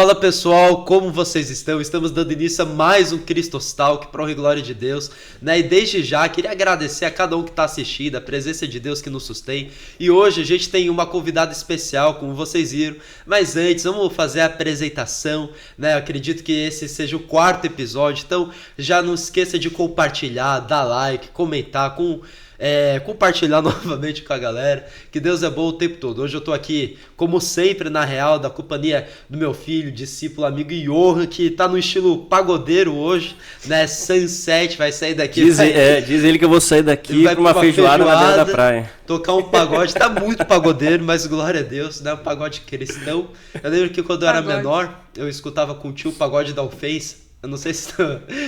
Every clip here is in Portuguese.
Fala pessoal, como vocês estão? Estamos dando início a mais um Cristostalk, para honra e glória de Deus, né? E desde já queria agradecer a cada um que está assistindo, a presença de Deus que nos sustém. E hoje a gente tem uma convidada especial, como vocês viram. Mas antes, vamos fazer a apresentação, né? Eu acredito que esse seja o 4º episódio, então já não esqueça de compartilhar, dar like, comentar, compartilhar novamente com a galera, que Deus é bom o tempo todo. Hoje eu tô aqui, como sempre, na real, da companhia do meu filho, discípulo, amigo Johan, que tá no estilo pagodeiro hoje, né? Sunset, vai sair daqui. Diz ele que eu vou sair daqui pra uma feijoada na beira da praia. Tocar um pagode, tá muito pagodeiro, mas glória a Deus, né? Um pagode cristão. Eu lembro que quando eu era menor, eu escutava com o tio o pagode da ofensa. Eu não sei se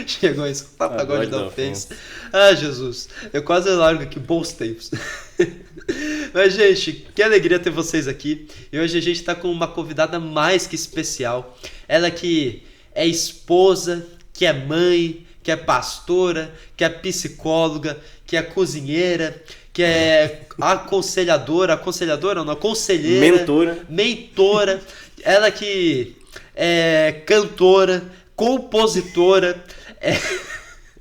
chegou a escutar o pagode da ofensa. Ah, Jesus. Eu quase largo aqui, bons tempos. Mas, gente, que alegria ter vocês aqui. E hoje a gente tá com uma convidada mais que especial. Ela que é esposa, que é mãe, que é pastora, que é psicóloga, que é cozinheira, que é conselheira, mentora. Ela que é cantora, compositora,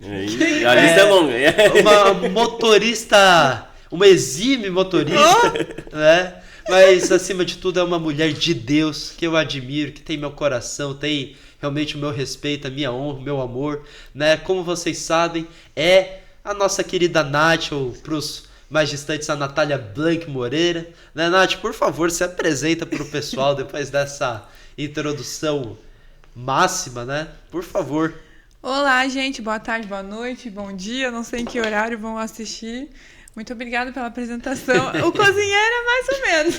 a lista é longa. Uma motorista, uma exímia motorista, né? Mas acima de tudo é uma mulher de Deus que eu admiro, que tem meu coração, tem realmente o meu respeito, a minha honra, o meu amor, né? Como vocês sabem, é a nossa querida Nath, ou pros mais distantes, a Natália Blanc Moreira, né? Nath, por favor, se apresenta pro pessoal depois dessa introdução máxima, né? Por favor. Olá, gente. Boa tarde, boa noite, bom dia. Não sei em que horário vão assistir. Muito obrigada pela apresentação. O cozinheiro é mais ou menos.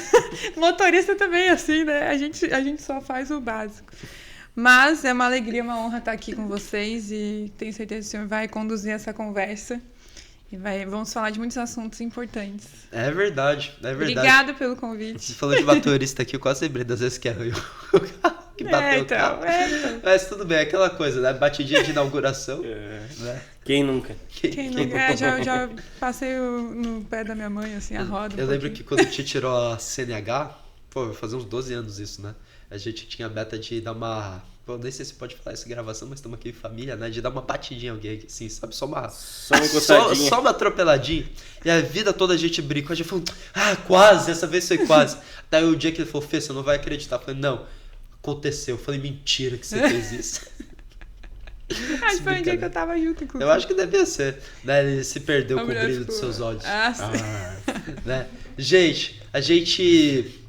Motorista também, assim, né? A gente só faz o básico. Mas é uma alegria, uma honra estar aqui com vocês e tenho certeza que o senhor vai conduzir essa conversa. E vamos falar de muitos assuntos importantes. É verdade. Obrigada pelo convite. Você falou de motorista aqui, eu quase lembrei das vezes que era eu. Que bateu o carro. Então. Mas tudo bem, aquela coisa, né? Batidinha de inauguração. Né? Quem nunca? Quem nunca? Já passei no pé da minha mãe, assim, a roda. Eu lembro que quando a gente tirou a CNH, vai fazer uns 12 anos isso, né? A gente tinha a meta de dar uma... Pô, nem sei se pode falar essa gravação, mas estamos aqui em família, né? De dar uma batidinha em alguém, assim, sabe? Só uma encostadinha. Só uma atropeladinha. E a vida toda a gente brincou, a gente falou, quase, essa vez foi quase. Até o dia que ele falou, Fê, você não vai acreditar. Eu falei, não, aconteceu. Eu falei, mentira que você fez isso. Acho que foi um dia que eu tava junto, inclusive. Eu acho que devia ser, né? Ele se perdeu com o brilho dos seus olhos. Né? Gente, a gente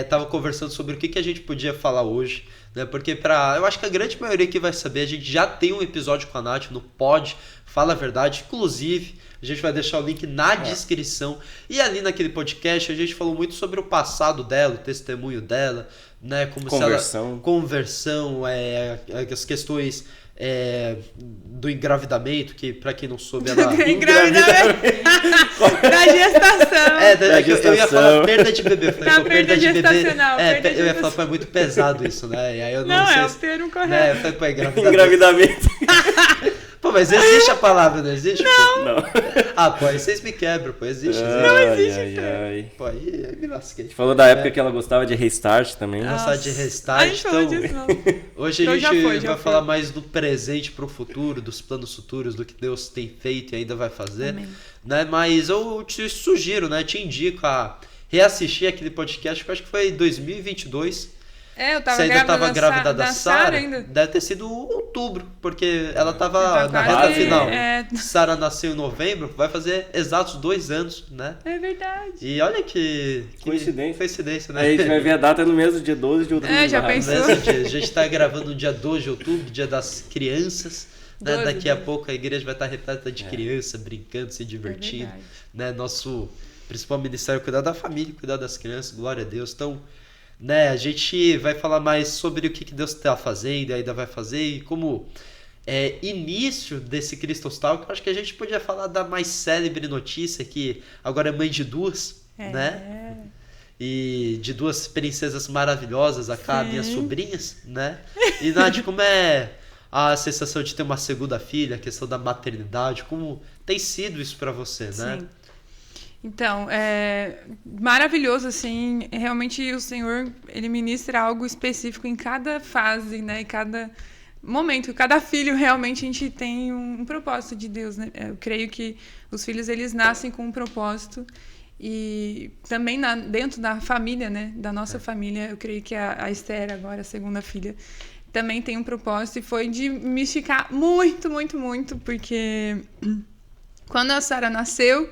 tava conversando sobre o que a gente podia falar hoje, né? Porque eu acho que a grande maioria que vai saber, a gente já tem um episódio com a Nath no Pod, Fala a Verdade, inclusive a gente vai deixar o link na descrição. E ali naquele podcast a gente falou muito sobre o passado dela, o testemunho dela, né? Como conversão, as questões do engravidamento, que pra quem não soube ela engravidamento da gestação. Eu ia falar perda de bebê, perda gestacional, eu ia falar, foi muito pesado isso, né? E aí eu não sei é o termo correto. Eu falei, engravidamento. Pô, mas existe a palavra, não existe? Não. Pô, aí vocês me quebram, pô, existe. Não existe. Pô, aí me lasquei. Falou da época que ela gostava de Restart também. Gostava de Restart, então... Disso, não. Hoje a gente vai falar mais do presente pro futuro, dos planos futuros, do que Deus tem feito e ainda vai fazer. Amém. Né? Mas eu te sugiro, né? Te indico a reassistir aquele podcast, que eu acho que foi em 2022. Eu tava Você ainda estava grávida da Sara? Ainda. Deve ter sido outubro, porque ela estava na reta final. Sara nasceu em novembro, vai fazer exatos 2 anos, né? É verdade. E olha que coincidência, né? Aí a gente vai ver a data no mesmo dia 12 de outubro. Já pensou? No mesmo dia. A gente está gravando no dia 12 de outubro, dia das crianças. Né? Daqui a pouco a igreja vai estar repleta de criança, brincando, se divertindo. Né? Nosso principal ministério é cuidar da família, cuidar das crianças, glória a Deus. Então, né, a gente vai falar mais sobre o que Deus está fazendo e ainda vai fazer, e como início desse Cristostalk, eu acho que a gente podia falar da mais célebre notícia, que agora é mãe de 2, né? E de 2 princesas maravilhosas, minhas sobrinhas, né? E Nath, como é a sensação de ter uma segunda filha, a questão da maternidade, como tem sido isso para você, né? Sim. Então, é maravilhoso, assim, realmente o Senhor, Ele ministra algo específico em cada fase, né, em cada momento, cada filho realmente a gente tem um propósito de Deus, né, eu creio que os filhos, eles nascem com um propósito e também dentro da família, né, da nossa família, eu creio que a Esther, agora a segunda filha, também tem um propósito e foi de me esticar muito, muito, muito, porque quando a Sara nasceu,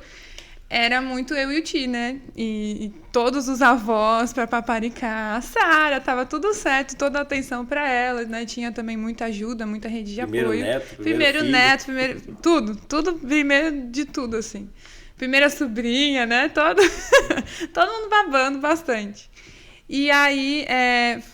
era muito eu e o Ti, né? E todos os avós para paparicar. A Sara, tava tudo certo, toda a atenção para ela, né? Tinha também muita ajuda, muita rede de apoio. Primeiro neto, tudo, primeiro de tudo, assim. Primeira sobrinha, né? Todo mundo babando bastante. E aí,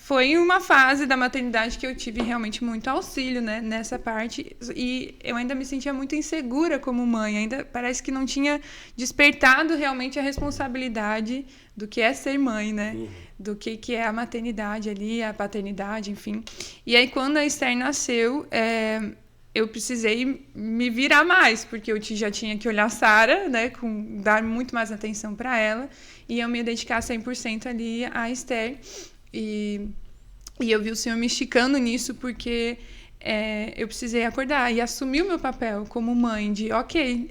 foi uma fase da maternidade que eu tive realmente muito auxílio, né, nessa parte. E eu ainda me sentia muito insegura como mãe. Ainda parece que não tinha despertado realmente a responsabilidade do que é ser mãe, né? Do que é a maternidade ali, a paternidade, enfim. E aí, quando a Esther nasceu, eu precisei me virar mais, porque eu já tinha que olhar a Sara, né, dar muito mais atenção para ela, e eu me dedicar 100% ali à Esther. E eu vi o Senhor me esticando nisso, porque eu precisei acordar e assumir o meu papel como mãe, de ok,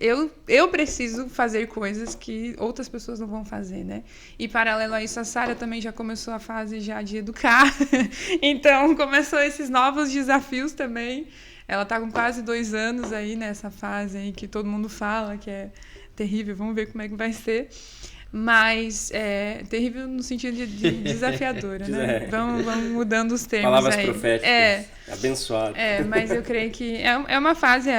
eu preciso fazer coisas que outras pessoas não vão fazer, né? E paralelo a isso, a Sara também já começou a fase já de educar, então começou esses novos desafios também. Ela tá com quase 2 anos aí nessa fase aí que todo mundo fala que é terrível, vamos ver como é que vai ser. Mas terrível no sentido de desafiadora, né? Vamos mudando os termos. Palavras aí. Proféticas. Abençoado. Mas eu creio que é uma fase,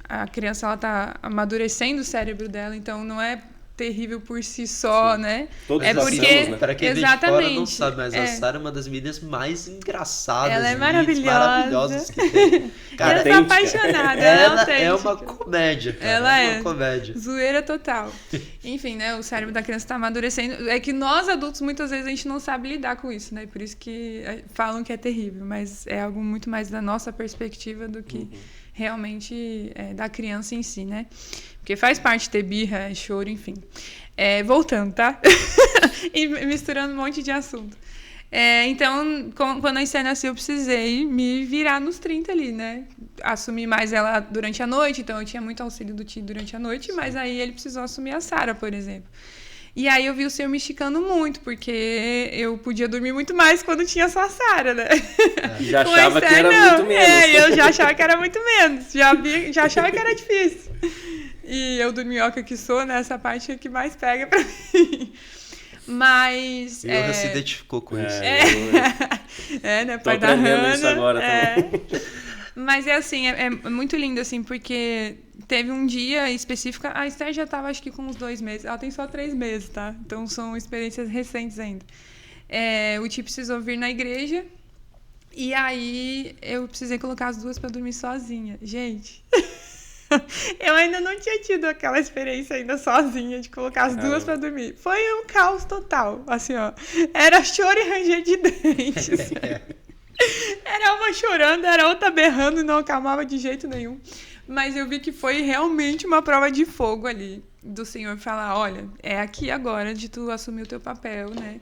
a criança ela tá amadurecendo o cérebro dela, então não é terrível por si só, sim, né? Todos porque né? Para quem vem de fora não sabe, mas a Sara é uma das meninas mais engraçadas, ela é maravilhosas que tem. Cara, eu sou apaixonada. Ela é uma comédia, cara. Ela é uma comédia. Zoeira total. Enfim, né? O cérebro da criança está amadurecendo. É que nós adultos muitas vezes a gente não sabe lidar com isso, né? Por isso que falam que é terrível, mas é algo muito mais da nossa perspectiva do que realmente da criança em si, né? Porque faz parte ter birra, choro, enfim. Voltando, tá? E misturando um monte de assunto. Então, quando a Esther nasceu, eu precisei me virar nos 30 ali, né? Assumir mais ela durante a noite, então eu tinha muito auxílio do tio durante a noite, mas aí ele precisou assumir a Sara, por exemplo. E aí eu vi o Senhor me esticando muito, porque eu podia dormir muito mais quando tinha só a Sara, né? Já achava que era muito menos. Eu já achava que era muito menos. Já achava que era difícil. E eu, dorminhoca que sou, né? Essa parte é que mais pega pra mim. Mas... E o se identificou com isso. Né? Tô Pai da aprendendo isso agora também. Mas assim, é muito lindo, assim, porque teve um dia específico, a Esther já estava, acho que com uns 2 meses, ela tem só 3 meses, tá? Então são experiências recentes ainda. O tio precisou vir na igreja, e aí eu precisei colocar as duas para dormir sozinha. Gente, eu ainda não tinha tido aquela experiência ainda sozinha, de colocar as duas para dormir. Foi um caos total, assim, ó. Era choro e ranger de dentes. Era uma chorando, era outra berrando e não acalmava de jeito nenhum. Mas eu vi que foi realmente uma prova de fogo ali, do Senhor falar, olha, é aqui agora de tu assumir o teu papel, né?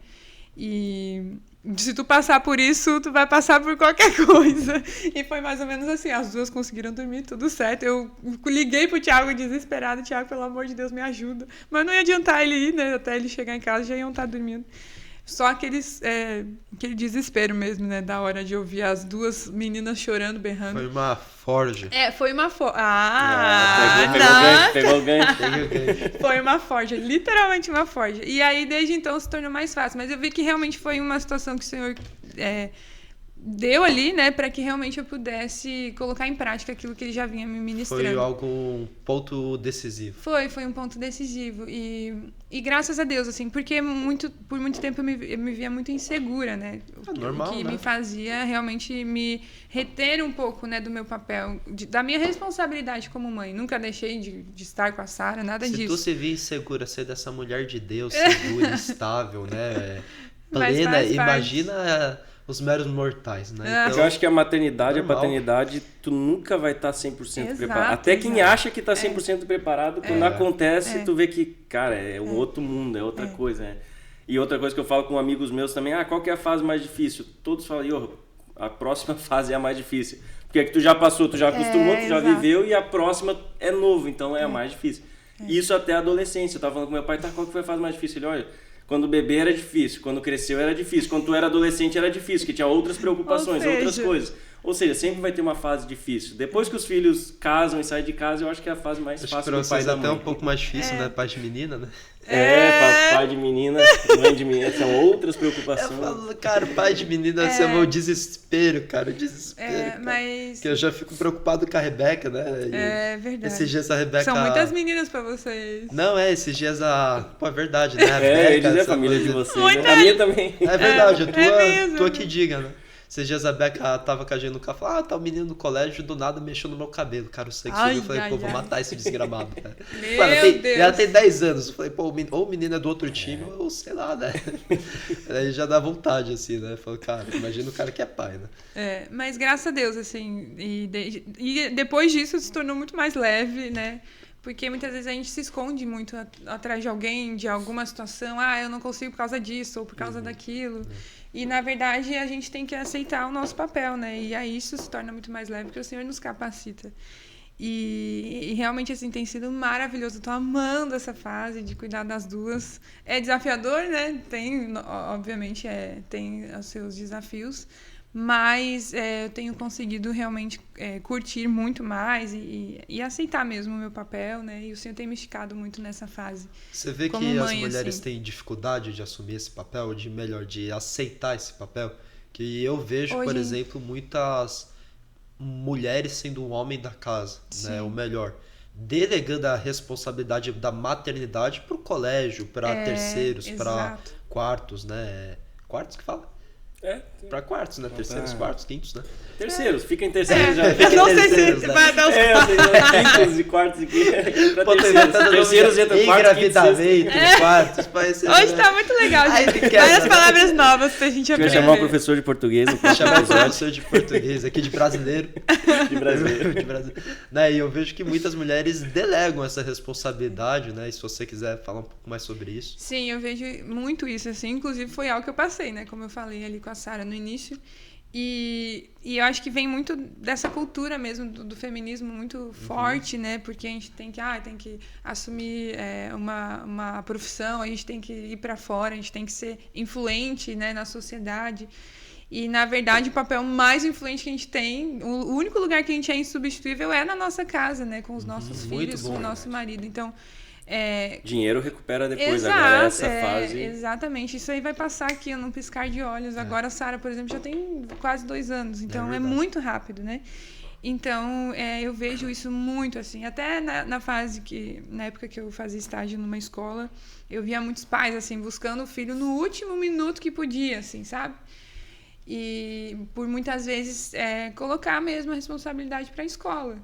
E se tu passar por isso, tu vai passar por qualquer coisa. E foi mais ou menos assim, as duas conseguiram dormir, tudo certo. Eu liguei pro Thiago desesperado, Thiago, pelo amor de Deus, me ajuda. Mas não ia adiantar ele ir, né? Até ele chegar em casa, já iam estar dormindo. Só aquele desespero mesmo, né? Da hora de ouvir as duas meninas chorando, berrando. Foi uma forja. Foi uma forja. Pegou o gancho. Foi uma forja, literalmente uma forja. E aí, desde então, se tornou mais fácil. Mas eu vi que realmente foi uma situação que o Senhor deu ali, né? Para que realmente eu pudesse colocar em prática aquilo que ele já vinha me ministrando. Foi um ponto decisivo. Foi um ponto decisivo. E graças a Deus, assim, porque por muito tempo eu me via muito insegura, né? Normal, o que né? me fazia realmente me reter um pouco, né, do meu papel, da minha responsabilidade como mãe. Nunca deixei de estar com a Sara, nada disso. Se tu se via insegura, ser dessa mulher de Deus, segura, estável, né? Plena, imagina os meros mortais, né? É. Então, Eu acho que a maternidade, normal. a paternidade, tu nunca vai estar 100% Exato, preparado. Até quem exato. acha que tá 100% preparado, quando acontece, tu vê que, cara, é um outro mundo, é outra coisa, né? E outra coisa que eu falo com amigos meus também, qual que é a fase mais difícil? Todos falam, a próxima fase é a mais difícil. Porque é que tu já passou, tu já acostumou, tu já exato. viveu, e a próxima é novo, então é a mais difícil. Isso até a adolescência. Eu tava falando com meu pai, qual que foi a fase mais difícil? Ele, olha, quando bebê era difícil, quando cresceu era difícil, quando tu era adolescente era difícil, que tinha outras preocupações, outras coisas. Ou seja, sempre vai ter uma fase difícil. Depois que os filhos casam e saem de casa, eu acho que é a fase mais acho que fácil pra do pai e vocês da até mãe. um pouco mais difícil, né? Pai de menina, né? Pai de menina, mãe de menina, são outras preocupações. Eu falo, cara, pai de menina, esse é o meu desespero, cara, o desespero. cara. Mas... Que eu já fico preocupado com a Rebeca, né? É verdade. Esses dias a Rebeca... São muitas meninas pra vocês. Não, esses dias a... Pô, é verdade, né? A Eles é a essa família de coisa- vocês, né? A minha também. É verdade, mesmo. tua que diga, né? Esses dias a Beca tava com a gente no carro, falou, tá o menino no colégio, do nada mexeu no meu cabelo, cara, o sexo Ai, eu falei, ai, pô, vou ai. matar esse desgramado, né? Meu Mano, Deus. ela tem 10 anos, eu falei, pô, ou o menino é do outro time, ou sei lá, né? Aí já dá vontade, assim, né? Falei, cara, imagina o cara que é pai, né? Mas graças a Deus, assim, e depois disso se tornou muito mais leve, né? Porque muitas vezes a gente se esconde muito atrás de alguém, de alguma situação. Eu não consigo por causa disso ou por causa daquilo. E, na verdade, a gente tem que aceitar o nosso papel, né? E aí isso se torna muito mais leve, porque o Senhor nos capacita. E realmente, assim, tem sido maravilhoso. Eu tô amando essa fase de cuidar das duas. É desafiador, né? Obviamente, tem os seus desafios. Mas eu tenho conseguido realmente curtir muito mais e aceitar mesmo o meu papel, né? E o Senhor tem me esticado muito nessa fase. Você vê Como que as mãe, mulheres assim. têm dificuldade de assumir esse papel, de aceitar esse papel? Que eu vejo, por Hoje- exemplo, muitas mulheres sendo o homem da casa, né? Ou melhor, delegando a responsabilidade da maternidade para o colégio, para terceiros, para exato. quartos, né? Quartos que fala? Para quartos, né? Terceiros, quartos, quintos, né? Terceiros, fica em terceiros já. Eu não sei terceiros, se né? vai dar os Quintos e quartos aqui. Pra Pô, tô terceiros. inventando Terceiros entra quartos, quintos, sextos. engravidamento, quartos, parece... Hoje tá muito legal, Ai, gente. que quebra. Várias palavras novas pra gente Eu aprender. ia chamar o professor de português no próximo Chamar o episódio professor de português aqui, de brasileiro. de brasileiro. De brasileiro. Né, e eu vejo que muitas mulheres delegam essa responsabilidade, né? E se você quiser falar um pouco mais sobre isso. Sim, eu vejo muito isso, assim. Inclusive, foi algo que eu passei, né? Como eu falei ali com a Sara no início. E eu acho que vem muito dessa cultura mesmo do feminismo muito forte, né? Porque a gente tem que assumir uma profissão, a gente tem que ir para fora, a gente tem que ser influente, né, na sociedade. E, na verdade, o papel mais influente que a gente tem, o único lugar que a gente é insubstituível é na nossa casa, né? Com os nossos Muito filhos, bom, com o nosso marido. Então, Dinheiro recupera depois, exato, agora essa fase. exatamente. Isso aí vai passar aqui num piscar de olhos. Agora a Sara, por exemplo, já tem quase 2 anos. Então, é verdade. muito rápido, né? Então, eu vejo isso muito, assim. Até na época que eu fazia estágio numa escola, eu via muitos pais, assim, buscando o filho no último minuto que podia, assim, sabe? E por muitas vezes colocar mesmo a responsabilidade para a escola.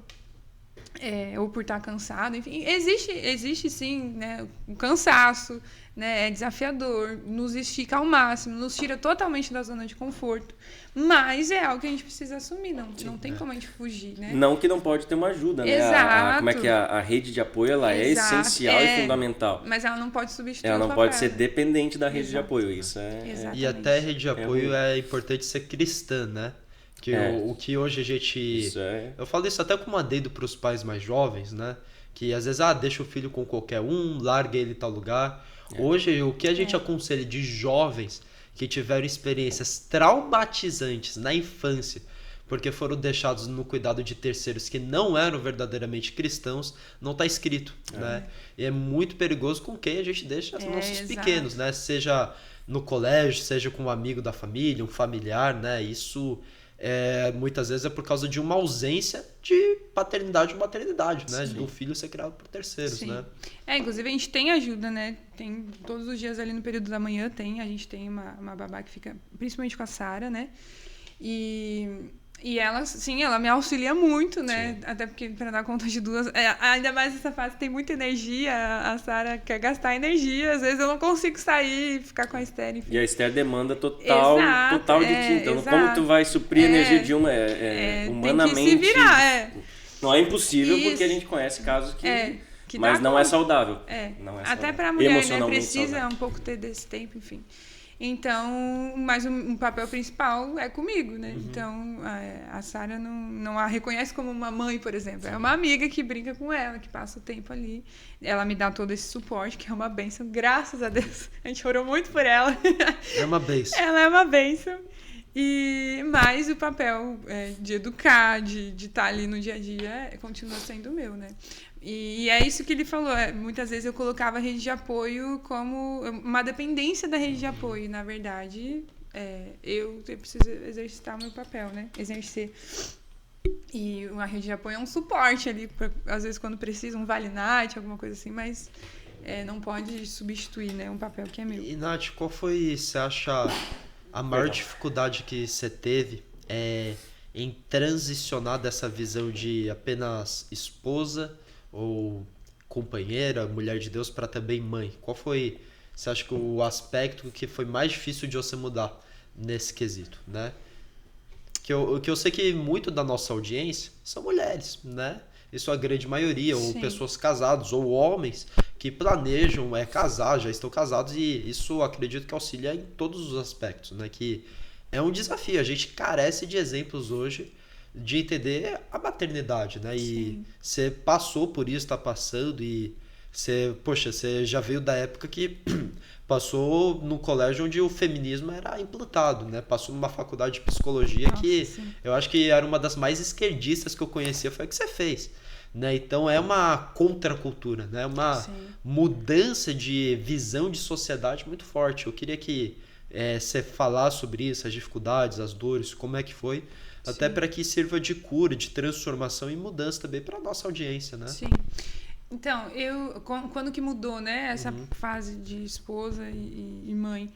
Ou por estar cansado, enfim. Existe sim, né, o cansaço, né, é desafiador, nos estica ao máximo, nos tira totalmente da zona de conforto. Mas é algo que a gente precisa assumir, não tem como a gente fugir, né? Não que não pode ter uma ajuda, né? Exato. Como é que a rede de apoio ela é Exato, essencial e fundamental. Mas ela não pode substituir Ela o não papel. pode ser dependente da rede de Exato. apoio. Isso Exato. E até a rede de apoio ruim. é importante ser cristã, né? Que o que hoje a gente... Isso Eu falo isso até como adendo para os pais mais jovens, né? Que às vezes, deixa o filho com qualquer um, larga ele em tal lugar. Hoje, o que a gente aconselha de jovens que tiveram experiências traumatizantes na infância, porque foram deixados no cuidado de terceiros que não eram verdadeiramente cristãos, não está escrito, né? E é muito perigoso com quem a gente deixa os nossos exato. pequenos, né? Seja no colégio, seja com um amigo da família, um familiar, né? Isso... muitas vezes é por causa de uma ausência de paternidade ou maternidade, né? Do filho ser criado por terceiros, Sim. né? Inclusive a gente tem ajuda, né? Tem todos os dias ali no período da manhã a gente tem uma babá que fica, principalmente com a Sara, né? E E ela, sim, ela me auxilia muito, né? Sim. Até porque para dar conta de duas... ainda mais nessa fase tem muita energia, a Sara quer gastar energia, às vezes eu não consigo sair, ficar com a Esther, enfim. E a Esther demanda total de ti. Então, como tu vai suprir a energia de uma? Humanamente... Tem que se virar, Não é impossível, porque a gente conhece casos que mas não é saudável. Não é saudável. Até para a mulher, né? Precisa um pouco ter desse tempo, enfim. Então, mas um papel principal é comigo, né? Então, a Sara não a reconhece como uma mãe, por exemplo. É uma amiga que brinca com ela, que passa o tempo ali. Ela me dá todo esse suporte, que é uma bênção. Graças a Deus. A gente orou muito por ela. É uma bênção. Ela é uma bênção. Mas o papel de educar, de estar ali no dia a dia, continua sendo o meu, né? E é isso que ele falou. Muitas vezes eu colocava a rede de apoio como uma dependência da rede de apoio. Na verdade, eu preciso exercitar o meu papel, né? Exercer. E a rede de apoio é um suporte ali, às vezes quando precisa, um Vale Night, alguma coisa assim, mas não pode substituir, né, um papel que é meu. E, Nath, qual foi, você acha, a maior dificuldade que você teve em transicionar dessa visão de apenas esposa ou companheira, mulher de Deus, para também mãe? Qual foi, você acha, que o aspecto que foi mais difícil de você mudar nesse quesito, né? Que eu sei que muito da nossa audiência são mulheres, né? Isso a grande maioria, ou pessoas casadas, ou homens que planejam casar, já estão casados, e isso acredito que auxilia em todos os aspectos, né? Que é um desafio, a gente carece de exemplos hoje de entender a maternidade, né? E você passou por isso, está passando, e você já veio da época que passou num colégio onde o feminismo era implantado, né? Passou numa faculdade de psicologia eu acho que era uma das mais esquerdistas que eu conhecia, foi a que você fez, né? Então é uma contracultura, né? Uma mudança de visão de sociedade muito forte. Eu queria que você falasse sobre isso, as dificuldades, as dores, como é que foi, até para que sirva de cura, de transformação e mudança também para a nossa audiência, né? Sim. Então, quando que mudou, né, essa fase de esposa e mãe,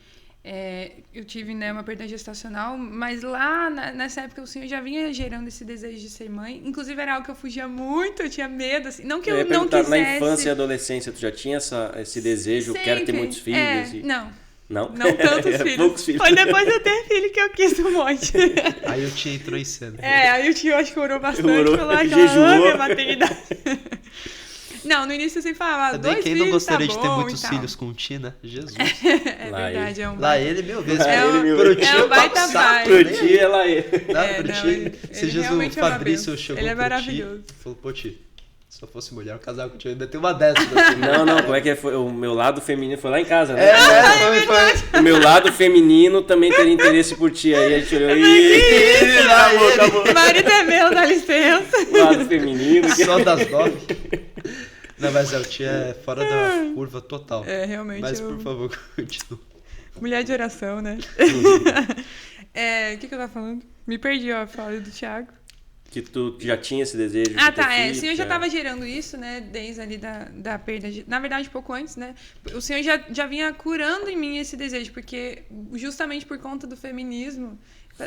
eu tive, né, uma perda gestacional, mas lá nessa época o Senhor já vinha gerando esse desejo de ser mãe. Inclusive era algo que eu fugia muito, eu tinha medo, assim, não que eu não quisesse. Na infância e adolescência, tu já tinha esse desejo, quero ter muitos filhos? Não tantos filhos. Poucos filhos. Foi depois de eu ter filho que eu quis um monte. Aí o tio entrou em cena. Aí o tio acho que orou bastante, falou que ela ama a maternidade. Não, no início você falava, também 2 quem filhos, não gostaria tá de ter bom, muitos filhos com o tio, né? Jesus. Verdade, é um lá ele, meu Deus. Pro tio Pro tio é lá ele. Pro tio, se Jesus, o Fabrício chegou ele é pro maravilhoso. Tio, falou, pô, tio, se eu fosse mulher, eu casava com o tio, ainda tem uma dessa. Assim. Não, como é que foi? O meu lado feminino foi lá em casa, né? Foi. O meu lado feminino também teria interesse por ti. Aí a gente olhou acabou. Marido é meu, dá licença. O lado feminino. Só das 9. Não, mas o tio é fora da curva total. Realmente. Mas, por favor, continue. Mulher de oração, né? O que eu tava falando? Me perdi, falei do Thiago. Que tu já tinha esse desejo de ter filho, o Senhor já estava gerando isso, né, desde ali da perda, na verdade, pouco antes, né, o Senhor já vinha curando em mim esse desejo, porque justamente por conta do feminismo,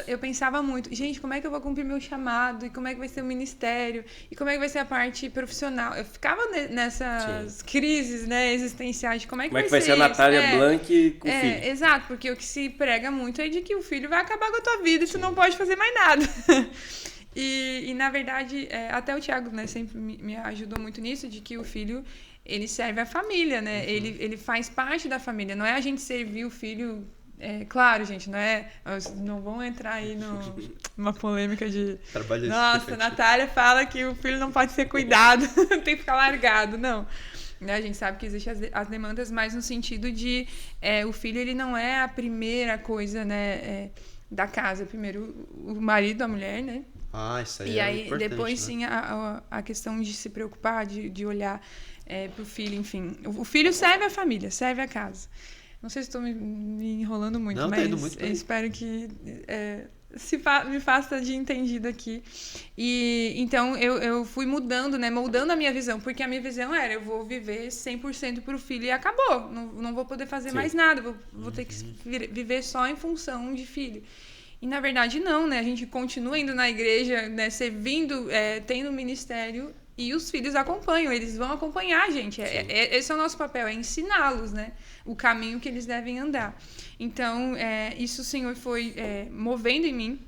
eu pensava muito, gente, como é que eu vou cumprir meu chamado, e como é que vai ser o ministério, e como é que vai ser a parte profissional, eu ficava nessas crises, né, existenciais, de como é que vai ser a Natália Blanc com o filho. Exato, porque o que se prega muito é de que o filho vai acabar com a tua vida e tu não pode fazer mais nada. E na verdade, até o Thiago, né, sempre me ajudou muito nisso, de que o filho, ele serve a família, né? Ele faz parte da família. Não é a gente servir o filho... claro, gente, não vão entrar aí numa polêmica de... Nossa, a Natália fala que o filho não pode ser cuidado, tem que ficar largado. Não. A gente sabe que existem as demandas, mas no sentido de... o filho, ele não é a primeira coisa, né, da casa. Primeiro, o marido, a mulher, né? Isso aí e aí, importante, depois, né? sim, a questão de se preocupar, de olhar pro filho, enfim. O filho serve a família, serve a casa. Não sei se estou me enrolando muito, não, mas muito eu espero que me faça de entendido aqui. E então, eu fui mudando, né, moldando a minha visão, porque a minha visão era, eu vou viver 100% pro filho e acabou. Não vou poder fazer mais nada, vou ter que viver só em função de filho. E na verdade não, né? A gente continua indo na igreja, né? Servindo, tendo ministério e os filhos acompanham, eles vão acompanhar a gente. Esse é o nosso papel, é ensiná-los, né? O caminho que eles devem andar. Então, isso o Senhor foi movendo em mim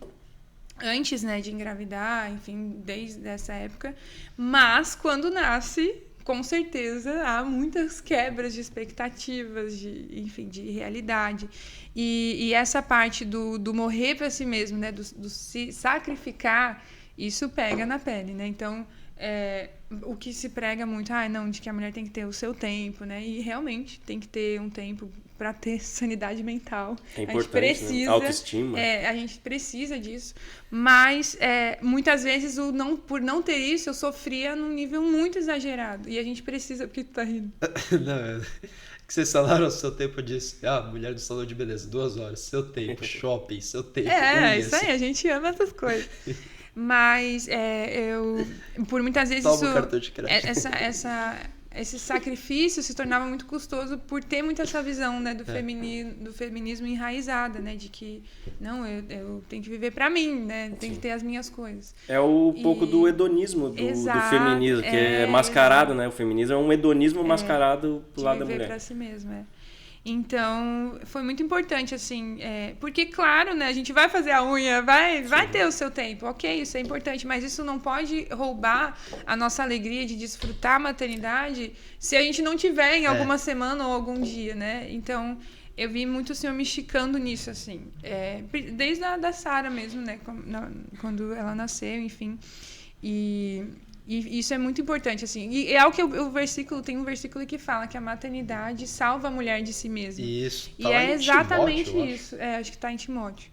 antes, né, de engravidar, enfim, desde essa época. Mas quando nasce, com certeza há muitas quebras de expectativas, enfim, de realidade. E essa parte do morrer para si mesmo, né, do se sacrificar, isso pega na pele, né? Então, o que se prega muito, não, de que a mulher tem que ter o seu tempo, né? E realmente tem que ter um tempo para ter sanidade mental. É importante, a gente precisa, né? Autoestima. A gente precisa disso. Mas, muitas vezes, por não ter isso, eu sofria num nível muito exagerado. E a gente precisa... Por que tu tá rindo? Não, que vocês falaram o seu tempo disso. Mulher do salão de beleza, 2 horas. Seu tempo, shopping, seu tempo. Isso aí, a gente ama essas coisas. Mas eu, por muitas vezes, Toma o cartão de crédito. Esse sacrifício se tornava muito custoso por ter muito essa visão, né, do feminismo enraizada, né, de que não, eu tenho que viver pra mim, né, tenho que ter as minhas coisas. É pouco do hedonismo do feminismo, que é mascarado, né? O feminismo é um hedonismo mascarado pro lado da mulher. Viver pra si mesmo, Então, foi muito importante, assim, porque, claro, né, a gente vai fazer a unha, vai ter o seu tempo, ok, isso é importante, mas isso não pode roubar a nossa alegria de desfrutar a maternidade se a gente não tiver em alguma semana ou algum dia, né? Então, eu vi muito o Senhor me esticando nisso, assim, desde a da Sara mesmo, né, quando ela nasceu, enfim, E isso é muito importante, assim. E é o que tem um versículo que fala que a maternidade salva a mulher de si mesma. Isso. E é exatamente isso. Acho que está em Timóteo.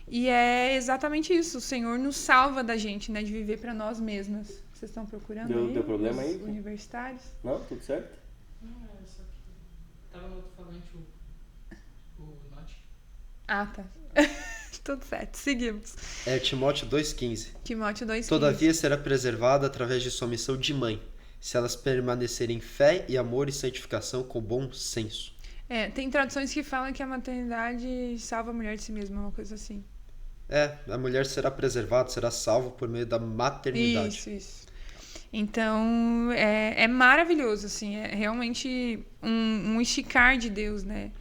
E é exatamente isso. O Senhor nos salva da gente, né? De viver para nós mesmas. Vocês estão procurando aí? Deu problema aí? Universitários? Não, tudo certo? Não, só que tava no alto-falante o note. Ah, tá. Tudo certo, seguimos. Timóteo 2,15. Timóteo 2,15. Todavia será preservada através de sua missão de mãe, se elas permanecerem em fé e amor e santificação com bom senso. Tem traduções que falam que a maternidade salva a mulher de si mesma, uma coisa assim. A mulher será preservada, será salva por meio da maternidade. Isso. Então, é maravilhoso, assim, é realmente um esticar de Deus, né?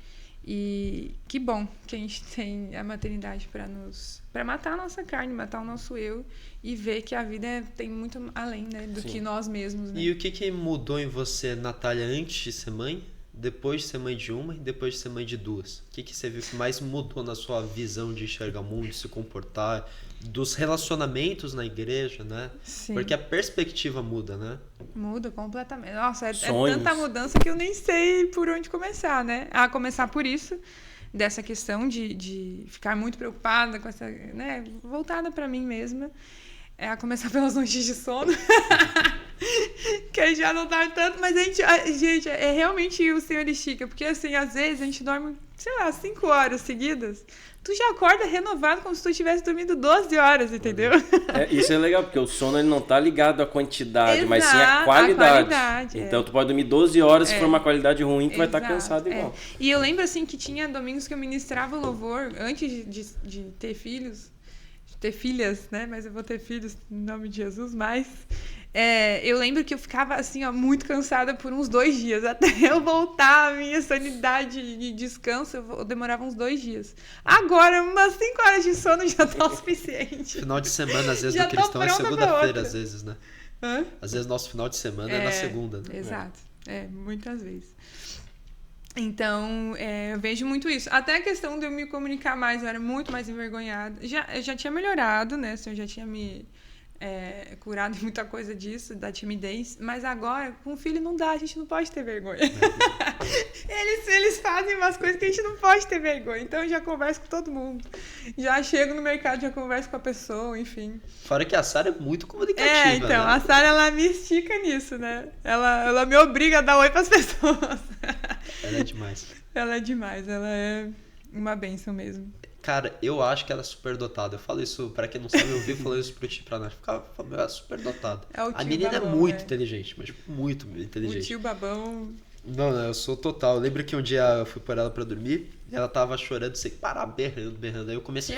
E que bom que a gente tem a maternidade para matar a nossa carne, matar o nosso eu e ver que a vida tem muito além, né, do que nós mesmos. Né? E o que mudou em você, Natália, antes de ser mãe, depois de ser mãe de uma e depois de ser mãe de 2? O que você viu que mais mudou na sua visão de enxergar o mundo, de se comportar, dos relacionamentos na igreja, né? Sim. Porque a perspectiva muda, né? Muda completamente. Nossa, é tanta mudança que eu nem sei por onde começar, né? A começar por isso, dessa questão de ficar muito preocupada com essa, né, voltada para mim mesma. A começar pelas noites de sono. Que aí já não dá tanto, mas gente, é realmente o Senhor estica, porque assim, às vezes a gente dorme, 5 horas seguidas, tu já acorda renovado como se tu tivesse dormido 12 horas, entendeu? Isso é legal, porque o sono ele não tá ligado à quantidade, mas sim à qualidade. Então tu pode dormir 12 horas, se for uma qualidade ruim, tu vai estar cansado igual. E eu lembro assim que tinha domingos que eu ministrava louvor antes de ter filhos, de ter filhas, né? Mas eu vou ter filhos em nome de Jesus, mas eu lembro que eu ficava assim, muito cansada por uns 2 dias. Até eu voltar à minha sanidade de descanso, eu demorava uns 2 dias. Agora, umas 5 horas de sono já tá o suficiente. Final de semana, às vezes, do cristão é segunda-feira, às vezes, né? Às vezes, nosso final de semana é na segunda. Né? Exato. Muitas vezes. Então, eu vejo muito isso. Até a questão de eu me comunicar mais, eu era muito mais envergonhada. Eu já tinha melhorado, né? Eu já tinha me curado em muita coisa disso, da timidez. Mas agora, com o filho não dá, a gente não pode ter vergonha. Eles fazem umas coisas que a gente não pode ter vergonha. Então, eu já converso com todo mundo. Já chego no mercado, já converso com a pessoa, enfim. Fora que a Sara é muito comunicativa, então, né? A Sara, ela me estica nisso, né? Ela me obriga a dar oi pras pessoas. Ela é demais. Ela é demais, ela é uma bênção mesmo. Cara, eu acho que ela é super dotada. Eu falo isso, pra quem não sabe, eu vivo falando isso pro tio pra Nath. Ela é super dotada. A menina babão, é muito inteligente, mas muito inteligente. O tio babão... Não, eu sou total. Eu lembro que um dia eu fui por ela pra dormir e ela tava chorando sem parar, berrando. Aí eu comecei.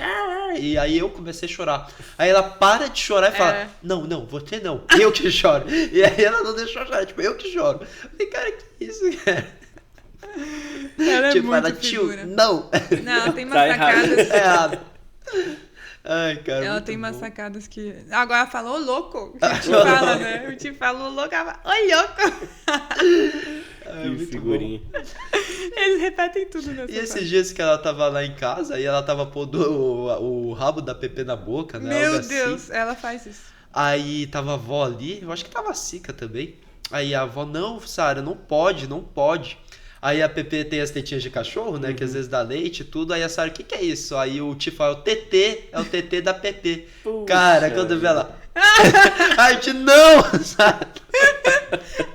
E aí eu comecei a chorar. Aí ela para de chorar e fala: Não, você não, eu que choro. E aí ela não deixou chorar, tipo, eu que choro. Eu falei, cara, que isso, cara? Ela é Tipo, muito ela, tio, figura. não. Não, tem umas Tá errado. sacadas. É errado. Ai, cara. Ela muito tem umas bom. sacadas que. Agora falou louco. O Tio fala, né? O Tio falou louco, ela fala, ô louco. Ai, Que muito figurinha. bom. Eles repetem tudo nessa E esses parte. dias que ela tava lá em casa e ela tava pondo o rabo da Pepe na boca, né? Meu algo assim. Deus, ela faz isso. Aí tava a avó ali, eu acho que tava a Cica também. Aí a avó, não, Sara, não pode. Aí a Pepe tem as tetinhas de cachorro, né? Que às vezes dá leite e tudo. Aí a Sara, o que é isso? Aí o tio fala, é o TT da Pepe. Puxa Cara, quando eu vi ela... Ai, tio, não! Sara.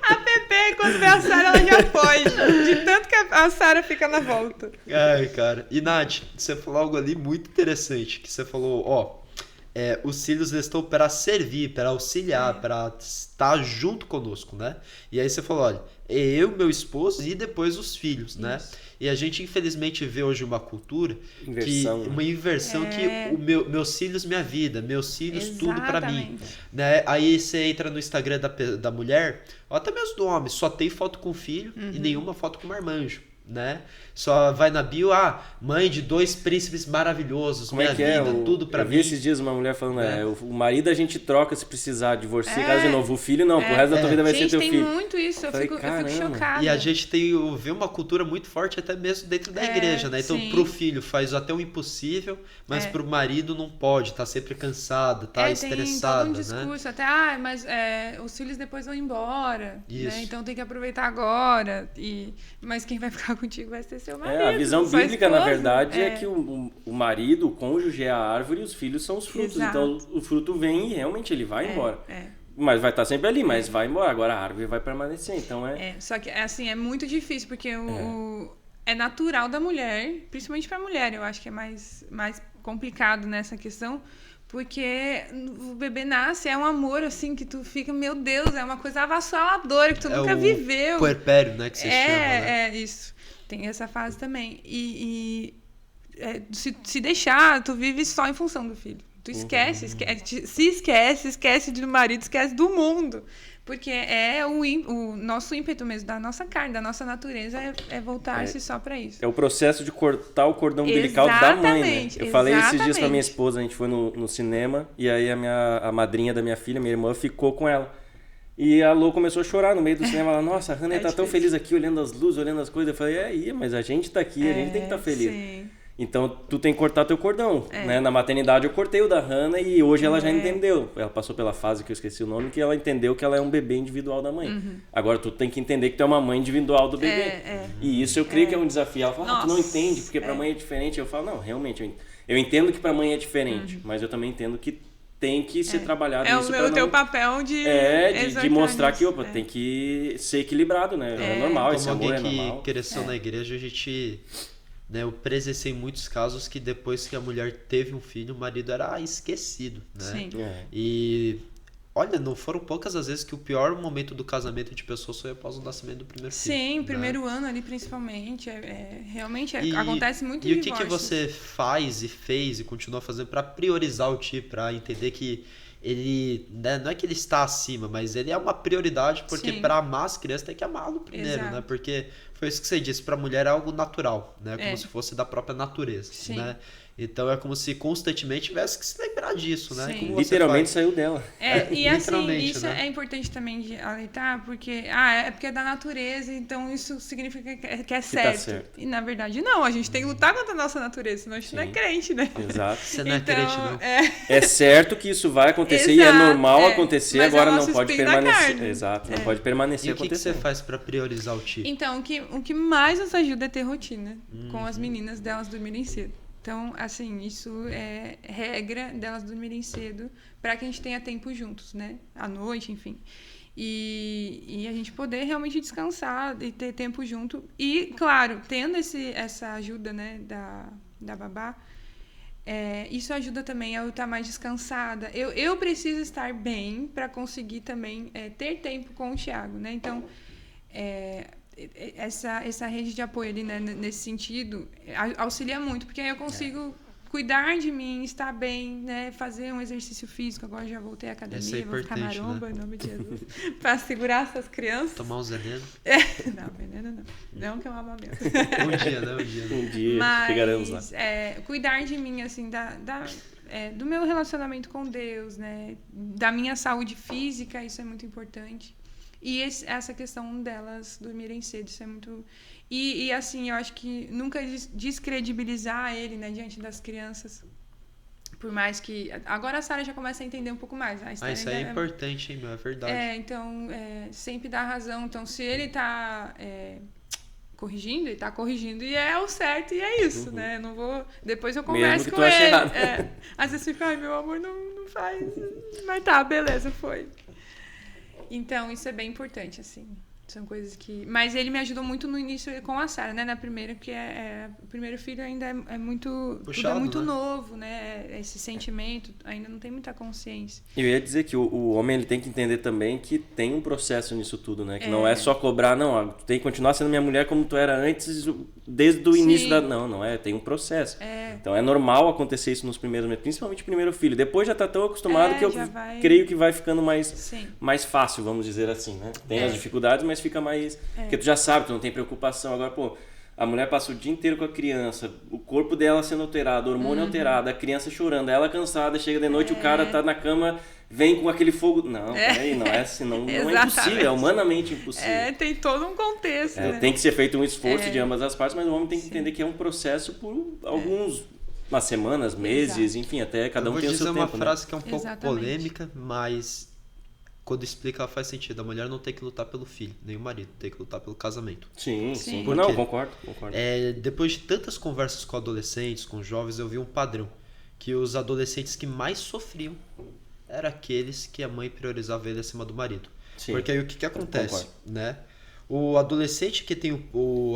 A Pepe, quando vê a Sara, ela já foge. De tanto que a Sara fica na volta. Ai, cara. E Nath, você falou algo ali muito interessante. Que você falou, os filhos eles estão para servir, para auxiliar, para estar junto conosco, né? E aí você falou, olha, eu, meu esposo e depois os filhos, né? E a gente infelizmente vê hoje uma cultura Inversão, que né? uma inversão que meus filhos minha vida, meus filhos tudo para mim, Exatamente. né? Aí você entra no Instagram da mulher, ou até mesmo do homem, só tem foto com filho e nenhuma foto com marmanjo, né? Só vai na bio, mãe de 2 príncipes maravilhosos, Como minha é que é? vida, tudo pra eu vi mim. esses dias uma mulher falando, É. o marido a gente troca se precisar, divorcia, casa de novo. O filho não, pro resto da tua vida vai ser Gente, teu tem filho. muito isso. Eu Falei, fico caramba. chocada. E a gente vê uma cultura muito forte até mesmo dentro da igreja, né? Então, sim. pro filho faz até o impossível, mas pro marido não pode, tá sempre cansado, tá estressado, tem todo um né? discurso, até, mas os filhos depois vão embora, Isso. né? Então tem que aproveitar agora. Mas quem vai ficar contigo vai ser seu marido. A visão sua bíblica, na esposa. verdade, é que o marido, o cônjuge é a árvore e os filhos são os frutos. Exato. Então, o fruto vem e realmente ele vai embora. É. Mas vai estar sempre ali, mas vai embora. Agora a árvore vai permanecer, então Só que assim, é muito difícil, porque é natural da mulher, principalmente pra mulher, eu acho que é mais complicado nessa questão, porque o bebê nasce, é um amor assim que tu fica, meu Deus, é uma coisa avassaladora que tu nunca viveu. Puerpério, né? Que você chama, né? Isso. Tem essa fase também. Se deixar, tu vive só em função do filho. Tu esquece do marido, esquece do mundo. Porque o nosso ímpeto mesmo, da nossa carne, da nossa natureza, é voltar-se só pra isso. É o processo de cortar o cordão umbilical da mãe, né? Exatamente, Eu falei esses dias pra exatamente. minha esposa, a gente foi no cinema, e aí a madrinha da minha filha, minha irmã, ficou com ela. E a Lô começou a chorar no meio do cinema. Ela, nossa, a Hannah tá tão difícil. feliz aqui, olhando as luzes, olhando as coisas. Eu falei, mas a gente tá aqui, a gente tem que estar feliz. Sim. Então, tu tem que cortar teu cordão, né? Na maternidade eu cortei o da Hannah e hoje ela já entendeu. Ela passou pela fase que eu esqueci o nome, que ela entendeu que ela é um bebê individual da mãe. Agora, tu tem que entender que tu é uma mãe individual do bebê. E isso eu creio que é um desafio. Ela fala, tu não Nossa. entende, porque pra mãe é diferente. Eu falo, não, realmente, eu entendo que pra mãe é diferente, mas eu também entendo que tem que ser trabalhado É isso o teu pra não... papel de de exortar mostrar nisso. que, opa, tem que ser equilibrado, né? É normal, esse Como amor é alguém que normal. cresceu na igreja, a gente... Né, eu presenciei muitos casos que depois que a mulher teve um filho, o marido era esquecido, né? Sim. E olha, não foram poucas as vezes que o pior momento do casamento de pessoas foi após o nascimento do primeiro filho. Sim, né? primeiro ano ali principalmente, realmente E- acontece muito E o que divórcios. você faz e fez e continua fazendo para priorizar o Ti, para entender que ele, né, não é que ele está acima, mas ele é uma prioridade, porque Sim. para amar as crianças tem que amá-lo primeiro, Exato. né? Porque foi isso que você disse, para mulher é algo natural, né? Como É. se fosse da própria natureza, Sim. né? Então é como se constantemente tivesse que se lembrar disso, né? Sim. Como você Literalmente faz? saiu dela. E assim, literalmente, isso né? é importante também de alertar, porque é porque é da natureza, então isso significa que é certo. certo. E na verdade não, a gente tem que lutar contra a nossa natureza, senão a gente não é Sim. crente, né? Exato. Você não é Então, crente, não. É certo que isso vai acontecer e é Exato, normal acontecer, mas agora é o não nosso pode espinho na permanecer. carne. Exato, não pode permanecer E o que você acontecendo. faz para priorizar o Ti? Então, o que mais nos ajuda é ter rotina com Uhum. as meninas delas dormirem cedo. Então, assim, isso é regra delas dormirem cedo para que a gente tenha tempo juntos, né? À noite, enfim. E a gente poder realmente descansar e ter tempo junto. E, claro, tendo essa ajuda, né, da babá, isso ajuda também a eu estar mais descansada. Eu preciso estar bem para conseguir também ter tempo com o Thiago, né? Então, essa rede de apoio ali, né, nesse sentido, auxilia muito, porque aí eu consigo cuidar de mim, estar bem, né, fazer um exercício físico. Agora já voltei à academia, vou ficar maromba, em nome de Jesus, para segurar essas crianças. Tomar uns venenos. Não, veneno não. Não que eu amamento. Um dia, né? Um dia chegaremos lá. Cuidar de mim, assim, do meu relacionamento com Deus, né, da minha saúde física, isso é muito importante. E essa questão delas dormirem cedo, isso é muito... E assim, eu acho que nunca descredibilizar ele, né, diante das crianças. Por mais que... Agora a Sara já começa a entender um pouco mais. Isso aí é importante, hein, meu? É verdade. Então, sempre dá razão. Então, se ele tá corrigindo, ele tá corrigindo e é o certo e é isso, né? Não vou... Depois eu converso com ele. Às vezes fica, ai, meu amor, não faz. Mas tá, beleza, foi. Então, isso é bem importante, assim. São coisas que... Mas ele me ajudou muito no início com a Sara, né? Na primeira, porque o primeiro filho ainda é muito... Puxado, tudo é muito né? novo, né? Esse sentimento ainda não tem muita consciência. Eu ia dizer que o homem ele tem que entender também que tem um processo nisso tudo, né? Que não é só cobrar, não, tu tem que continuar sendo minha mulher como tu era antes, desde o início da... Não é, tem um processo. Então é normal acontecer isso nos primeiros meses, principalmente o primeiro filho. Depois já tá tão acostumado que eu creio que vai ficando mais fácil, vamos dizer assim, né? Tem as dificuldades, mas fica mais... Porque tu já sabe, tu não tem preocupação. Agora, pô, a mulher passa o dia inteiro com a criança, o corpo dela sendo alterado, o hormônio alterado, a criança chorando, ela cansada, chega de noite, o cara tá na cama, vem com aquele fogo... Não, peraí, não é assim, não é impossível, é humanamente impossível. Tem todo um contexto, né? Tem que ser feito um esforço de ambas as partes, mas o homem tem que entender que é um processo por umas semanas, meses, enfim, até cada um tem o seu tempo. Eu vou dizer uma frase que é um pouco Exatamente. polêmica, mas quando explica ela faz sentido. A mulher não tem que lutar pelo filho, nem o marido, tem que lutar pelo casamento. Sim. Por Não, quê? concordo. Depois de tantas conversas com adolescentes, com jovens, eu vi um padrão. Que os adolescentes que mais sofriam eram aqueles que a mãe priorizava ele acima do marido. Sim. Porque aí o que acontece, né? O adolescente que tem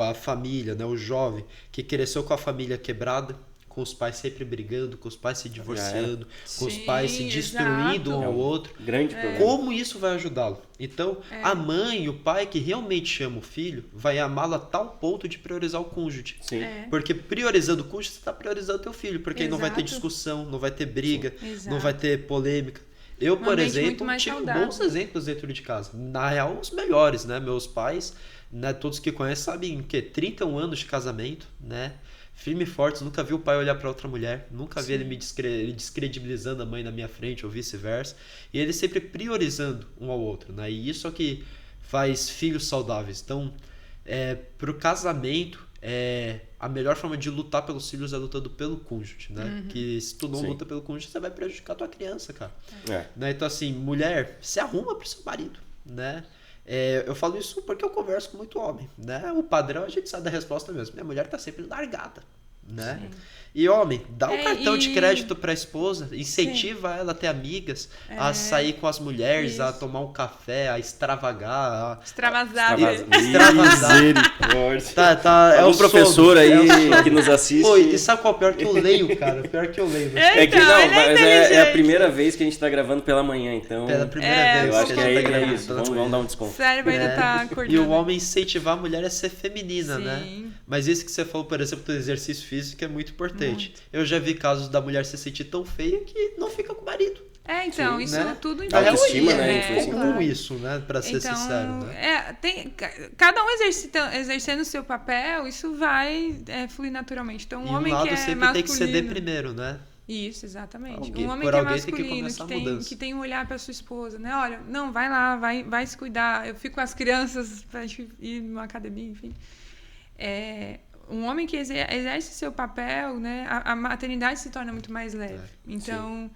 a família, né? O jovem que cresceu com a família quebrada, com os pais sempre brigando, com os pais se divorciando, com os pais se destruindo um ao outro. Grande problema. Como isso vai ajudá-lo? Então, a mãe e o pai que realmente ama o filho vai amá-lo a tal ponto de priorizar o cônjuge. Sim. Porque priorizando o cônjuge, você está priorizando o teu filho, porque aí não vai ter discussão, não vai ter briga, não vai ter polêmica. Eu, por exemplo, tive bons exemplos dentro de casa. Na real, os melhores, né? Meus pais, né, todos que conhecem, sabem que 31 anos de casamento, né? Firme e fortes, nunca vi o pai olhar para outra mulher, nunca vi ele me descredibilizando a mãe na minha frente ou vice-versa, e ele sempre priorizando um ao outro, né? E isso é o que faz filhos saudáveis. Então, pro casamento, a melhor forma de lutar pelos filhos é lutando pelo cônjuge, né? Que se tu não luta pelo cônjuge, você vai prejudicar a tua criança, cara. Né? Então, assim, mulher, se arruma pro seu marido, né? Eu falo isso porque eu converso com muito homem, né? O padrão a gente sabe da resposta mesmo. Minha mulher tá sempre largada, né? E homem, dá um cartão de crédito pra esposa, incentiva ela a ter amigas, a sair com as mulheres, a tomar um café, a extravasar. Extravasar. Misericórdia. É um professor aí que nos assiste. Pô, e sabe qual é o pior que eu leio, cara? O pior que eu leio. É a primeira vez que a gente tá gravando pela manhã, então... Pela primeira vez. Eu acho que a gente tá é gravando isso. pela Vamos manhã. dar um desconto. O cérebro ainda tá acordando. E o homem incentivar a mulher a ser feminina, Sim. né? Mas isso que você falou, por exemplo, do exercício físico é muito importante. Eu já vi casos da mulher se sentir tão feia que não fica com o marido. Então, Sim, isso né? tudo Autoestima, né? É comum claro. isso, né? Pra ser sincero, né? Cada um exercendo o seu papel, isso vai fluir naturalmente. Então, um homem lado que é sempre masculino... tem que ceder primeiro, né? Isso, exatamente. Alguém- Um homem por que é alguém tem que masculino, começar a mudança. que tem um olhar para sua esposa, né? Olha, não, vai lá, vai se cuidar. Eu fico com as crianças pra gente ir numa academia, enfim. Um homem que exerce seu papel, né? A maternidade se torna muito mais leve. Então,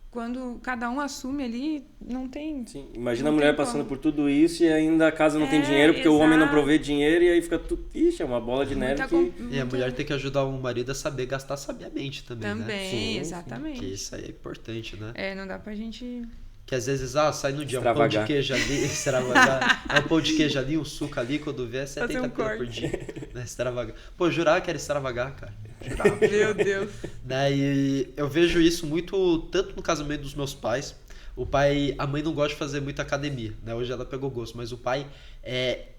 quando cada um assume ali, não tem... Sim. Imagina não a mulher tem passando como. por tudo isso e ainda a casa não tem dinheiro porque o homem não exato. provê dinheiro e aí fica tudo... Ixi, é uma bola de neve que... E a mulher tem que ajudar o marido a saber gastar sabiamente também, né? Também, Sim, exatamente. Que isso aí é importante, né? Não dá pra gente... Que às vezes, sai no dia um pão Extravagar. de queijo ali, extravagar. Um pão de queijo ali, um suco ali, quando vier, 70 pila por dia. Né? Extravagar. Pô, jurava que era extravagar, cara. Jurava. Meu Deus. Né? E eu vejo isso muito, tanto no casamento dos meus pais. a mãe não gosta de fazer muita academia, né? Hoje ela pegou gosto, mas o pai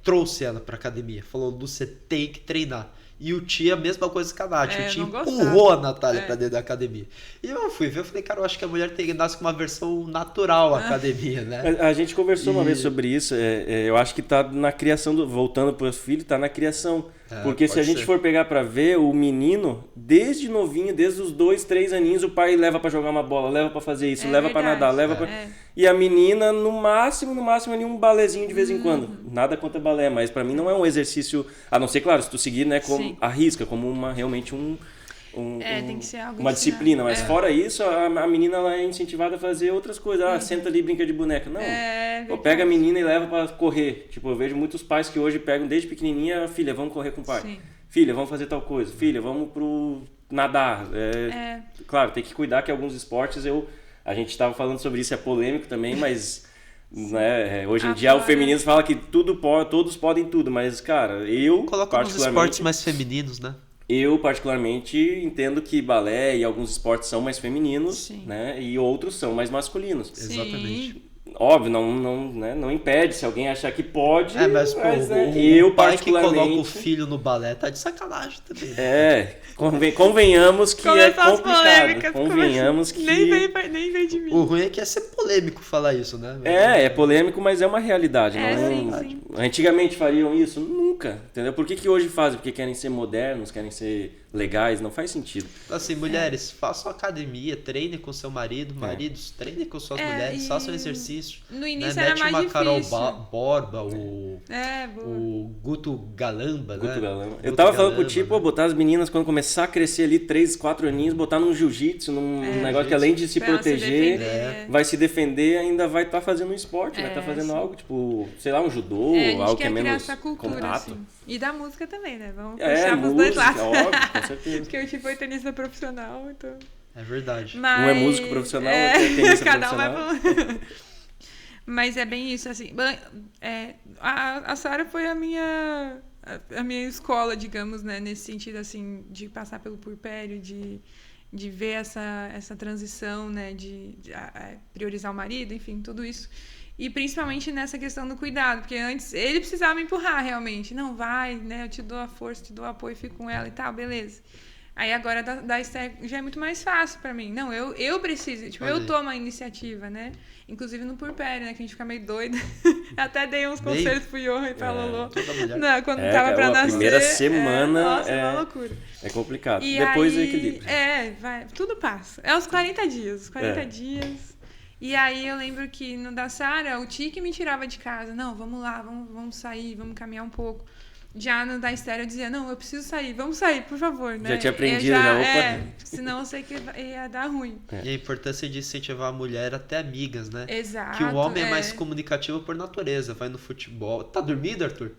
trouxe ela pra academia. Falou, você tem que treinar. E o tio, a mesma coisa que a Nath. O tio empurrou a Natália pra dentro da academia. E eu fui ver, eu falei, cara, eu acho que a mulher nasce com uma versão natural à academia, né? A gente conversou uma vez sobre isso. Eu acho que tá na criação, voltando para os filhos, tá na criação. Porque se a gente for pegar pra ver, o menino, desde novinho, desde os 2, 3 aninhos, o pai leva pra jogar uma bola, leva pra fazer isso, leva pra nadar, leva pra... E a menina, no máximo ali um balézinho de vez em quando. Nada contra balé, mas pra mim não é um exercício, a não ser, claro, se tu seguir, né, como a risca, como realmente tem que ser algo uma disciplina, mas fora isso, a menina ela é incentivada a fazer outras coisas. Senta ali e brinca de boneca. Não, pega a menina e leva pra correr. Tipo, eu vejo muitos pais que hoje pegam desde pequenininha, filha, vamos correr com o pai. Sim. Filha, vamos fazer tal coisa. Filha, vamos pro nadar. Claro, tem que cuidar que alguns esportes, a gente estava falando sobre isso, é polêmico também, mas... Né, hoje em dia o feminismo fala que todos podem tudo, mas, cara, eu coloca nos esportes mais femininos, né? Eu, particularmente, entendo que balé e alguns esportes são mais femininos, né? E outros são mais masculinos. Sim. Exatamente. Óbvio, não impede se alguém achar que pode. Mas o pai que coloca o filho no balé tá de sacanagem também. Convenhamos que é complicado. Convenhamos que... Nem vem de mim. O ruim é que é ser polêmico falar isso, né? É polêmico, mas é uma realidade. Sim. Antigamente fariam isso? Nunca, entendeu? Por que hoje fazem? Porque querem ser modernos, querem ser legais, não faz sentido. Assim, mulheres, façam academia, treine com seu marido, maridos, treine com suas mulheres, façam exercício. No início era mais difícil. Carol Borba, o Guto Galamba, né? Galamba. Eu tava falando com o tipo, botar as meninas quando começar a crescer ali, 3, 4 aninhos, botar num jiu-jitsu, num negócio que além de se proteger, vai se defender, ainda vai estar fazendo um esporte, vai estar fazendo algo, tipo, sei lá, um judô, algo que é menos contato. Assim. E da música também, né? Vamos puxar pros dois lados. Óbvio, com certeza. Porque eu tipo foi tenista profissional, então... É verdade. Um é músico profissional, outro é tenista cada profissional. Mas é bem isso, assim. A Sara foi a minha escola, digamos, né? Nesse sentido, assim, de passar pelo puerpério, de ver essa transição, né? De priorizar o marido, enfim, tudo isso. E principalmente nessa questão do cuidado, porque antes ele precisava me empurrar realmente. Não, vai, né? Eu te dou a força, te dou o apoio, fico com ela e tal, beleza. Aí agora da Esther já é muito mais fácil pra mim. Não, eu preciso, tipo, eu tomo a iniciativa, né? Inclusive no puerpério, né? Que a gente fica meio doida. Até dei uns conselhos pro Johan e pra Lolo. Não, quando tava pra nascer. A primeira semana nossa, uma loucura. É complicado. E depois aí, é equilíbrio. Vai, tudo passa. É os 40 dias, 40 dias. E aí eu lembro que no da Sara, o tio que me tirava de casa. Não, vamos lá, vamos sair, vamos caminhar um pouco. Já no da Esther eu dizia, não, eu preciso sair, vamos sair, por favor, né? Já tinha aprendido, opa. Senão eu sei que ia dar ruim. E a importância de incentivar a mulher até amigas, né? Exato. Que o homem é mais comunicativo por natureza, vai no futebol. Tá dormindo, Arthur?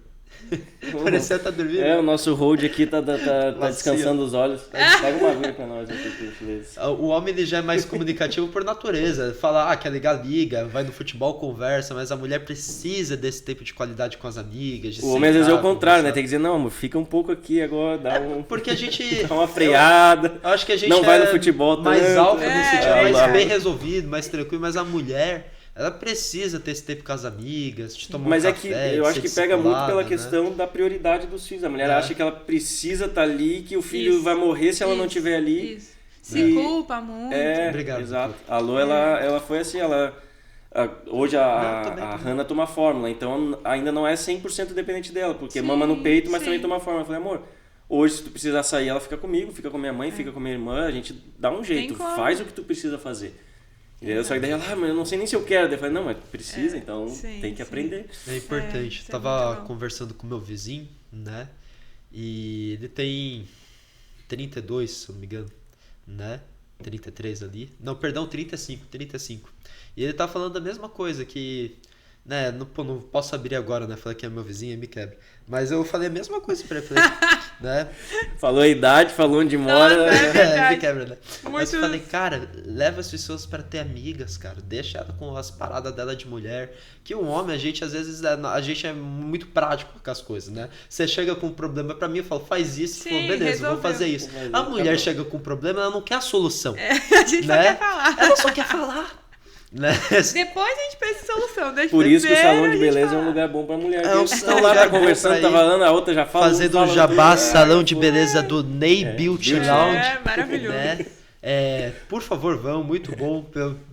Parecia que tá dormindo. O nosso hold aqui tá descansando os olhos. Pega uma aguinha pra nós aqui, por gentileza. O homem ele já é mais comunicativo por natureza. Fala, quer ligar, liga, vai no futebol, conversa, mas a mulher precisa desse tempo de qualidade com as amigas. O homem às vezes é o contrário, né? Tem que dizer, não, amor, fica um pouco aqui agora, porque a gente... dá uma freada. Eu acho que a gente não vai no futebol mais tanto. alfa no sentido, mais bem resolvido, mais tranquilo, mas a mulher... Ela precisa ter esse tempo com as amigas, de tomar mas um é café, que eu acho que pega muito pela questão, né? Da prioridade dos filhos. A mulher acha que ela precisa estar ali, que o filho vai morrer se ela não estiver ali. Isso. Se culpa muito. Obrigado. Exato. A Lô, ela foi assim, hoje a Hannah toma fórmula, então ainda não é 100% dependente dela, porque mama no peito, mas também toma fórmula. Eu falei, amor, hoje se tu precisar sair, ela fica comigo, fica com minha mãe, fica com minha irmã, a gente dá um jeito, faz o que tu precisa fazer. Só que daí ela, mas eu não sei nem se eu quero. Daí eu falei, não, mas precisa, então tem que aprender. É importante. Tava conversando com meu vizinho, né? E ele tem 32, se eu não me engano, né? 33 ali. Não, perdão, 35. E ele tá falando a mesma coisa, que... né, não posso abrir agora, né? Falei que é meu vizinho e me quebra. Mas eu falei a mesma coisa pra ele, né? Falou a idade, falou onde mora. Me quebra, né? Mas eu falei, cara, leva as pessoas pra ter amigas, cara. Deixa ela com as paradas dela de mulher. Que o homem, a gente, às vezes, a gente é muito prático com as coisas, né? Você chega com um problema pra mim, eu falo, faz isso. Falo, beleza, vou fazer isso. A mulher chega com um problema, ela não quer a solução. A gente só quer falar. Ela só quer falar. Né? Depois a gente pensa em solução. Deixa Por isso que o primeiro salão de a gente beleza é falar. um lugar bom pra mulher. É um Estão lá, lugar tá bom conversando, pra tá ir. falando, a outra já fala. Fazendo um um fala jabá, outro. salão de beleza do Ney Beauty Beauty Lounge. Maravilhoso. Né? Por favor, vão, muito bom.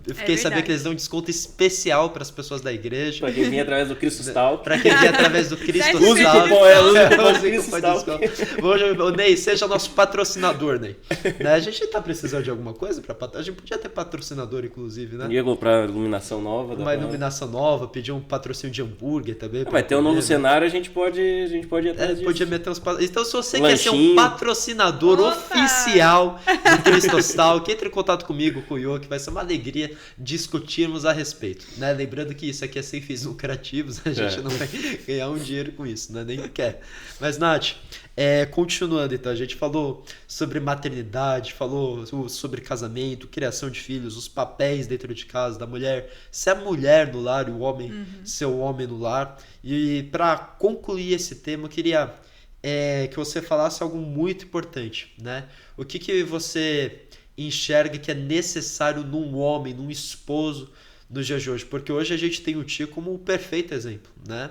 Eu fiquei sabendo verdade. que eles dão um desconto especial para as pessoas da igreja. Pra quem vinha através do Cristo Stalk. Para quem vem através do Cristo Use Sal. cupom, use o cupom Use o Cristo cupom de Stalk. desconto. Hoje, o Ney, seja nosso patrocinador, Ney. Né? A gente tá precisando de alguma coisa para A gente podia ter patrocinador, inclusive, né? Ia comprar iluminação nova. Uma iluminação nova, pedir um patrocínio de hambúrguer também. Vai ter um novo comer, né? cenário, a gente pode ir atrás disso. Podia meter uns Então, se você quer ser um Lanchinho. patrocinador Opa! oficial do Cristostal, que entre em contato comigo, com o Iô, que vai ser uma alegria discutirmos a respeito. Né? Lembrando que isso aqui é sem fins lucrativos, a gente não vai ganhar um dinheiro com isso, né? Nem quer. Mas, Nath, continuando então, a gente falou sobre maternidade, falou sobre casamento, criação de filhos, os papéis dentro de casa da mulher, ser a mulher no lar e o homem ser o homem no lar. E para concluir esse tema, eu queria que você falasse algo muito importante, né? O que você enxerga que é necessário num homem, num esposo nos dias de hoje? Porque hoje a gente tem o tio como o perfeito exemplo, né?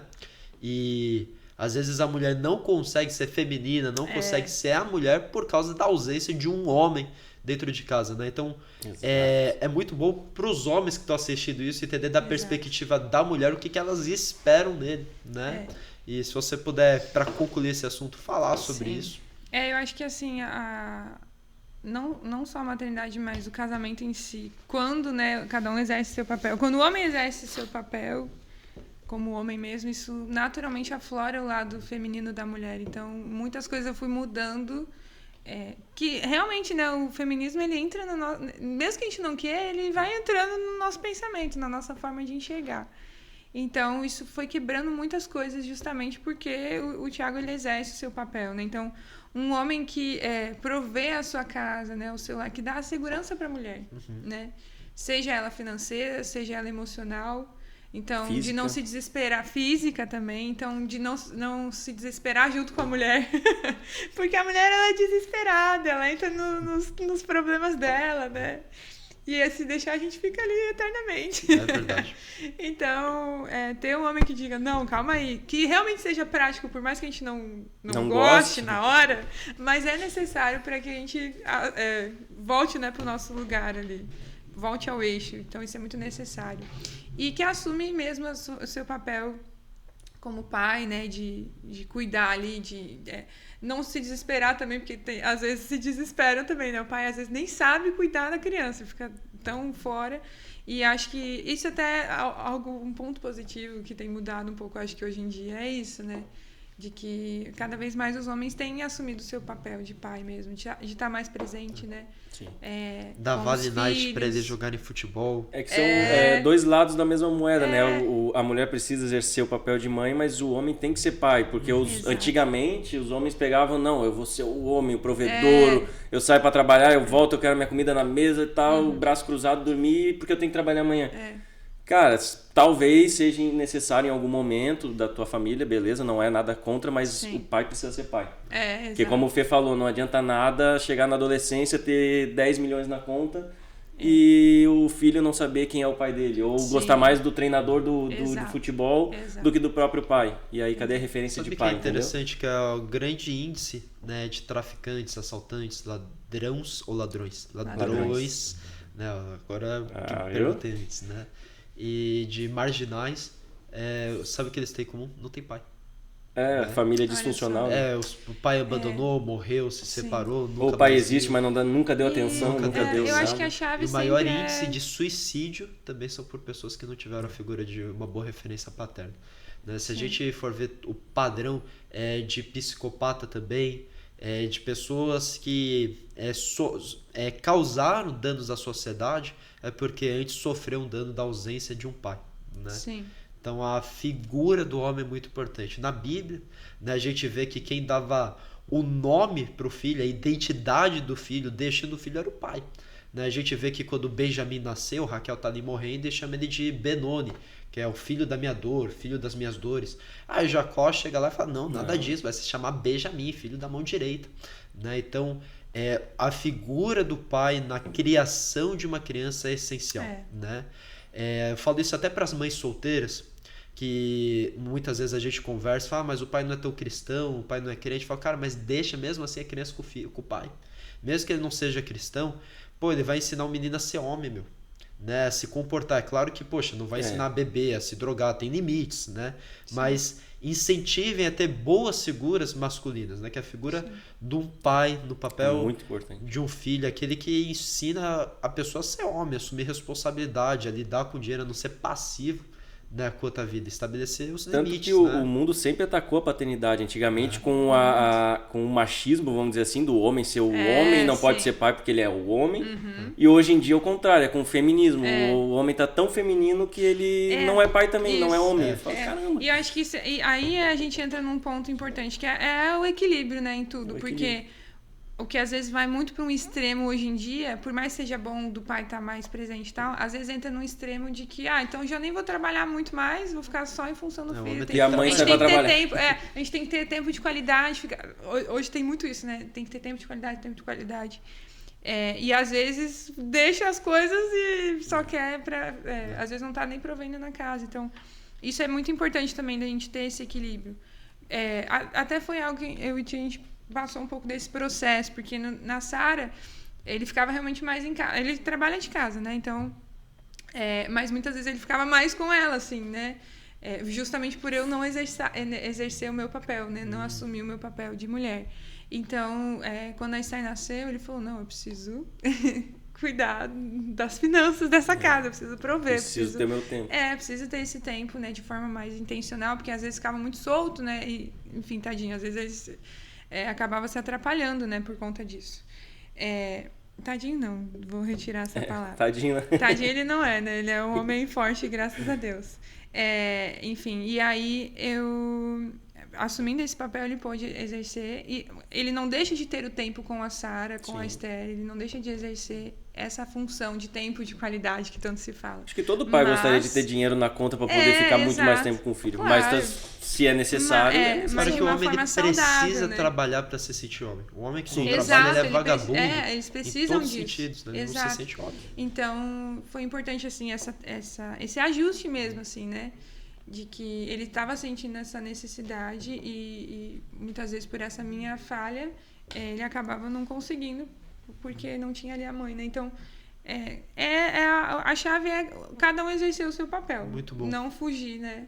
E às vezes a mulher não consegue ser feminina, não consegue ser a mulher por causa da ausência de um homem dentro de casa, né? Então, é muito bom para os homens que estão assistindo isso entender da perspectiva da mulher o que elas esperam nele, né? E se você puder, para concluir esse assunto, falar sobre isso. Eu acho que assim, não só a maternidade, mas o casamento em si, quando, né, cada um exerce seu papel, quando o homem exerce seu papel como homem mesmo, isso naturalmente aflora o lado feminino da mulher. Então, muitas coisas eu fui mudando, que realmente, né, o feminismo, ele entra no nosso, mesmo que a gente não queira, ele vai entrando no nosso pensamento, na nossa forma de enxergar. Então, isso foi quebrando muitas coisas justamente porque o Tiago, ele exerce o seu papel, né? Então, um homem que provê a sua casa, né, o seu lar, que dá a segurança para a mulher, né? Seja ela financeira, seja ela emocional. Então, Física. de não se desesperar, física também, então de não se desesperar junto com a mulher. Porque a mulher, ela é desesperada, ela entra nos problemas dela, né? E se deixar, a gente fica ali eternamente. É verdade. Então, ter um homem que diga, não, calma aí, que realmente seja prático, por mais que a gente não Não goste goste. na hora, mas é necessário para que a gente volte, né, para o nosso lugar ali, volte ao eixo. Então, isso é muito necessário. E que assume mesmo o seu papel como pai, né, de cuidar ali, de não se desesperar também, porque às vezes se desesperam também, né? O pai às vezes nem sabe cuidar da criança, fica tão fora. E acho que isso até é um ponto positivo que tem mudado um pouco, acho que hoje em dia é isso, né? De que cada vez mais os homens têm assumido o seu papel de pai mesmo, de estar mais presente, né? Sim. Da com Vale os Night filhos. para eles jogarem futebol. É que são dois lados da mesma moeda, né? A mulher precisa exercer o papel de mãe, mas o homem tem que ser pai. Porque Exato. antigamente os homens pegavam, não, eu vou ser o homem, o provedor, eu saio pra trabalhar, eu volto, eu quero minha comida na mesa e tal, braço cruzado, dormir, porque eu tenho que trabalhar amanhã. Cara, talvez seja necessário em algum momento da tua família, beleza, não é nada contra, mas Sim. o pai precisa ser pai. Porque Exato. como o Fê falou, não adianta nada chegar na adolescência, ter 10 milhões na conta e o filho não saber quem é o pai dele. Ou Sim. gostar mais do treinador do Exato. futebol Exato. do que do próprio pai. E aí, cadê a referência Sabe de que é pai, entendeu? interessante que é o grande índice, né, de traficantes, assaltantes, ladrões ou ladrões? Ladrões, né? Agora que viu? perguntei antes, né? E de marginais, sabe o que eles têm em comum? Não tem pai. Família Olha disfuncional. só. Né? O pai abandonou, morreu, se Sim. separou, nunca Ou o pai mais existe, viu. mas nunca deu atenção, Nunca nunca deu deu eu nada. acho que a chave E o maior sempre índice de suicídio também são por pessoas que não tiveram a figura de uma boa referência paterna. Né? Se a gente for ver o padrão de psicopata também, de pessoas que causaram danos à sociedade, é porque antes sofreu um dano da ausência de um pai. Né? Sim. Então a figura do homem é muito importante. Na Bíblia, né, a gente vê que quem dava o nome para o filho, a identidade do filho, deixando o filho, era o pai. Né? A gente vê que quando Benjamim nasceu, Raquel está ali morrendo e chama ele de Benoni, que é o filho da minha dor, filho das minhas dores. Aí Jacó chega lá e fala, não, nada disso, vai se chamar Benjamim, filho da mão direita. Né? Então, a figura do pai na criação de uma criança é essencial. Né? Eu falo isso até para as mães solteiras, que muitas vezes a gente conversa, fala, mas o pai não é tão cristão, o pai não é crente. Fala, cara, mas deixa mesmo assim a criança com o pai. Mesmo que ele não seja cristão, pô, ele vai ensinar o menino a ser homem, meu. Né, a se comportar. É claro que, poxa, não vai ensinar a beber, a se drogar, tem limites, né? Sim. Mas incentivem a ter boas figuras masculinas, né? Que é a figura de um pai no papel muito importante. De um filho, aquele que ensina a pessoa a ser homem, a assumir responsabilidade, a lidar com o dinheiro, a não ser passivo, né, quanto à vida, estabelecer os Tanto limites. Que o mundo sempre atacou a paternidade, antigamente com o machismo, vamos dizer assim, do homem ser o homem, não pode ser pai porque ele é o homem, e hoje em dia é o contrário, é com o feminismo, o homem tá tão feminino que ele não é pai também, não é homem. Falo, caramba. E eu acho que aí a gente entra num ponto importante, que é o equilíbrio, né, em tudo, porque o que às vezes vai muito para um extremo hoje em dia, por mais que seja bom do pai estar mais presente e tal, às vezes entra num extremo de que, então já nem vou trabalhar muito mais, vou ficar só em função do filho. E a mãe sai pra trabalhar. A gente tem que ter tempo de qualidade. Hoje tem muito isso, né? Tem que ter tempo de qualidade. E às vezes deixa as coisas e só quer às vezes não tá nem provendo na casa. Então, isso é muito importante também da gente ter esse equilíbrio. Até foi algo que eu e a gente passou um pouco desse processo, porque na Sara ele ficava realmente mais em casa. Ele trabalha de casa, né? Então, mas muitas vezes ele ficava mais com ela, assim, né? Justamente por eu não exercer o meu papel, né? Não assumir o meu papel de mulher. Então, quando a Esther nasceu, ele falou, não, eu preciso cuidar das finanças dessa casa, eu preciso prover. Preciso ter meu tempo. Preciso ter esse tempo, né? De forma mais intencional, porque às vezes ficava muito solto, né? E, enfim, tadinho, às vezes eles acabava se atrapalhando, né? Por conta disso. Tadinho não, vou retirar essa palavra. Tadinho, né? Tadinho ele não é, né? Ele é um homem forte, graças a Deus. Enfim, e aí eu... Assumindo esse papel, ele pôde exercer, e ele não deixa de ter o tempo com a Sara, com a Esther, ele não deixa de exercer essa função de tempo de qualidade que tanto se fala. Acho que todo pai gostaria de ter dinheiro na conta para poder ficar muito mais tempo com o filho, claro. Mas se é necessário... Mas que o homem ele precisa trabalhar para se sentir homem. O homem que não trabalha, ele é vagabundo. Eles precisam em todos disso. Os sentidos, né? Ele não se sente homem. Então, foi importante, assim, esse ajuste mesmo, assim, né? De que ele estava sentindo essa necessidade e muitas vezes por essa minha falha ele acabava não conseguindo porque não tinha ali a mãe, né? Então a chave é cada um exercer o seu papel. Muito bom. Não fugir, né?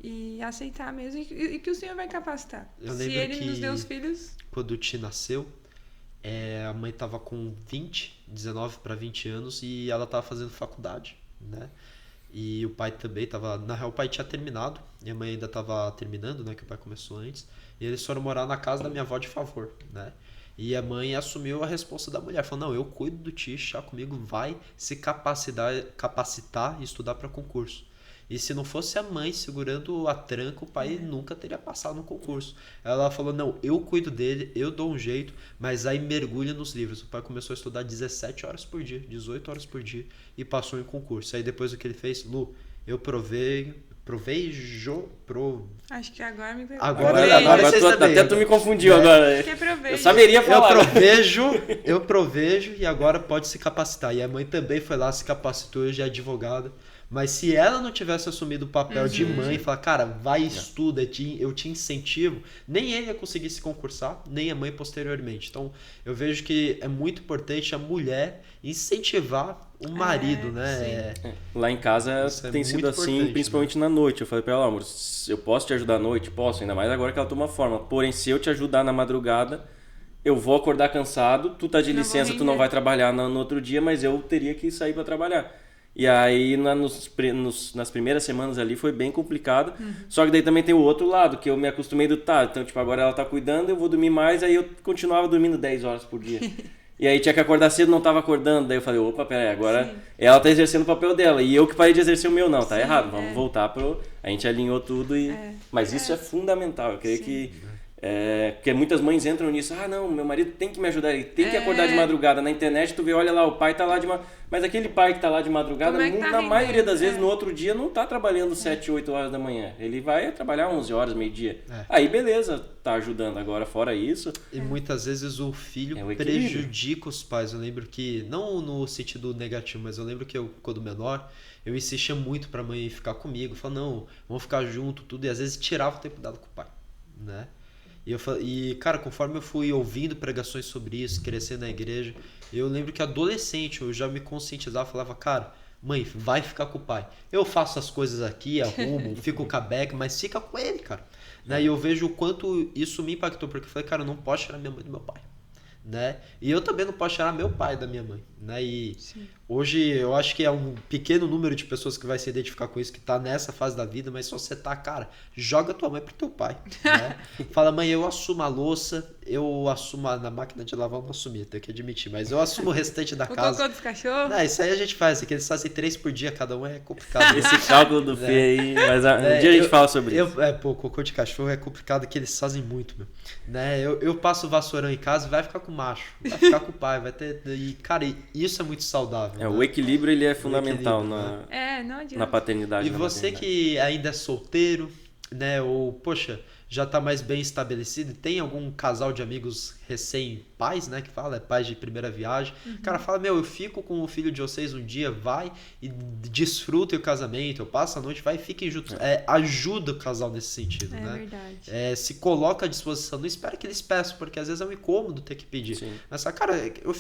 E aceitar mesmo e que o Senhor vai capacitar. Se Ele nos deu os filhos... Quando o Ti nasceu, a mãe estava com 19 para 20 anos e ela estava fazendo faculdade, né? E o pai também estava... Na real, o pai tinha terminado. E a mãe ainda estava terminando, né? Que o pai começou antes. E eles foram morar na casa da minha avó de favor, né? E a mãe assumiu a responsa da mulher. Falou, não, eu cuido do tio, chá comigo, vai se capacitar e estudar para concurso. E se não fosse a mãe segurando a tranca, o pai nunca teria passado no concurso. Ela falou, não, eu cuido dele, eu dou um jeito, mas aí mergulha nos livros. O pai começou a estudar 17 horas por dia, 18 horas por dia e passou em concurso. Aí depois o que ele fez? Lu, eu Acho que agora me pegou. Agora vocês também. Até tu me confundiu agora. Eu saberia falar. Eu provejo e agora pode se capacitar. E a mãe também foi lá, se capacitou, hoje é advogada. Mas se ela não tivesse assumido o papel de mãe e falar, cara, vai e estuda, eu te incentivo, nem ele ia conseguir se concursar, nem a mãe posteriormente. Então, eu vejo que é muito importante a mulher incentivar o marido, né? Lá em casa tem sido assim, principalmente na noite. Eu falei pra ela, amor, eu posso te ajudar à noite? Posso, ainda mais agora que ela toma forma. Porém, se eu te ajudar na madrugada, eu vou acordar cansado, tu tá de licença, tu não vai trabalhar no outro dia, mas eu teria que sair pra trabalhar. E aí nas primeiras semanas ali foi bem complicado. Só que daí também tem o outro lado, que eu me acostumei então tipo, agora ela tá cuidando, eu vou dormir mais, aí eu continuava dormindo 10 horas por dia. E aí tinha que acordar cedo, não tava acordando, daí eu falei, opa, peraí, agora ela tá exercendo o papel dela, e eu que parei de exercer o meu, não, tá errado, vamos voltar a gente alinhou tudo, mas isso é fundamental, eu creio que Porque muitas mães entram nisso, não, meu marido tem que me ajudar, ele tem que acordar de madrugada. Na internet tu vê, olha lá, o pai tá lá de madrugada. Mas aquele pai que tá lá de madrugada, na maioria das vezes, no outro dia, não tá trabalhando 7, 8 horas da manhã. Ele vai trabalhar 11 horas, meio-dia. Aí beleza, tá ajudando. Agora, fora isso... E muitas vezes o filho prejudica os pais. Eu lembro que, não no sentido negativo, mas eu lembro que eu, quando menor, eu insistia muito pra mãe ficar comigo. Falava, não, vamos ficar junto, tudo. E às vezes tirava o tempo dado com o pai, né? E, cara, conforme eu fui ouvindo pregações sobre isso, crescendo na igreja, eu lembro que adolescente eu já me conscientizava, falava, cara, mãe, vai ficar com o pai. Eu faço as coisas aqui, arrumo, fico com a Beck, mas fica com ele, cara. Né? E eu vejo o quanto isso me impactou, porque eu falei, cara, eu não posso tirar minha mãe do meu pai. Né? E eu também não posso tirar meu pai da minha mãe, né? E hoje eu acho que é um pequeno número de pessoas que vai se identificar com isso, que tá nessa fase da vida, mas se você tá, cara, joga tua mãe pro teu pai, né? Fala, mãe, eu assumo a louça, eu assumo na máquina de lavar, eu não assumi, tenho que admitir, mas eu assumo o restante da casa. O cocô dos cachorros? Não, isso aí a gente faz, aqui eles fazem 3 por dia, cada um é complicado. Esse cálculo do Fê aí, mas um dia a gente fala sobre isso. Pô, cocô de cachorro é complicado, que eles fazem muito, meu. Né? Eu passo o vassourão em casa e vai ficar com o macho, vai ficar com o pai, vai ter... E, cara, isso é muito saudável. O equilíbrio, ele é fundamental na paternidade. E você que ainda é solteiro, né, ou, poxa, já tá mais bem estabelecido, tem algum casal de amigos recém-pais, né, que fala, pais de primeira viagem, cara, fala, eu fico com o filho de vocês um dia, vai e desfrutem o casamento, eu passo a noite, vai e fiquem juntos. Ajuda o casal nesse sentido, né? Verdade. Se coloca à disposição, não espera que eles peçam, porque às vezes é um incômodo ter que pedir. Sim. Mas, cara, eu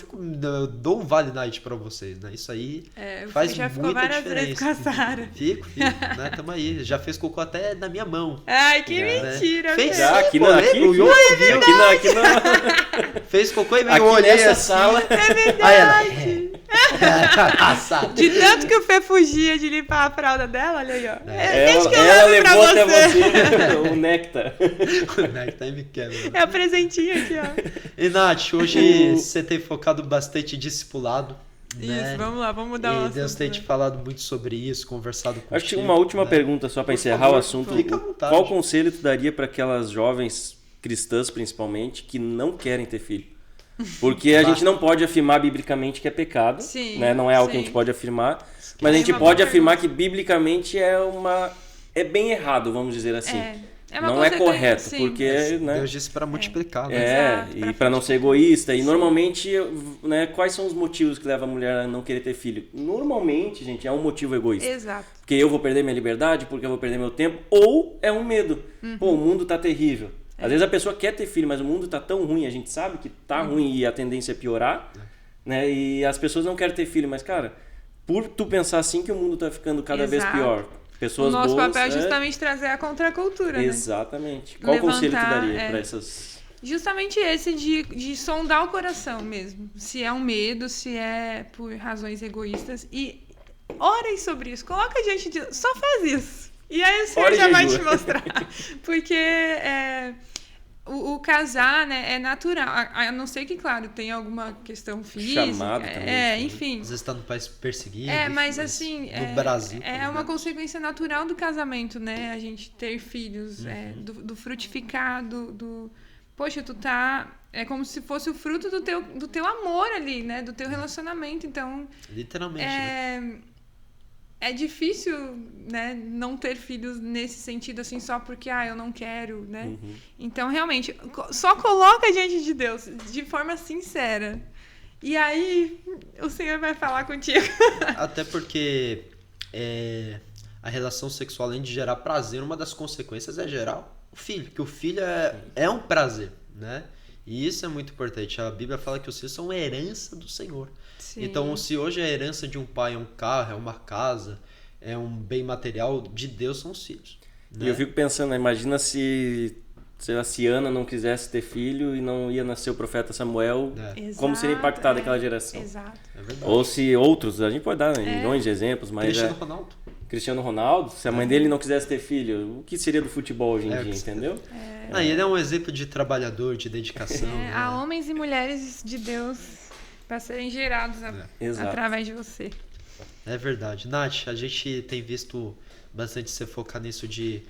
dou um vale night pra vocês, né? Isso aí faz já ficou muita várias diferença. vezes com a Sara. Fico, né? Tamo aí. Já fez cocô até na minha mão. Ai, que mentira. Fez velho. Aqui pô, não, lembra? aqui O Ion viu. Fez Cocô e meio aqui olhei nessa assim. sala. É verdade. Aí ela... De tanto que o Fê fugia de limpar a fralda dela, olha aí, ó. Desde que eu Ela lembro levou pra até você o néctar. O néctar me quebra. É o presentinho aqui, ó. E Nath, hoje você tem focado bastante em discipulado. Né? Isso, vamos lá, vamos mudar o E assunto. Deus tem te falado muito sobre isso, conversado contigo. Acho que uma última pergunta só para encerrar o assunto. Fica à vontade. Qual conselho tu daria para aquelas jovens cristãs, principalmente, que não querem ter filho? Porque a gente não pode afirmar biblicamente que é pecado, Sim, né? Não é algo sim. que a gente pode afirmar, mas a gente uma pode boa afirmar que biblicamente é bem errado, vamos dizer assim. É uma não é consequência, correto, sim. porque... né? Deus disse para multiplicar. Né? Exato, E para não ser egoísta. E normalmente, né, quais são os motivos que levam a mulher a não querer ter filho? Normalmente, gente, é um motivo egoísta. Exato. Porque eu vou perder minha liberdade, porque eu vou perder meu tempo, ou é um medo. Pô, o mundo tá terrível. Às vezes a pessoa quer ter filho, mas o mundo tá tão ruim, a gente sabe que tá ruim e a tendência é piorar, né? E as pessoas não querem ter filho, mas cara, por tu pensar assim que o mundo tá ficando cada vez Exato. pior. Pessoas O nosso boas, papel é justamente trazer a contracultura, né? Exatamente. Qual conselho tu daria para essas... Justamente esse de sondar o coração mesmo. Se é um medo, se é por razões egoístas. E orem sobre isso. Coloca diante de Deus. Só faz isso. E aí o Senhor já vai te mostrar. Porque o casar, né, é natural. A não ser que, claro, tenha alguma questão física. Chamado também. Enfim. Às vezes tá no país perseguido. Mas assim... No Brasil. É uma consequência natural do casamento, né? A gente ter filhos, do frutificar, do... Poxa, tu tá... É como se fosse o fruto do teu amor ali, né? Do teu relacionamento. Então... Literalmente, né? É difícil, né, não ter filhos nesse sentido, assim, só porque, eu não quero, né? Então, realmente, só coloca diante de Deus, de forma sincera. E aí, o Senhor vai falar contigo. Até porque a relação sexual, além de gerar prazer, uma das consequências é gerar o filho. Que o filho é um prazer, né? E isso é muito importante. A Bíblia fala que os filhos são herança do Senhor. Sim. Então, se hoje a herança de um pai é um carro, é uma casa, é um bem material, de Deus são os filhos. Né? E eu fico pensando, imagina se Ana não quisesse ter filho e não ia nascer o profeta Samuel, como seria impactada aquela geração. Exato. É verdade. Ou se outros, a gente pode dar milhões de exemplos, mas Cristiano Ronaldo, se a mãe dele não quisesse ter filho, o que seria do futebol hoje em dia, entendeu? Ele é um exemplo de trabalhador, de dedicação. Né? Há homens e mulheres de Deus para serem gerados através de você. É verdade. Nath, a gente tem visto bastante você focar nisso de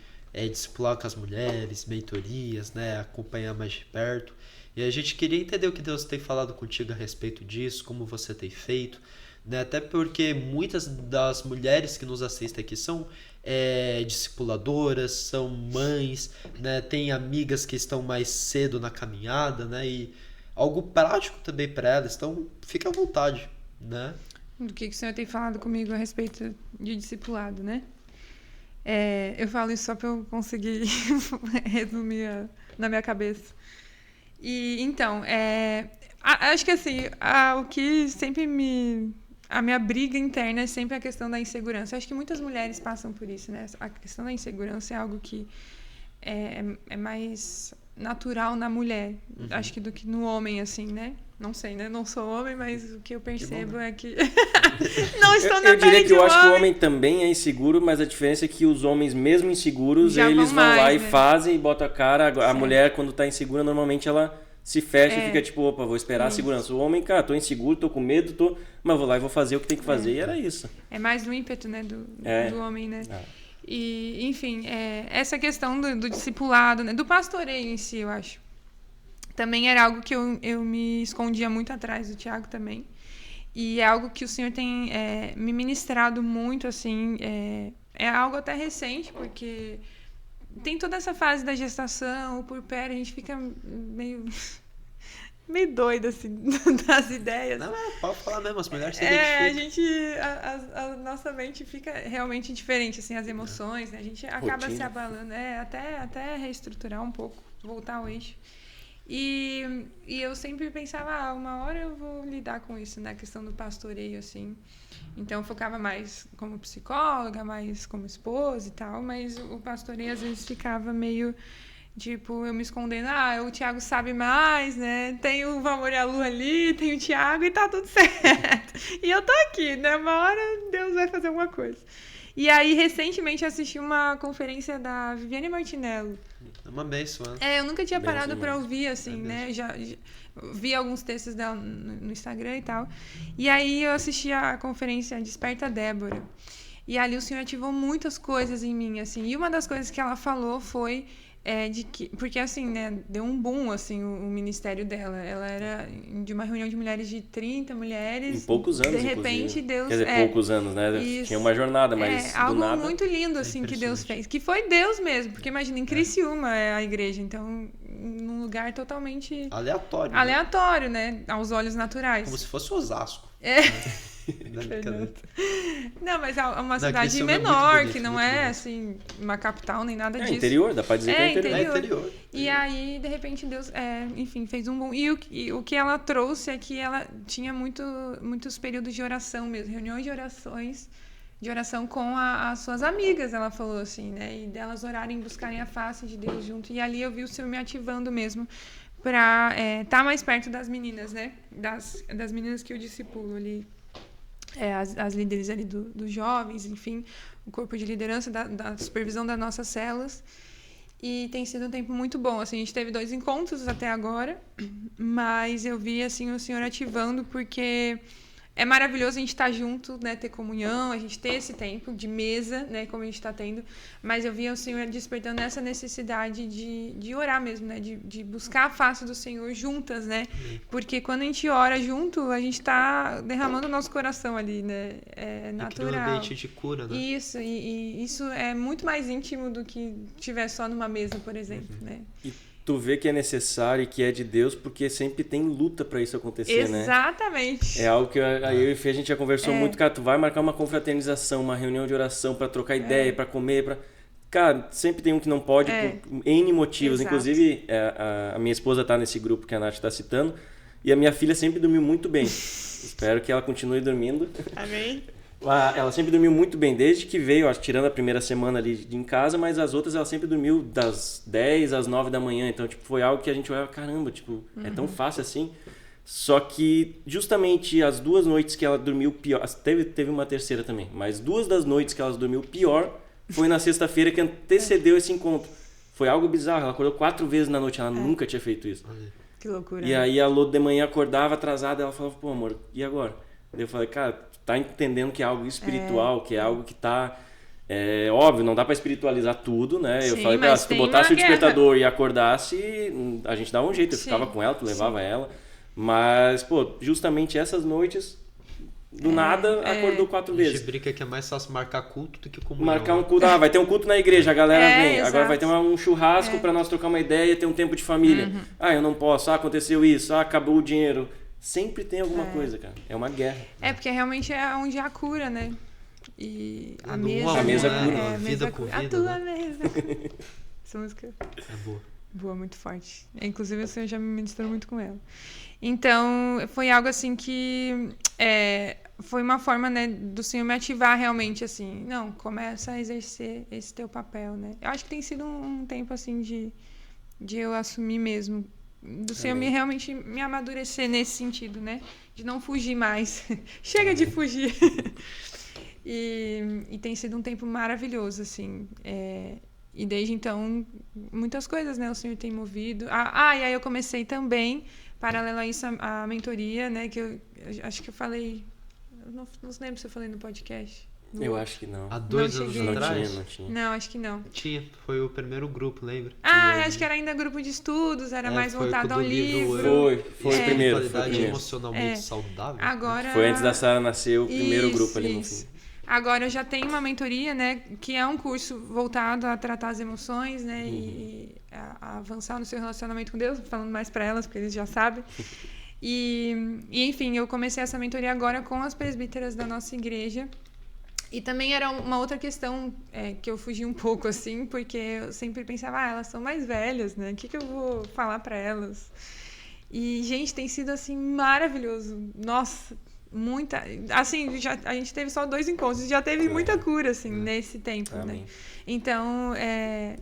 discipular com as mulheres, mentorias, né, acompanhar mais de perto. E a gente queria entender o que Deus tem falado contigo a respeito disso, como você tem feito, né? Até porque muitas das mulheres que nos assistem aqui são discipuladoras, são mães, né? Tem amigas que estão mais cedo na caminhada, né? E algo prático também para elas, então fica à vontade, né? Do que o senhor tem falado comigo a respeito de discipulado, né? Eu falo isso só para eu conseguir resumir na minha cabeça. E então, acho que assim, o que sempre a minha briga interna é sempre a questão da insegurança. Acho que muitas mulheres passam por isso, né? A questão da insegurança é algo que é mais natural na mulher, acho que do que no homem, assim, né? Não sei, né? Não sou homem, mas o que eu percebo é que não estou na Eu diria pele que de eu acho que o homem. homem também é inseguro, mas a diferença é que os homens, mesmo inseguros, Já eles vão vão lá mais, e né? fazem e botam a cara. A Certo. mulher, quando tá insegura, normalmente ela se fecha e fica tipo, opa, vou esperar a Isso. segurança. O homem, cara, tô inseguro, tô com medo, mas vou lá e vou fazer o que tem que fazer. E era isso. É mais do ímpeto, né? Do homem, né? E, enfim, essa questão do discipulado, né? Do pastoreio em si, eu acho. Também era algo que eu me escondia muito atrás do Tiago também. E é algo que o Senhor tem me ministrado muito, assim. É algo até recente, porque tem toda essa fase da gestação, o puerpério, a gente fica meio doida, assim, das ideias. Não, pode falar mesmo, as mulheres se A identificam. gente, a nossa mente fica realmente diferente, assim, as emoções, né? A gente acaba Rotina. se abalando, até reestruturar um pouco, voltar ao eixo. E eu sempre pensava, uma hora eu vou lidar com isso, né? A questão do pastoreio, assim. Então eu focava mais como psicóloga, mais como esposa e tal, mas o pastoreio às vezes ficava meio, tipo, eu me escondendo, o Thiago sabe mais, né? Tem o Amor e a Lu ali, tem o Thiago e tá tudo certo. E eu tô aqui, né? Uma hora Deus vai fazer alguma coisa. E aí, recentemente, eu assisti uma conferência da Viviane Martinello. É uma bênção, né? Eu nunca tinha Benção parado pra demais. ouvir, assim, né? Já vi alguns textos dela no Instagram e tal. E aí eu assisti a conferência Desperta Débora. E ali o Senhor ativou muitas coisas em mim, assim. E uma das coisas que ela falou foi de que... Porque, assim, né? Deu um boom, assim, o ministério dela. Ela era de uma reunião de mulheres de 30 mulheres. Em poucos anos, De repente, inclusive. Deus... Quer dizer, poucos anos, né? Isso. Tinha uma jornada, mas do algo nada... muito lindo, assim, que Deus impressionante. fez. Que foi Deus mesmo. Porque, imagina, em Criciúma é a igreja. Então, num lugar totalmente Aleatório. né? aleatório, né? Aos olhos naturais. Como se fosse Osasco. É. Não, brincadeira. Não, mas é uma cidade Criciúma é muito menor, bonito, que não muito é, bonito. assim, uma capital nem nada É disso. interior, dá pra dizer que é interior. É interior. E aí, de repente, Deus, enfim, fez um bom... E o que ela trouxe é que ela tinha muitos períodos de oração mesmo, reuniões de oração com as suas amigas, ela falou assim, né? E delas orarem, buscarem a face de Deus junto. E ali eu vi o Senhor me ativando mesmo pra estar mais perto das meninas, né? Das meninas que eu discipulo ali. As líderes ali dos jovens, enfim, o corpo de liderança da supervisão das nossas células. E tem sido um tempo muito bom. Assim, a gente teve 2 encontros até agora, mas eu vi assim, o Senhor ativando, porque é maravilhoso a gente estar junto, né, ter comunhão, a gente ter esse tempo de mesa, né, como a gente está tendo, mas eu vi o Senhor despertando essa necessidade de orar mesmo, né, de buscar a face do Senhor juntas, né, porque quando a gente ora junto, a gente está derramando o nosso coração ali, né, é E cria um natural. ambiente de cura, né? Isso, e isso é muito mais íntimo do que estiver só numa mesa, por exemplo, né. E tu vê que é necessário e que é de Deus, porque sempre tem luta pra isso acontecer, né? Exatamente. É algo que eu e o Fê, a gente já conversou muito, cara, tu vai marcar uma confraternização, uma reunião de oração pra trocar ideia, pra comer, pra... Cara, sempre tem um que não pode por N motivos. Exato. Inclusive, a minha esposa tá nesse grupo que a Nath tá citando, e a minha filha sempre dormiu muito bem. Espero que ela continue dormindo. Amém. Ela sempre dormiu muito bem, desde que veio, acho, tirando a primeira semana ali em casa, mas as outras ela sempre dormiu das 10 às 9 da manhã. Então, tipo, foi algo que a gente olhava, caramba, tipo, é tão fácil assim. Só que justamente as 2 noites que ela dormiu pior, teve uma terceira também, mas 2 das noites que ela dormiu pior foi na sexta-feira que antecedeu esse encontro. Foi algo bizarro, ela acordou 4 vezes na noite, ela nunca tinha feito isso. Que loucura. E aí a Lô de manhã acordava atrasada, ela falava, pô amor, e agora? Daí eu falei, cara, tu tá entendendo que é algo espiritual, que é algo que tá É óbvio, não dá pra espiritualizar tudo, né? Eu Sim, falei pra ela, mas se tu tem botasse uma o despertador e acordasse, a gente dava um jeito. Eu Sim, ficava com ela, tu levava sim. ela. Mas, pô, justamente essas noites, do nada, acordou 4 A gente vezes. brinca que é mais fácil marcar culto do que comunhão. Marcar um culto, vai ter um culto na igreja, a galera vem. Agora exato. vai ter um churrasco pra nós trocar uma ideia, ter um tempo de família. Eu não posso, aconteceu isso, acabou o dinheiro. Sempre tem alguma coisa, cara. É uma guerra. Porque realmente é onde há cura, né? E a No mesa, amor, A mesa né? cura. É, a Vida mesa com cura. A vida, tua né? mesa. Essa música É boa. boa, muito forte. Inclusive, o Senhor já me ministrou muito com ela. Então, foi algo assim que foi uma forma, né, do Senhor me ativar realmente, assim, não, começa a exercer esse teu papel, né? Eu acho que tem sido um tempo, assim, de eu assumir mesmo, do Senhor realmente me amadurecer nesse sentido, né? De não fugir mais. Chega de fugir. E tem sido um tempo maravilhoso, assim. E desde então, muitas coisas, né? O Senhor tem movido. E aí eu comecei também, paralelo a isso, a mentoria, né? Que eu acho que eu falei... Eu não lembro se eu falei no podcast. Eu acho que não. Há 2 Não anos cheguei. atrás? Não tinha. Não, acho que não. Tinha. Foi o primeiro grupo, lembra? Acho que era ainda grupo de estudos, era mais foi voltado com ao do livro, livro. Foi o primeiro. Espiritualidade emocionalmente saudável. Agora... Foi antes da Sara nascer, o primeiro Isso, grupo ali no isso. fim. Agora eu já tenho uma mentoria, né, que é um curso voltado a tratar as emoções, né, e a avançar no seu relacionamento com Deus, falando mais para elas, porque eles já sabem. E enfim, eu comecei essa mentoria agora com as presbíteras da nossa igreja. E também era uma outra questão que eu fugi um pouco, assim, porque eu sempre pensava, elas são mais velhas, né, o que eu vou falar para elas? E, gente, tem sido, assim, maravilhoso. Nossa, muita... Assim, a gente teve só 2 encontros, já teve muita cura, assim, nesse tempo, Amém. né? Então, é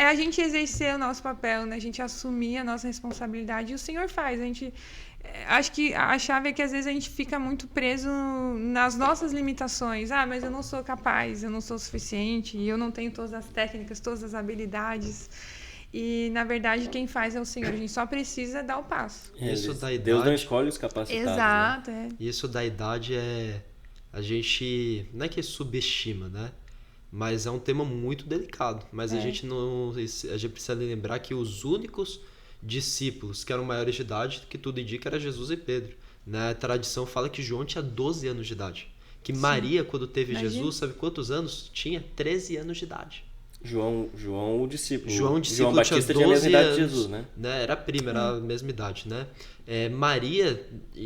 a gente exercer o nosso papel, né? A gente assumir a nossa responsabilidade, e o Senhor faz. A gente... Acho que a chave é que às vezes a gente fica muito preso nas nossas limitações. Mas eu não sou capaz, eu não sou suficiente, eu não tenho todas as técnicas, todas as habilidades. E, na verdade, quem faz é o Senhor. A gente só precisa dar o passo. Isso da idade. Deus não escolhe os capacitados. Exato, Né? Isso da idade a gente não é que subestima, né? Mas é um tema muito delicado. Mas a gente precisa lembrar que os únicos discípulos que eram maiores de idade, que tudo indica, era Jesus e Pedro. Né? A tradição fala que João tinha 12 anos de idade. Que Maria, quando teve Jesus, sabe quantos anos? Tinha 13 anos de idade. João, o discípulo. João Batista tinha a mesma idade de Jesus, né? Era prima, era a mesma idade, né? Maria,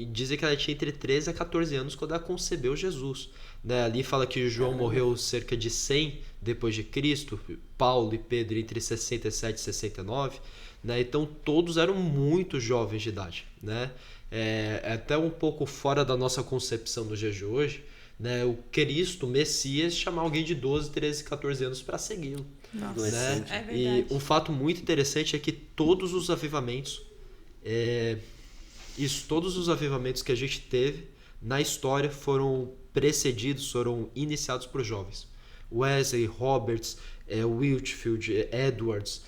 dizem que ela tinha entre 13 a 14 anos quando ela concebeu Jesus. Né? Ali fala que João morreu cerca de 100 depois de Cristo, Paulo e Pedro entre 67 e 69. Né? Então todos eram muito jovens de idade. Né? É até um pouco fora da nossa concepção nos dias de hoje, né? O Cristo, o Messias, chamar alguém de 12, 13, 14 anos para segui-lo. Nossa, Né? é verdade. E um fato muito interessante é que todos os avivamentos, todos os avivamentos que a gente teve na história foram precedidos, foram iniciados por jovens. Wesley, Roberts, Whitfield, Edwards,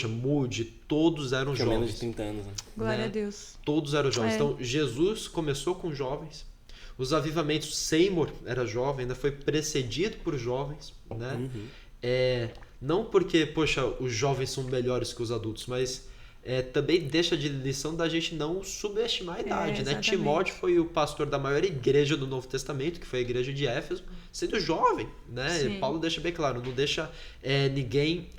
Moody, todos eram Tinha jovens. menos de 30 anos. Né? Glória a Deus. Todos eram jovens. Então, Jesus começou com jovens. Os avivamentos, Seymour era jovem, ainda foi precedido por jovens. Né? Não porque, os jovens são melhores que os adultos, mas também deixa de lição da gente não subestimar a idade. Né? Timóteo foi o pastor da maior igreja do Novo Testamento, que foi a igreja de Éfeso, sendo jovem. Né? Paulo deixa bem claro, não deixa ninguém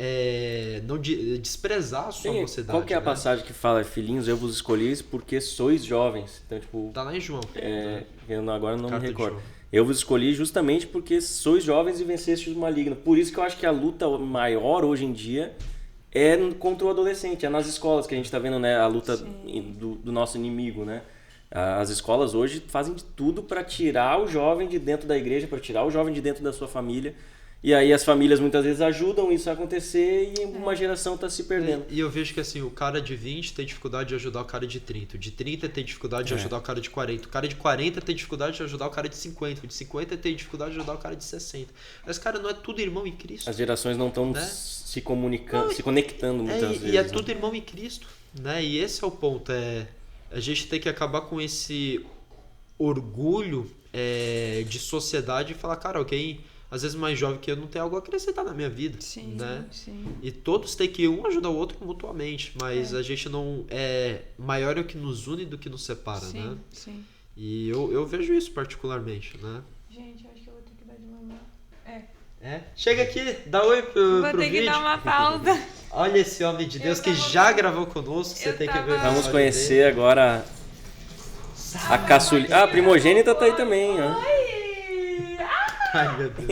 não desprezar a sua mocidade. Qual que é a passagem que fala, filhinhos, eu vos escolhi porque sois jovens? Então, tipo... Tá lá em João. Eu agora não Carta me de recordo. João. Eu vos escolhi justamente porque sois jovens e vencestes o maligno. Por isso que eu acho que a luta maior hoje em dia é contra o adolescente, é nas escolas que a gente está vendo, né, a luta do nosso inimigo, né? As escolas hoje fazem de tudo para tirar o jovem de dentro da igreja, para tirar o jovem de dentro da sua família. E aí as famílias muitas vezes ajudam isso a acontecer e uma geração está se perdendo. E eu vejo que assim, o cara de 20 tem dificuldade de ajudar o cara de 30. O de 30 tem dificuldade de ajudar o cara de 40. O cara de 40 tem dificuldade de ajudar o cara de 50. O de 50 tem dificuldade de ajudar o cara de 60. Mas, cara, não é tudo irmão em Cristo. As gerações não estão se comunicando, se conectando muitas vezes. E é tudo irmão em Cristo. Né? E esse é o ponto. A gente tem que acabar com esse orgulho de sociedade e falar, cara, às vezes mais jovem que eu, não tem algo a acrescentar na minha vida, Sim, né? sim. E todos têm que um ajudar o outro mutuamente, mas a gente não é maior é o que nos une do que nos separa, Sim, né? sim. E eu vejo isso particularmente, né? Gente, eu acho que eu vou ter que dar de mamar. Chega aqui, dá oi pro Vou ter que vídeo. dar uma pausa. Olha esse homem de Deus Eu que tava- já gravou conosco, você eu tem que ver o tava- episódio Vamos conhecer agora a caçulha. Ah, a primogênita tá aí também, ó. dele. Ai, meu Deus.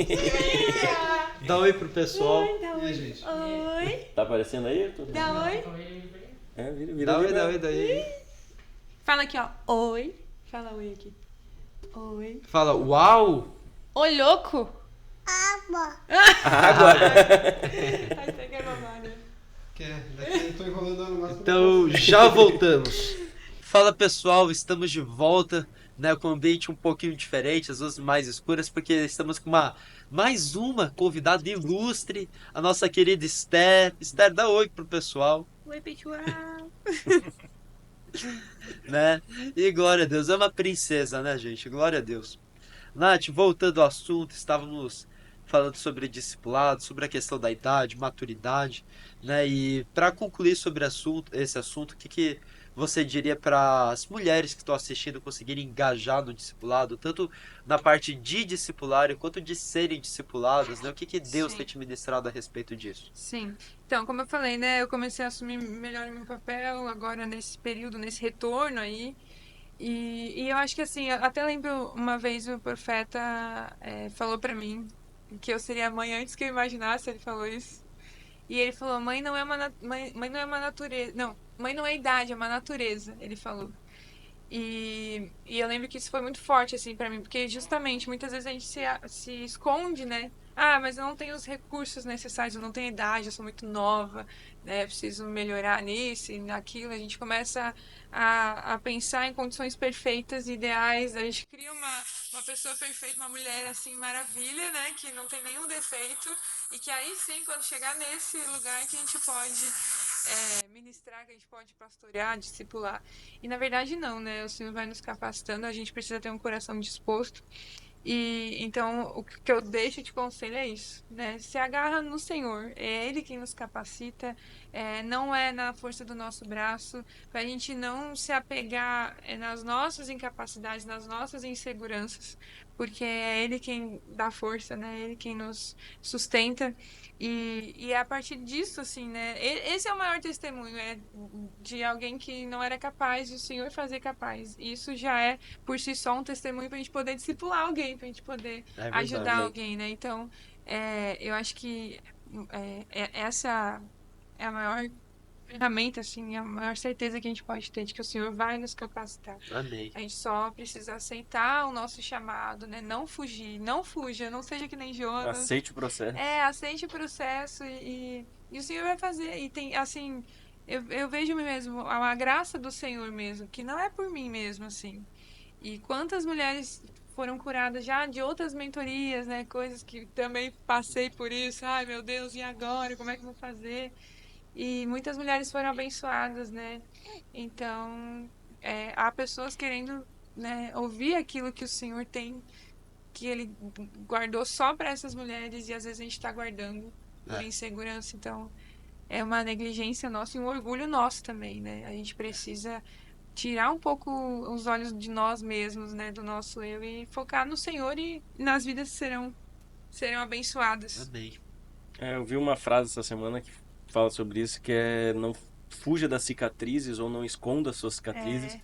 Dá oi pro pessoal. Oi, gente? Oi. Tá aparecendo aí? Dá oi. Vira Dá de oi, dá oi, dá oi. Fala aqui, ó. Oi. Fala oi aqui. Oi. Fala, uau! Oi, louco. Água. Ai, você quer mamar, né? Daqui eu tô enrolando no máximo. Então, já voltamos. Fala pessoal, estamos de volta, né, com um ambiente um pouquinho diferente, as luzes mais escuras, porque estamos com mais uma convidada ilustre, a nossa querida Esther. Esther, dá oi pro pessoal, Oi, pessoal. né? E glória a Deus, é uma princesa, né, gente? Glória a Deus. Nath, voltando ao assunto, estávamos falando sobre discipulado, sobre a questão da idade, maturidade, né? E para concluir sobre esse assunto, o que você diria para as mulheres que estão assistindo conseguirem engajar no discipulado, tanto na parte de discipulário quanto de serem discipuladas, né? O que Deus Sim. tem te ministrado a respeito disso? Sim. Então, como eu falei, né? Eu comecei a assumir melhor o meu papel agora nesse período, nesse retorno aí. E eu acho que assim, eu até lembro uma vez o profeta falou pra mim que eu seria mãe antes que eu imaginasse, ele falou isso. E ele falou, mãe não é mãe não é uma natureza. Não, mãe não é idade, é uma natureza, ele falou. E eu lembro que isso foi muito forte, assim, pra mim, porque justamente muitas vezes a gente se esconde, né? Ah, mas eu não tenho os recursos necessários, eu não tenho idade, eu sou muito nova, né? Preciso melhorar nisso e naquilo. A gente começa a pensar em condições perfeitas, ideais. A gente cria uma pessoa perfeita, uma mulher assim, maravilha, né? Que não tem nenhum defeito. E que aí sim, quando chegar nesse lugar que a gente pode ministrar, que a gente pode pastorear, discipular. E na verdade não, né? O Senhor vai nos capacitando, a gente precisa ter um coração disposto. E então o que eu deixo de conselho é isso, né? Se agarra no Senhor, é Ele quem nos capacita, não é na força do nosso braço, para a gente não se apegar nas nossas incapacidades, nas nossas inseguranças, porque é Ele quem dá força, né? É Ele quem nos sustenta. E é a partir disso, assim, né? Esse é o maior testemunho, de alguém que não era capaz, e o Senhor fazer capaz. Isso já é, por si só, um testemunho pra gente poder discipular alguém, pra gente poder ajudar alguém, né? Então, eu acho que essa é a maior ferramenta, assim, a maior certeza que a gente pode ter de que o Senhor vai nos capacitar. Amém. A gente só precisa aceitar o nosso chamado, né? Não fugir, não fuja, não seja que nem Jonas. Aceite o processo. Aceite o processo e o Senhor vai fazer. E tem, assim, eu vejo mesmo a graça do Senhor mesmo, que não é por mim mesmo, assim. E quantas mulheres foram curadas já de outras mentorias, né? Coisas que também passei por isso. Ai, meu Deus, e agora? Como é que eu vou fazer? E muitas mulheres foram abençoadas, né? Então, há pessoas querendo, né, ouvir aquilo que o Senhor tem, que Ele guardou só para essas mulheres, e às vezes a gente está guardando por insegurança. Então, é uma negligência nossa e um orgulho nosso também, né? A gente precisa tirar um pouco os olhos de nós mesmos, né? Do nosso eu, e focar no Senhor, e nas vidas serão abençoadas. Amém. Eu vi uma frase essa semana que fala sobre isso, que é: não fuja das cicatrizes ou não esconda as suas cicatrizes.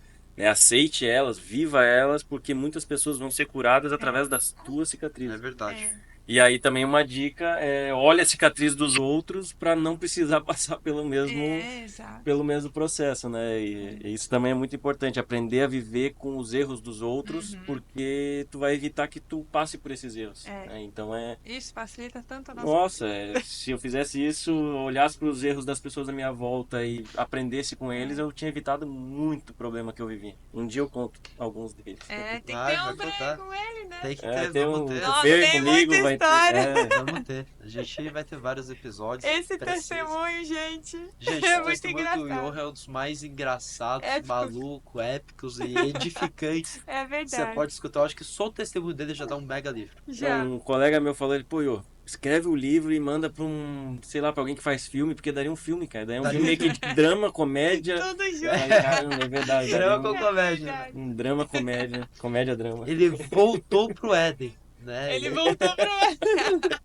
Aceite elas, viva elas, porque muitas pessoas vão ser curadas através das tuas cicatrizes. É verdade. E aí também uma dica olha a cicatriz dos outros para não precisar passar pelo mesmo processo, né? E isso também é muito importante, aprender a viver com os erros dos outros, porque tu vai evitar que tu passe por esses erros. Né? Então Isso facilita tanto a nossa Nossa, se eu fizesse isso, olhasse para os erros das pessoas à minha volta e aprendesse com eles, eu tinha evitado muito problema que eu vivi. Um dia eu conto alguns deles. tem que Vai ter um contar. break com ele, né? Tem que Tem ter, um vamos ter. Nossa, ver tem comigo, muita vai vai ter. história. Vamos ter. A gente vai ter vários episódios. Esse precisos. testemunho, gente, Gente, é o muito testemunho do engraçado. Johan é um dos mais engraçados, Épicos. malucos, épicos e edificantes. É Você verdade. pode escutar. Eu acho que só o testemunho dele já dá um mega livro. Já. Um colega meu falou, ele, pô, Iô, escreve o livro e manda pra um, sei lá, pra alguém que faz filme, porque daria um filme, cara. Daria um Daria. filme meio que de drama, comédia. Tudo junto. Ai, caramba, é verdade. Drama daria com comédia. verdade. um drama, comédia. Comédia, drama. Ele voltou pro Éden, né? Ele voltou pro...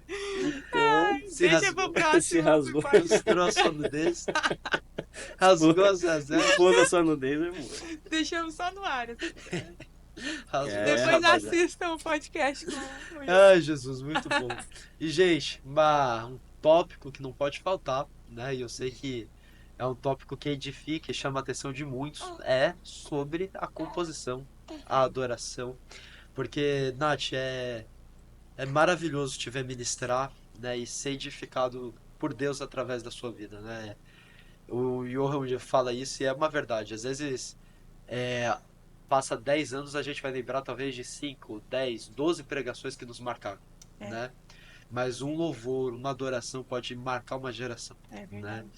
Então, se Deixa rasgou, pro próximo. se rasgou. pode- mostrou a sua nudez, rasgou as azelas, expôs a sua nudez, amor. Deixamos só no ar. rasgou. É, Depois rapaziada. assistam o podcast com o Ai, Jesus, muito bom. E, gente, um tópico que não pode faltar, né? E eu sei que é um tópico que edifica e chama a atenção de muitos, é sobre a composição, a adoração. Porque, Nath, é maravilhoso te ver ministrar, né? E ser edificado por Deus através da sua vida, né? O Johan um dia fala isso e é uma verdade. Às vezes, passa 10 anos, a gente vai lembrar talvez de 5, 10, 12 pregações que nos marcaram, É. né? Mas um louvor, uma adoração pode marcar uma geração, É né? verdade.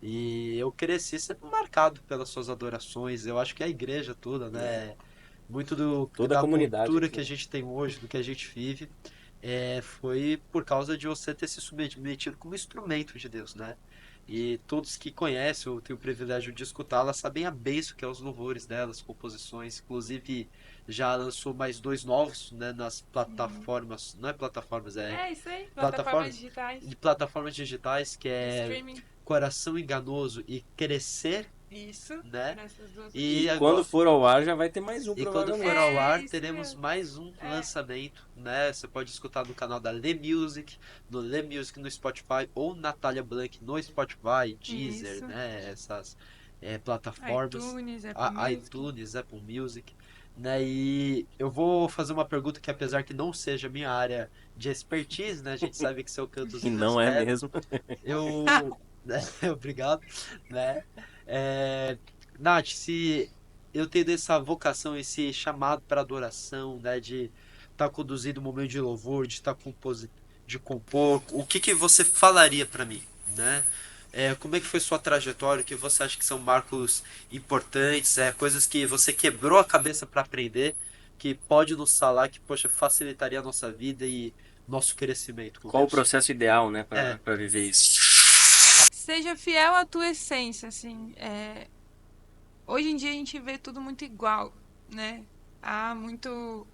E eu cresci sendo marcado pelas suas adorações. Eu acho que a igreja toda, né? Muito Toda a da comunidade, cultura assim. que a gente tem hoje, do que a gente vive, foi por causa de você ter se submetido como instrumento de Deus, né? E todos que conhecem, eu tenho o privilégio de escutá-la, sabem a bênção que é os louvores delas, composições. Inclusive, já lançou mais 2 novos, né, nas plataformas, não é plataformas, É isso aí. Plataformas. Plataformas digitais. de plataformas digitais, que é Streaming. Coração Enganoso e Crescer, Isso. né? Nessas duas. E, E agora, quando for ao ar, já vai ter mais um, e quando provavelmente. for ao ar, isso teremos mesmo. mais um É. lançamento, né? Você pode escutar no canal da Le Music, no Le Music no Spotify, ou Natália Blanc no Spotify, Deezer, Isso. né? Essas plataformas. iTunes, Apple Music. iTunes, Apple Music, né? E eu vou fazer uma pergunta que, apesar que não seja minha área de expertise, né? A gente sabe que seu canto E não é mesmo. eu. Obrigado, né? Nath, se eu tenho essa vocação, esse chamado para adoração, né? De estar conduzindo um momento de louvor, de estar de compor, o que você falaria para mim, né? Como é que foi sua trajetória? O que você acha que são marcos importantes, coisas que você quebrou a cabeça para aprender, que pode nos falar que, poxa, facilitaria a nossa vida e nosso crescimento com Qual o Deus? processo ideal, né, pra, É. pra viver isso? Seja fiel à tua essência, assim. Hoje em dia a gente vê tudo muito igual, né? Há muito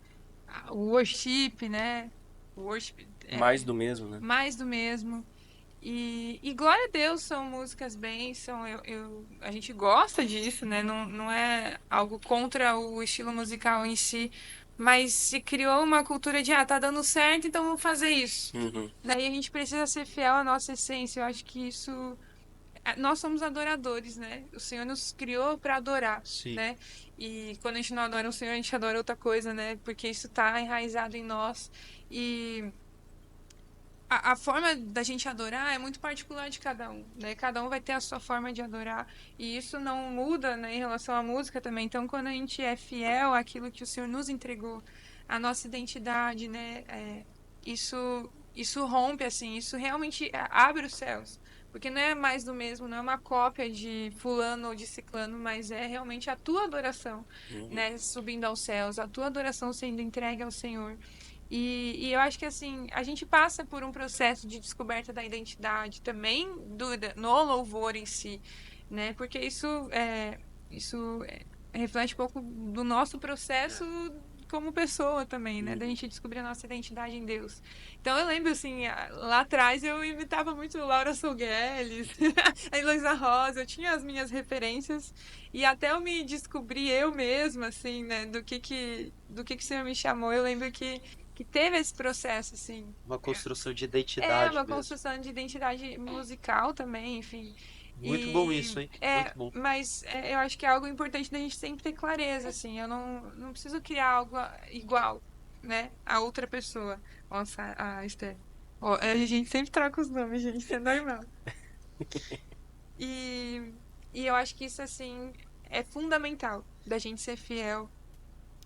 o worship, né? O worship Mais do mesmo, né? mais do mesmo. E glória a Deus, são músicas bem, a gente gosta disso, né? Não é algo contra o estilo musical em si, mas se criou uma cultura de, tá dando certo, então vamos fazer isso. Uhum. Daí a gente precisa ser fiel à nossa essência. Eu acho que isso. Nós somos adoradores, né? O Senhor nos criou para adorar, Sim. né? E quando a gente não adora o Senhor, a gente adora outra coisa, né? Porque isso tá enraizado em nós. E a forma da gente adorar é muito particular de cada um, né? Cada um vai ter a sua forma de adorar. E isso não muda, né, em relação à música também. Então, quando a gente é fiel àquilo que o Senhor nos entregou, a nossa identidade, né? Isso rompe, assim, isso realmente abre os céus. Porque não é mais do mesmo, não é uma cópia de fulano ou de ciclano, mas é realmente a tua adoração, né, subindo aos céus, a tua adoração sendo entregue ao Senhor. E eu acho que, assim, a gente passa por um processo de descoberta da identidade também no louvor em si, né, porque isso reflete um pouco do nosso processo como pessoa também, né? Da gente descobrir a nossa identidade em Deus. Então eu lembro, assim, lá atrás eu imitava muito Laura Sougueles, a Heloísa Rosa, eu tinha as minhas referências e até eu me descobrir eu mesma, assim, né? Do que o Senhor me chamou. Eu lembro que teve esse processo, assim. Uma construção de identidade Uma mesmo. construção de identidade musical também, enfim. Muito bom isso, hein? Muito bom. Mas eu acho que é algo importante da gente sempre ter clareza, assim. Eu não preciso criar algo igual, né, a outra pessoa. Nossa, a Esther. A gente sempre troca os nomes, gente, isso é normal. E eu acho que isso, assim, é fundamental da gente ser fiel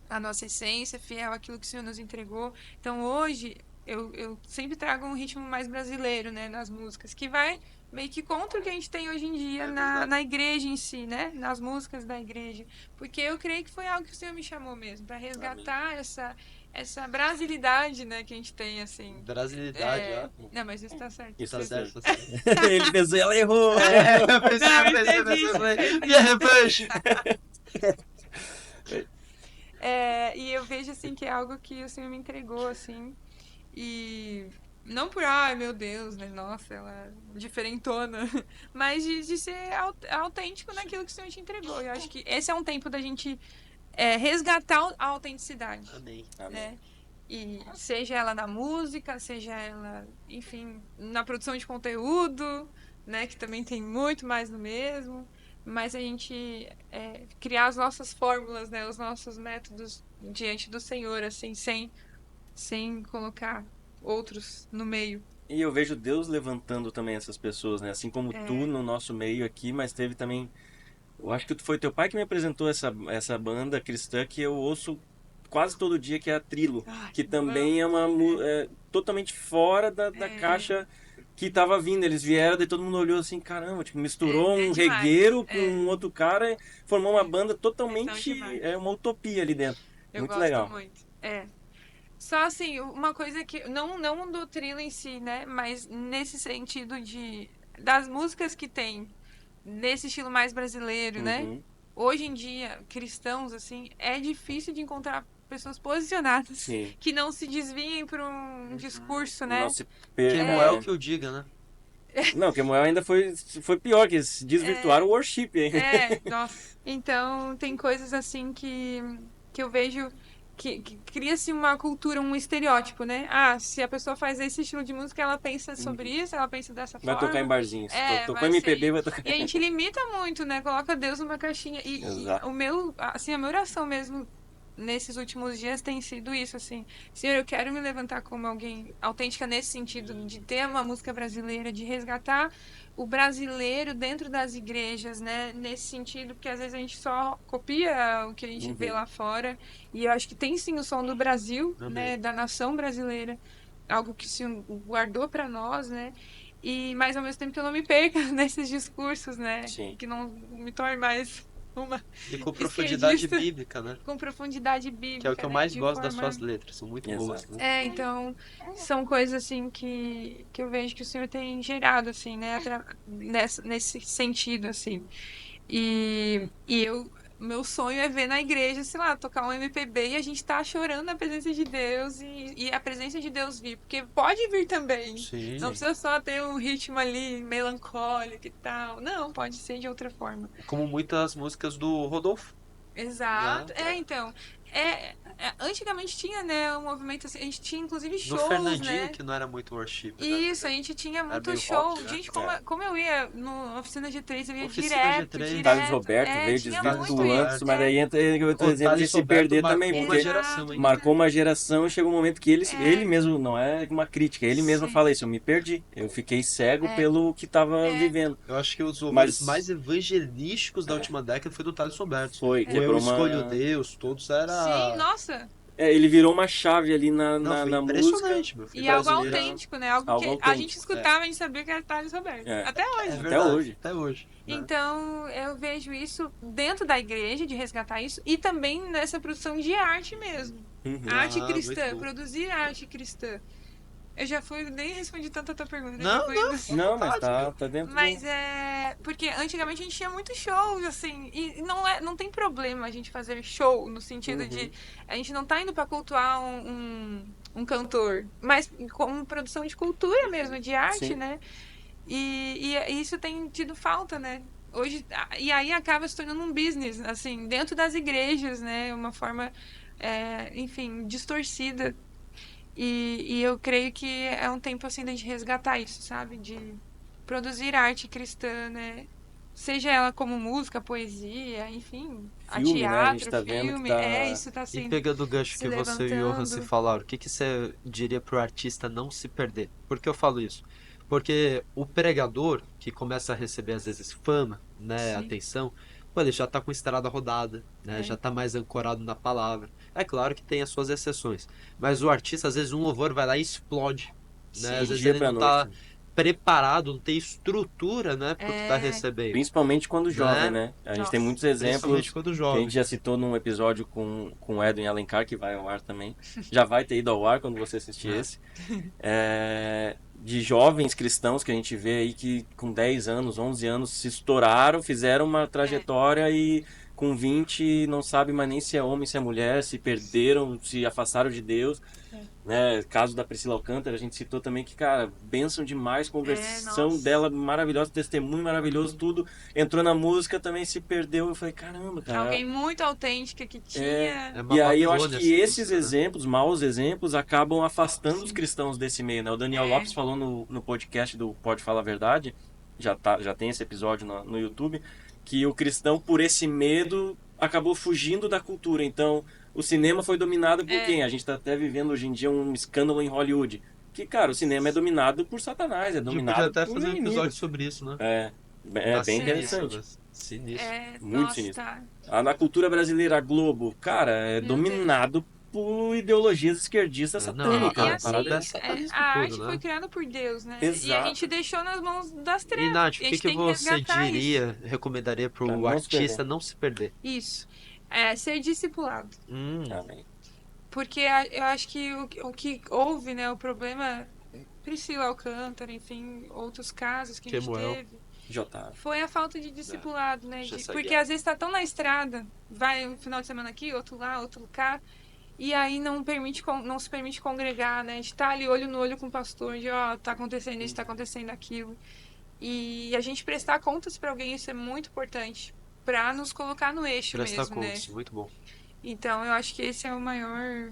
à nossa essência, fiel àquilo que o Senhor nos entregou. Então hoje eu sempre trago um ritmo mais brasileiro, né, nas músicas, que vai meio que contra o que a gente tem hoje em dia na igreja em si, né, nas músicas da igreja, porque eu creio que foi algo que o Senhor me chamou mesmo, para resgatar essa brasilidade, né, que a gente tem, assim. Brasilidade, ó. Não, mas isso tá certo. Isso Tá tá certo, certo. tá certo. Ele pensou, ela errou. Eu pensei, Não, pensei. entendi. Minha revanche. E eu vejo, assim, que é algo que o Senhor me entregou, assim, e não por, ai, meu Deus, né, nossa, ela é diferentona, mas de ser autêntico naquilo que o Senhor te entregou. Eu acho que esse é um tempo da gente resgatar a autenticidade, Amém. né? E seja ela na música, seja ela, enfim, na produção de conteúdo, né? Que também tem muito mais do mesmo. Mas a gente criar as nossas fórmulas, né? Os nossos métodos diante do Senhor, assim, sem colocar outros no meio. E eu vejo Deus levantando também essas pessoas, né? Assim como tu no nosso meio aqui, mas teve também. Eu acho que foi teu pai que me apresentou essa banda cristã que eu ouço quase todo dia, que é a Trilo. Ai, Que também é uma totalmente fora da caixa que tava vindo. Eles vieram, daí todo mundo olhou assim, caramba, tipo, misturou um demais. regueiro com um outro cara e formou uma banda São totalmente. demais. É uma utopia ali dentro. Eu Muito gosto legal. muito. Só assim, uma coisa que. Não do Trilo em si, né? Mas nesse sentido das músicas que tem nesse estilo mais brasileiro, né? Uhum. Hoje em dia, cristãos, assim, é difícil de encontrar pessoas posicionadas Sim. que não se desviem para um discurso, né? Nossa, Quem não é o que eu diga, né? Não, que Moel ainda foi pior, que eles desvirtuaram o worship, hein? Nossa. Então, tem coisas assim que eu vejo que cria-se uma cultura, um estereótipo, né? Ah, se a pessoa faz esse estilo de música, ela pensa sobre isso, ela pensa dessa Vai forma. tocar em barzinhos. Tocou vai MPB, ser. vai tocar. E a gente limita muito, né? Coloca Deus numa caixinha. E Exato. a minha oração mesmo nesses últimos dias tem sido isso, assim. Senhor, eu quero me levantar como alguém autêntica nesse sentido, de ter uma música brasileira, de resgatar o brasileiro dentro das igrejas, né? Nesse sentido, porque às vezes a gente só copia o que a gente vê lá fora. E eu acho que tem sim o som do Brasil, né? Da nação brasileira. Algo que o Senhor guardou para nós, né? Mas ao mesmo tempo que eu não me perca nesses discursos, né? Sim. Que não me torne mais uma E com profundidade esquerdista. bíblica, né? Com profundidade bíblica, Que é o que eu né? mais De gosto das forma- suas letras, são muito Exato. boas, né? Então, são coisas assim que eu vejo que o Senhor tem gerado, assim, né? Nesse sentido, assim. Meu sonho é ver na igreja, sei lá, tocar um MPB e a gente tá chorando na presença de Deus e a presença de Deus vir, porque pode vir também. Sim. Não precisa só ter um ritmo ali melancólico e tal. Não, pode ser de outra forma. Como muitas músicas do Rodolfo. Exato. Então, antigamente tinha, né, um movimento assim, a gente tinha inclusive Do shows, Fernandinho, né? que não era muito worship. né? Isso, a gente tinha muito meio show. rock, né? Gente, como eu ia no Oficina G3, eu ia Oficina direto, G3. direto. Thales Roberto veio tinha muito desvirtuando, isso, mas daí entra o que eu tô O dizendo de Thales se Roberto perder marcou também, uma porque geração, hein? marcou uma geração e chegou um momento que ele mesmo, não é uma crítica, ele mesmo Sim. fala isso, eu me perdi, eu fiquei cego pelo que tava vivendo. Eu acho que os louvores Mas- mais evangelísticos da última década foi do Thales Roberto. Foi, O quebrou Eu Escolho uma... Deus, todos era... Sim, nossa. ele virou uma chave ali Não, foi na música. impressionante, meu filho. E algo brasileira- autêntico, né? Algo algo que a autêntico, gente escutava, a gente sabia que era Thales Roberto. É. Até hoje. É Até verdade, hoje. Até hoje. né? Então, eu vejo isso dentro da igreja, de resgatar isso, e também nessa produção de arte mesmo. Uhum. Arte Ah, cristã, muito bom. produzir arte cristã. Eu já nem respondi tanto a tua pergunta. Não, já fui não. indo. Não, mas Vontade, tá dentro Mas do... porque antigamente a gente tinha muitos shows, assim, e não tem problema a gente fazer show no sentido de a gente não tá indo pra cultuar um cantor, mas como produção de cultura mesmo, de arte, Sim. né? E isso tem tido falta, né? Hoje, e aí acaba se tornando um business, assim, dentro das igrejas, né? Uma forma, enfim, distorcida. E eu creio que é um tempo, assim, da gente resgatar isso, sabe? De produzir arte cristã, né? Seja ela como música, poesia, enfim, a Filme, né? A teatro, gente tá vendo que filme. tá- Isso tá E sendo... pegando o gancho se que você e o Johan se levantando. falaram, o que você diria pro artista não se perder? Por que eu falo isso? Porque o pregador, que começa a receber às vezes fama, né, Sim. atenção, pô, ele já tá com a estrada rodada, né, já tá mais ancorado na palavra. É claro que tem as suas exceções, mas o artista, às vezes, um louvor vai lá e explode, Sim, né? Às vezes dia ele pra não tá noite. preparado, não tem estrutura, né, pro que tá É. recebendo, Principalmente quando jovem, né? né? A gente tem Nossa, muitos Principalmente exemplos quando que a jovem. gente já citou num episódio com o Edwin Alencar, que vai ao ar também. Já vai ter ido ao ar quando você assistir É. esse. De jovens cristãos que a gente vê aí que com 10 anos, 11 anos se estouraram, fizeram uma trajetória e com 20 não sabe mais nem se é homem, se é mulher, se perderam, se afastaram de Deus. Né? Caso da Priscila Alcântara, a gente citou também que, cara, bênção demais, conversão nossa. dela maravilhosa, testemunho maravilhoso, tudo. Entrou na música, também se perdeu. Eu falei, caramba, Que cara. alguém muito autêntica que tinha. É uma E aí eu acho Babilônia que essa esses música, né? exemplos, maus exemplos, acabam afastando os cristãos desse meio, né? O Daniel É. Lopes falou no podcast do Pode Falar a Verdade, já tem esse episódio no YouTube, que o cristão, por esse medo, acabou fugindo da cultura. Então, o cinema foi dominado por quem? A gente tá até vivendo hoje em dia um escândalo em Hollywood. Que, cara, o cinema é dominado por Satanás, é A gente dominado podia até por fazer um inimigos. episódio sobre isso, né? É Tá bem sinistro, interessante. né? Sinistro. Muito Nossa, sinistro. tá. Na cultura brasileira, a Globo, cara, é Meu dominado por ideologias esquerdistas Não, satânicas. E a assim, parada é satanismo a puro, arte né? foi criada por Deus, né? E Exato. a gente deixou nas mãos das trevas. E Nath, E o a que, gente que tem você resgatar diria, recomendaria Pra pro não se artista perder. não se perder? Isso. Ser discipulado. Amém. Porque eu acho que o que houve, né? O problema, Priscila Alcântara, enfim, outros casos que a gente Kemuel. teve, J. foi a falta de discipulado, né? Já sai Porque guiado. às vezes tá tão na estrada, vai um final de semana aqui, outro lá, outro cá, e aí não se permite congregar, né? A gente tá ali olho no olho com o pastor, de tá acontecendo isso, tá acontecendo aquilo. E a gente prestar contas para alguém, isso é muito importante, para nos colocar no eixo Prestar mesmo, né? contas, muito bom. Então eu acho que esse é o maior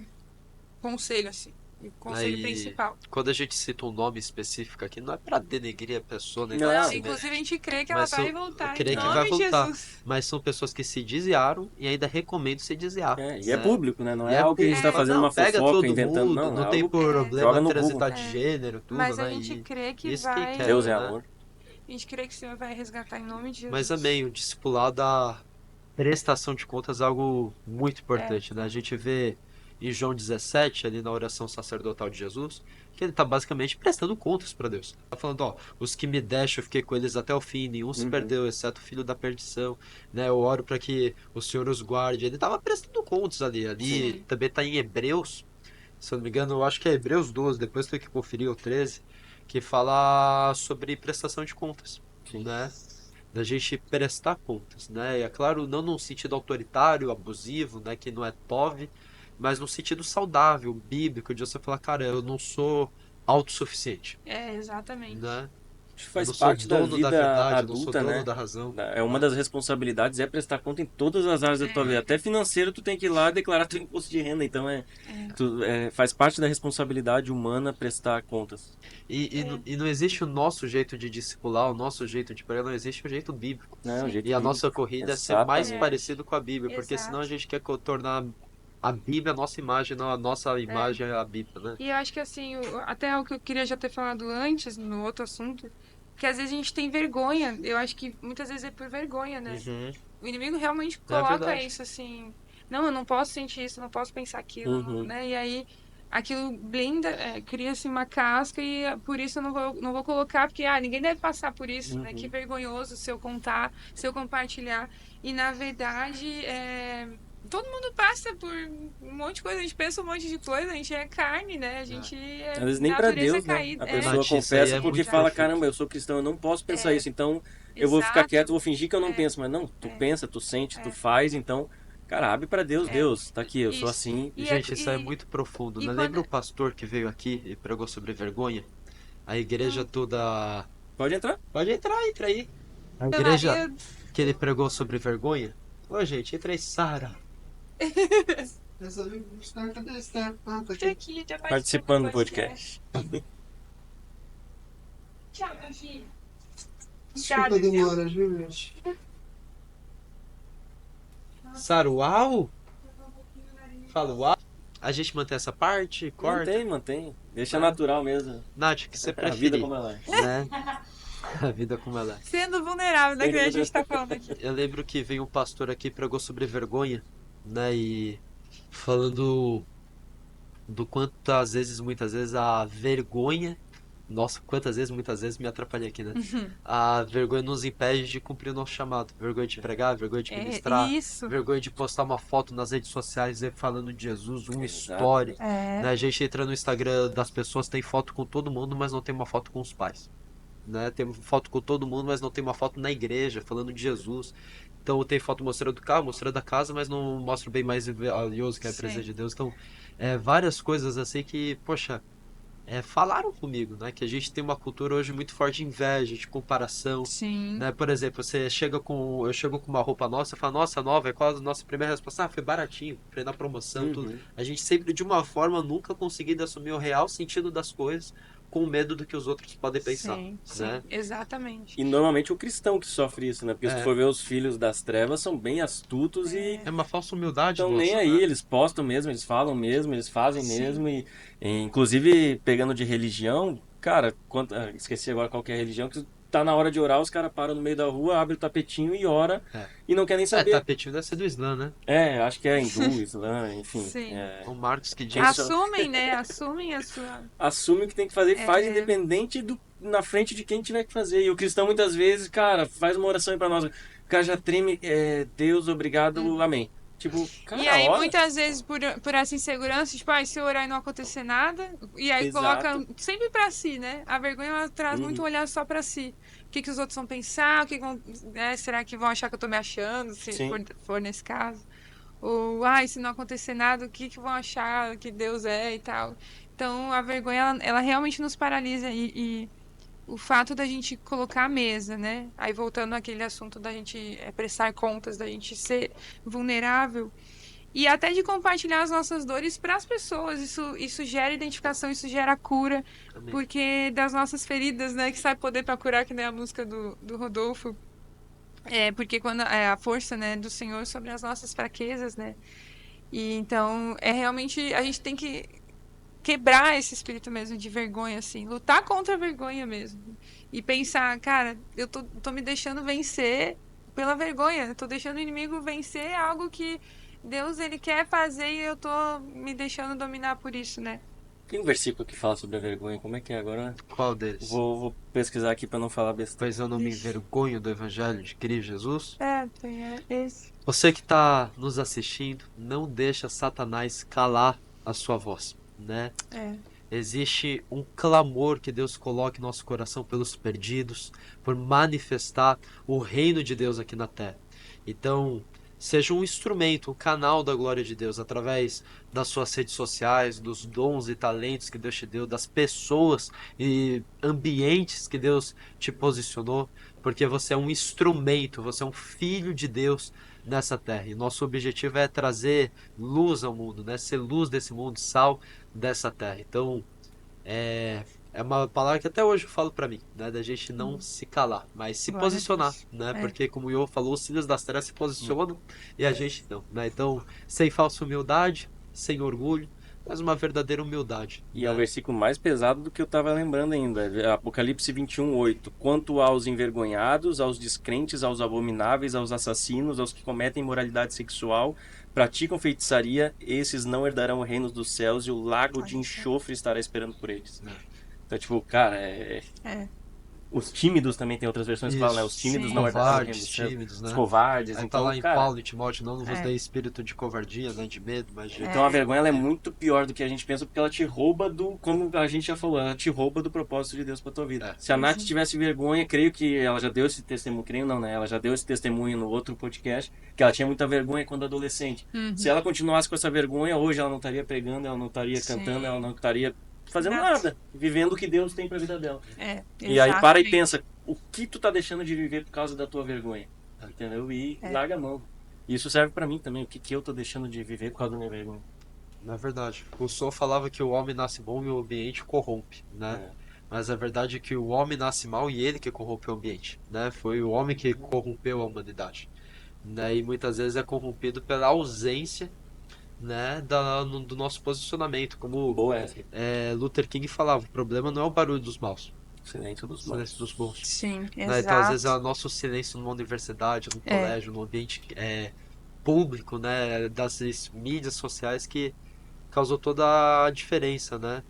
conselho, assim, o conselho Aí, principal. quando a gente cita um nome específico aqui, não é pra denegrir a pessoa, nem Não, nada Não, assim, né? inclusive a gente crê que ela Mas vai são- voltar. creio Em que nome vai de voltar. Jesus. Mas são pessoas que se desviaram e ainda recomendo se desviar. E é né? público, né? Não E é algo que a gente tá público. fazendo Não, uma pega fofoca, todo inventando, mundo, não. É tem algo problema joga no transitar Google. de gênero, tudo, Mas né? a gente E crê que isso vai. quer, Deus é né? amor. A gente crê que o Senhor vai resgatar em nome de Jesus. Mas amém, o discipulado da prestação de contas é algo muito importante, né? A gente vê em João 17, ali na oração sacerdotal de Jesus, que ele tá basicamente prestando contas para Deus. Tá falando, ó, os que me deixam, eu fiquei com eles até o fim, nenhum se perdeu, exceto o filho da perdição, né? Eu oro para que o Senhor os guarde. Ele tava prestando contas ali. Ali Sim. também tá em Hebreus, se eu não me engano, eu acho que é Hebreus 12, depois tem que conferir o 13, que fala sobre prestação de contas, Sim. né? Da gente prestar contas, né? E é claro, não num sentido autoritário, abusivo, né? Que não é POV, mas num sentido saudável, bíblico, de você falar, cara, eu não sou autossuficiente, Exatamente. né? Acho que Eu faz não sou parte da dono vida da verdade, eu não sou adulta, dono né? da razão. É uma das responsabilidades é prestar conta em todas as áreas da tua vida. Até financeiro, tu tem que ir lá declarar teu imposto de renda. Então faz parte da responsabilidade humana prestar contas. E não existe o nosso jeito de discipular, o nosso jeito de pregar, não existe o jeito bíblico. Né? O jeito E a bíblico. nossa corrida é ser mais Exatamente. parecido com a Bíblia, porque Exato. senão a gente quer tornar a Bíblia a nossa imagem, não a nossa imagem a Bíblia, né? E eu acho que assim, até o que eu queria já ter falado antes, no outro assunto, que às vezes a gente tem vergonha. Eu acho que muitas vezes é por vergonha, né? O inimigo realmente coloca verdade. isso assim. Não, eu não posso sentir isso, eu não posso pensar aquilo, né? E aí aquilo blinda, cria-se uma casca e por isso eu não vou colocar, porque ninguém deve passar por isso, né? Que vergonhoso se eu contar, se eu compartilhar. E na verdade, todo mundo passa por um monte de coisa, a gente pensa um monte de coisa, a gente é carne, né? A gente é Às vezes nem pra natureza Deus, né? caída. A pessoa Nath, isso aí confessa é porque muito fala, profundo. caramba, eu sou cristão, eu não posso pensar isso. Então eu vou ficar Exato. quieto, vou fingir que eu não penso. Mas não, tu pensa, tu sente, tu faz. Então, cara, abre pra Deus. Deus, tá aqui, eu sou Isso. assim. E Gente, isso é e- muito profundo, e né? quando- Lembra o pastor que veio aqui e pregou sobre vergonha? A igreja toda... Pode entrar. Pode entrar, entra aí. A Meu igreja marido- que ele pregou sobre vergonha. Ô, gente, entra aí, Sara. Essa vez, cadê esse cara? Ah, tá Tô aqui. aqui, já Participando do podcast. Tchau, meu filho. Desculpa a demora, viu, gente? Sara, uau! Fala uau. A gente mantém essa parte, corta. Mantém. Deixa natural mesmo. Nath, o que você A vida preferir, como ela é. né? A vida como ela é. Sendo vulnerável, né? Que a gente tá falando aqui. Eu lembro que veio um pastor aqui e pregou sobre vergonha, né? E falando do quanto às vezes, muitas vezes, a vergonha. Nossa, quantas vezes, muitas vezes me atrapalhei aqui, né? A vergonha nos impede de cumprir o nosso chamado. Vergonha de pregar, vergonha de É ministrar, isso. vergonha de postar uma foto nas redes sociais falando de Jesus, um story. Exatamente. Né? A gente entra no Instagram das pessoas, tem foto com todo mundo, mas não tem uma foto com os pais. Né? Tem foto com todo mundo, mas não tem uma foto na igreja falando de Jesus. Então tem foto mostrando o carro, mostrando a casa, mas não mostra o bem mais valioso que é a presença Sim. de Deus. Então, várias coisas assim que, poxa, falaram comigo, né? Que a gente tem uma cultura hoje muito forte de inveja, de comparação, Sim. né? Por exemplo, eu chego com uma roupa nossa, eu falo, nossa, nova, é qual a nossa primeira resposta? Ah, foi baratinho, foi na promoção, tudo. Uhum. A gente sempre, de uma forma, nunca conseguiu assumir o real sentido das coisas com medo do que os outros podem pensar, Sim, sim, né? exatamente. E normalmente o cristão que sofre isso, né? Porque se tu É. for ver os filhos das trevas são bem astutos e É uma falsa humildade, estão moço, nem aí, né? eles postam mesmo, eles falam mesmo, eles fazem Sim. mesmo inclusive pegando de religião, cara, esqueci agora qual que é a religião, que tá na hora de orar, os caras param no meio da rua, abre o tapetinho e ora É. e não quer nem saber. Tapetinho deve ser do Islã, né? Acho que é hindu, islã, enfim. Sim. O Marcos que diz. Assumem, né? Assumem a sua. Assume o que tem que fazer, faz É. independente na frente de quem tiver que fazer. E o cristão muitas vezes, cara, faz uma oração aí pra nós. O cara já treme, Deus, obrigado, amém. Tipo, cara, E aí, ora. muitas vezes, por essa insegurança, tipo, se eu orar e não acontecer nada, e aí Exato. coloca sempre pra si, né? A vergonha, ela traz muito um olhar só pra si. O que os outros vão pensar, será que vão achar que eu tô me achando, se Sim. for nesse caso? Ou, se não acontecer nada, o que vão achar que Deus é e tal. Então, a vergonha, ela realmente nos paralisa e o fato da gente colocar a mesa, né? Aí voltando àquele assunto da gente prestar contas, da gente ser vulnerável e até de compartilhar as nossas dores para as pessoas. Isso gera identificação, isso gera cura, Amém. porque das nossas feridas, né, que sai poder para curar, que nem a música do Rodolfo. Porque quando a força, né, do Senhor sobre as nossas fraquezas, né? E então realmente a gente tem que quebrar esse espírito mesmo de vergonha, assim, lutar contra a vergonha mesmo. E pensar, cara, eu tô me deixando vencer pela vergonha, eu tô deixando o inimigo vencer algo que Deus, ele quer fazer e eu tô me deixando dominar por isso, né? Tem um versículo que fala sobre a vergonha. Como é que é agora? Qual deles? Vou pesquisar aqui pra não falar besteira. Pois eu não me envergonho do Evangelho de Cristo Jesus. Tem esse. Você que está nos assistindo, não deixa Satanás calar a sua voz, né? Existe um clamor que Deus coloca em nosso coração pelos perdidos, por manifestar o reino de Deus aqui na terra. Então, seja um instrumento, um canal da glória de Deus, através das suas redes sociais, dos dons e talentos que Deus te deu, das pessoas e ambientes que Deus te posicionou, porque você é um instrumento, você é um filho de Deus nessa terra. E nosso objetivo é trazer luz ao mundo, né? Ser luz desse mundo, sal dessa terra. Então, é uma palavra que até hoje eu falo pra mim, né? Da gente não se calar, mas se Glória a posicionar, Deus. né? Porque como o Iô falou, os filhos das trevas se posicionam e a gente não, né? Então, sem falsa humildade, sem orgulho, mas uma verdadeira humildade. E é o versículo mais pesado do que eu estava lembrando ainda. Apocalipse 21:8. Quanto aos envergonhados, aos descrentes, aos abomináveis, aos assassinos, aos que cometem imoralidade sexual, praticam feitiçaria, esses não herdarão o reino dos céus e o lago de enxofre estará esperando por eles. Então, tipo, cara, os tímidos também tem outras versões que falam, né? Os tímidos Sim. não herdarão o reino Covardes, dos céus. tímidos, né? Os covardes. Aí tá Então, lá em cara, Paulo e Timóteo, não vos É. dei espírito de covardia, nem de medo, mas de... então a vergonha ela é muito pior do que a gente pensa, porque ela te rouba como a gente já falou, ela te rouba do propósito de Deus pra tua vida. Se a Nath tivesse vergonha, creio que ela já deu esse testemunho, creio não, né? Ela já deu esse testemunho no outro podcast, que ela tinha muita vergonha quando adolescente. Se ela continuasse com essa vergonha, hoje ela não estaria pregando, ela não estaria cantando, ela não estaria fazendo nada, vivendo o que Deus tem pra vida dela. E aí para e pensa, o que tu tá deixando de viver por causa da tua vergonha? Entendeu? E larga a mão. Isso serve pra mim também, o que eu tô deixando de viver por causa da minha vergonha. Na verdade, o Rousseau falava que o homem nasce bom e o ambiente corrompe, né? Mas a verdade é que o homem nasce mal e ele que corrompeu o ambiente, né? Foi o homem que corrompeu a humanidade, né? E muitas vezes é corrompido pela ausência, né, do nosso posicionamento, como Boa essa. Luther King falava, o problema não é o barulho dos maus, Silêncio dos o silêncio dos bons. bons. Sim, Né? Então às vezes é exato. o nosso silêncio numa universidade, num colégio, num ambiente público, né, das mídias sociais que causou toda a diferença, né?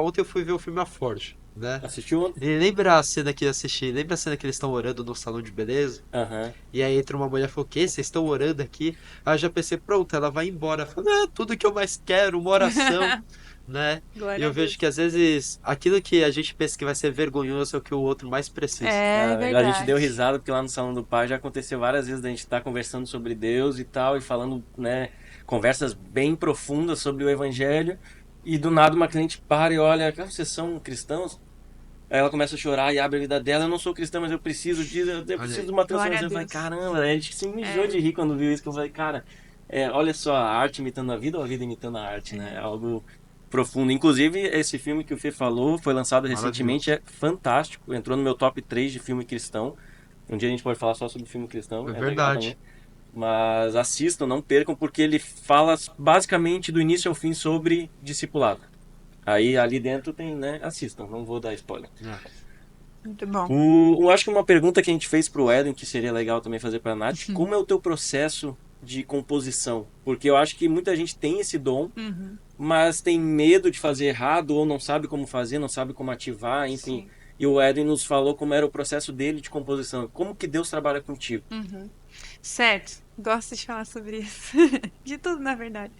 Ontem eu fui ver o filme A Forja, né? Assistiu ontem? E lembra a cena que eu assisti? Lembra a cena que eles estão orando no salão de beleza? Aham. E aí entra uma mulher e falou, o quê? Vocês estão orando aqui? Aí eu já pensei, pronto, ela vai embora. Falei, tudo que eu mais quero, uma oração, né? E Glória eu a vejo Deus. que às vezes aquilo que a gente pensa que vai ser vergonhoso é o que o outro mais precisa. É A verdade. gente deu risada porque lá no Salão do Pai já aconteceu várias vezes da gente estar conversando sobre Deus e tal, e falando, né, conversas bem profundas sobre o Evangelho, e do nada uma cliente para e olha, cara, vocês são cristãos? Aí ela começa a chorar e abre a vida dela, eu não sou cristã, mas eu preciso disso, eu preciso de uma Glória a transformação. Eu falei, Deus. caramba, a gente se mijou de rir quando viu isso, que eu falei, cara, olha só, a arte imitando a vida ou a vida imitando a arte, né? É algo profundo. Inclusive, esse filme que o Fê falou foi lançado recentemente, é fantástico, entrou no meu top 3 de filme cristão. Um dia a gente pode falar só sobre filme cristão, É legal verdade. também. Mas assistam, não percam, porque ele fala basicamente do início ao fim sobre discipulado. Aí ali dentro tem, né? Assistam, não vou dar spoiler. Muito bom. Eu acho que uma pergunta que a gente fez pro Eden, que seria legal também fazer pra Nath, como é o teu processo de composição? Porque eu acho que muita gente tem esse dom, mas tem medo de fazer errado, ou não sabe como fazer, não sabe como ativar, enfim. Sim. E o Eden nos falou como era o processo dele de composição. Como que Deus trabalha contigo? Certo, gosto de falar sobre isso. De tudo, na verdade.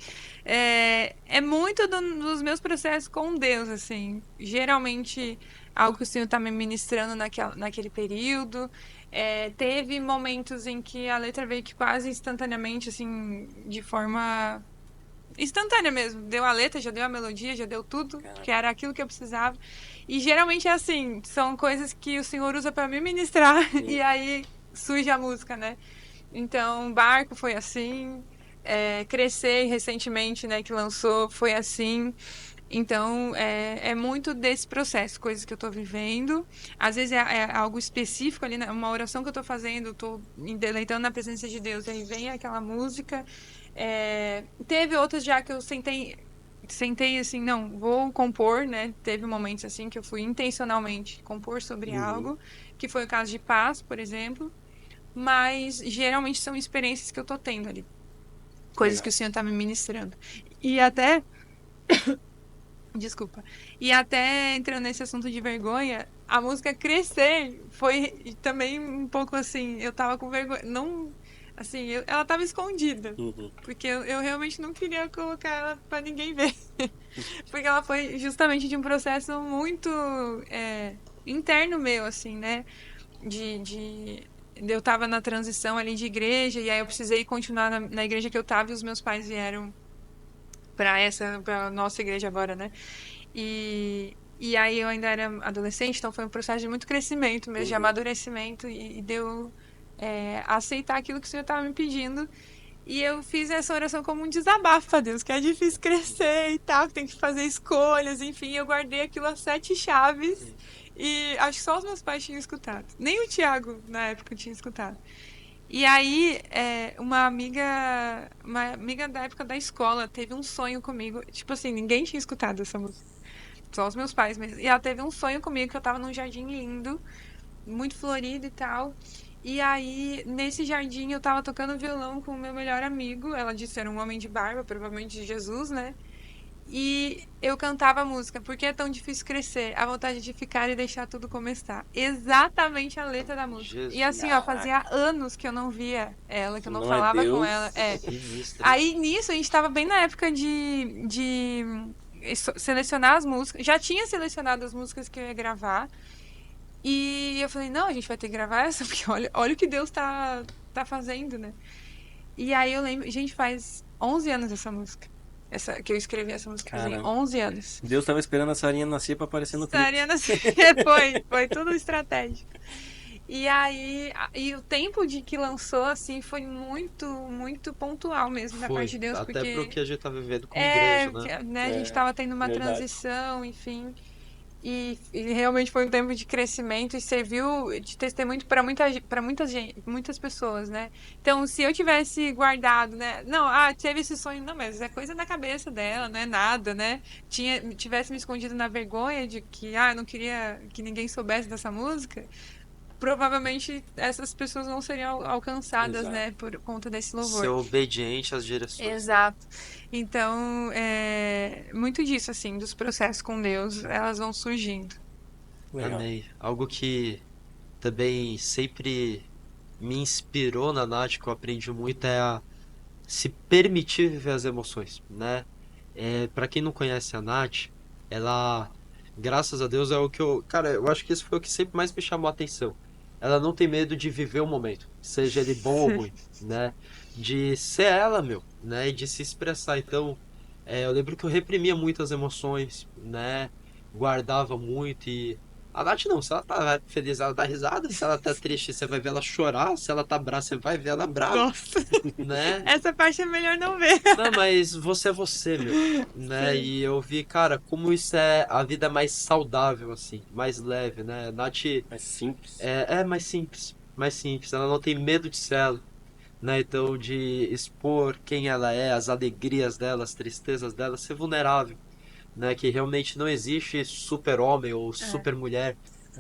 É muito dos meus processos com Deus, assim. Geralmente, algo que o Senhor tá me ministrando naquele período. Teve momentos em que a letra veio que quase instantaneamente, assim, de forma instantânea mesmo. Deu a letra, já deu a melodia, já deu tudo, que era aquilo que eu precisava. E geralmente é assim, são coisas que o Senhor usa para me ministrar e aí surge a música, né? Então, Barco foi assim, Crescer recentemente, né, que lançou, foi assim. Então, é muito desse processo, coisas que eu tô vivendo. Às vezes é algo específico ali, né? Uma oração que eu tô fazendo, tô me deleitando na presença de Deus, aí vem aquela música. Teve outras já que eu sentei assim, não, vou compor, né? Teve momentos assim que eu fui intencionalmente compor sobre algo, que foi o caso de Paz, por exemplo. Mas geralmente são experiências que eu tô tendo ali. Coisas que o Senhor tá me ministrando. E até. Desculpa. E até entrando nesse assunto de vergonha, a música Crescer foi também um pouco assim. Eu tava com vergonha. Não. Assim, ela tava escondida. Porque eu realmente não queria colocar ela pra ninguém ver. Porque ela foi justamente de um processo muito interno meu, assim, né? Eu tava na transição ali de igreja, e aí eu precisei continuar na igreja que eu tava, e os meus pais vieram pra nossa igreja agora, né? E aí eu ainda era adolescente, então foi um processo de muito crescimento mesmo, de amadurecimento, e deu aceitar aquilo que o Senhor estava me pedindo. E eu fiz essa oração como um desabafo a Deus, que é difícil crescer e tal, que tem que fazer escolhas, enfim, eu guardei aquilo a 7 chaves. E acho que só os meus pais tinham escutado. Nem o Thiago, na época, tinha escutado. E aí, uma amiga da época da escola teve um sonho comigo. Tipo assim, ninguém tinha escutado essa música. Só os meus pais mesmo. E ela teve um sonho comigo que eu tava num jardim lindo, muito florido e tal. E aí, nesse jardim, eu tava tocando violão com o meu melhor amigo. Ela disse que era um homem de barba, provavelmente de Jesus, né? E eu cantava a música, Porque é tão difícil crescer, a vontade de ficar e deixar tudo como está. Exatamente a letra da música. Jesus. E assim, ó, fazia anos que eu não via ela, que eu não Não é falava com Deus. ela. Sinistra. Aí nisso a gente tava bem na época de selecionar as músicas. Já tinha selecionado as músicas que eu ia gravar. E eu falei, não, a gente vai ter que gravar essa, porque olha o que Deus tá fazendo, né? E aí eu lembro, gente, faz 11 anos essa música. Que eu escrevi essa música, fazia Caramba. 11 anos. Deus tava esperando a Sarinha nascer pra aparecer no clipe. Sarinha foi tudo estratégico. E aí, o tempo de que lançou, assim, foi muito, muito pontual mesmo da parte de Deus. Até porque pro que a gente tá vivendo como igreja, né? né, a gente tava tendo uma verdade. transição, enfim. E realmente foi um tempo de crescimento e serviu de testemunho para muitas pessoas, né? Então, se eu tivesse guardado, né? Não, teve esse sonho, não, mas é coisa da cabeça dela, não é nada, né? Tivesse me escondido na vergonha de que, eu não queria que ninguém soubesse dessa música. provavelmente essas pessoas não seriam alcançadas, Exato. né, por conta desse louvor. Ser obediente às direções. Exato. Então, muito disso, assim, dos processos com Deus, elas vão surgindo. Legal. Amém. Algo que também sempre me inspirou na Nath, que eu aprendi muito, é a se permitir viver as emoções, né? Para quem não conhece a Nath, ela, graças a Deus, é o que eu... Cara, eu acho que isso foi o que sempre mais me chamou a atenção. Ela não tem medo de viver o momento, seja ele bom ou ruim, né? De ser ela, meu, né? E de se expressar. Então, eu lembro que eu reprimia muitas emoções, né? Guardava muito e... A Nath não, se ela tá feliz, ela dá risada. Se ela tá triste, você vai ver ela chorar. Se ela tá brava, você vai ver ela brava, Nossa, né? essa parte é melhor não ver. Não, mas você é você, meu, né? Sim. E eu vi, cara, como isso é a vida mais saudável, assim, mais leve, né? Nath Mais simples. é mais simples, mais simples. Ela não tem medo de ser ela, né? Então, de expor quem ela é, as alegrias dela, as tristezas dela, ser vulnerável, né? Que realmente não existe super-homem ou super-mulher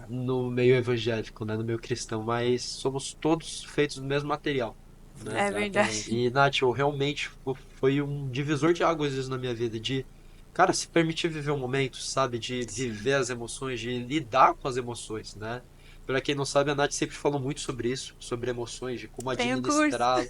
no meio evangélico, né? No meio cristão, mas somos todos feitos do mesmo material, né? É verdade. E, Nath, eu realmente foi um divisor de águas isso na minha vida, de, cara, se permitir viver o momento, sabe? De viver as emoções, de lidar com as emoções, né? Pra quem não sabe, a Nath sempre falou muito sobre isso, sobre emoções, de como Tem um curso. administrar.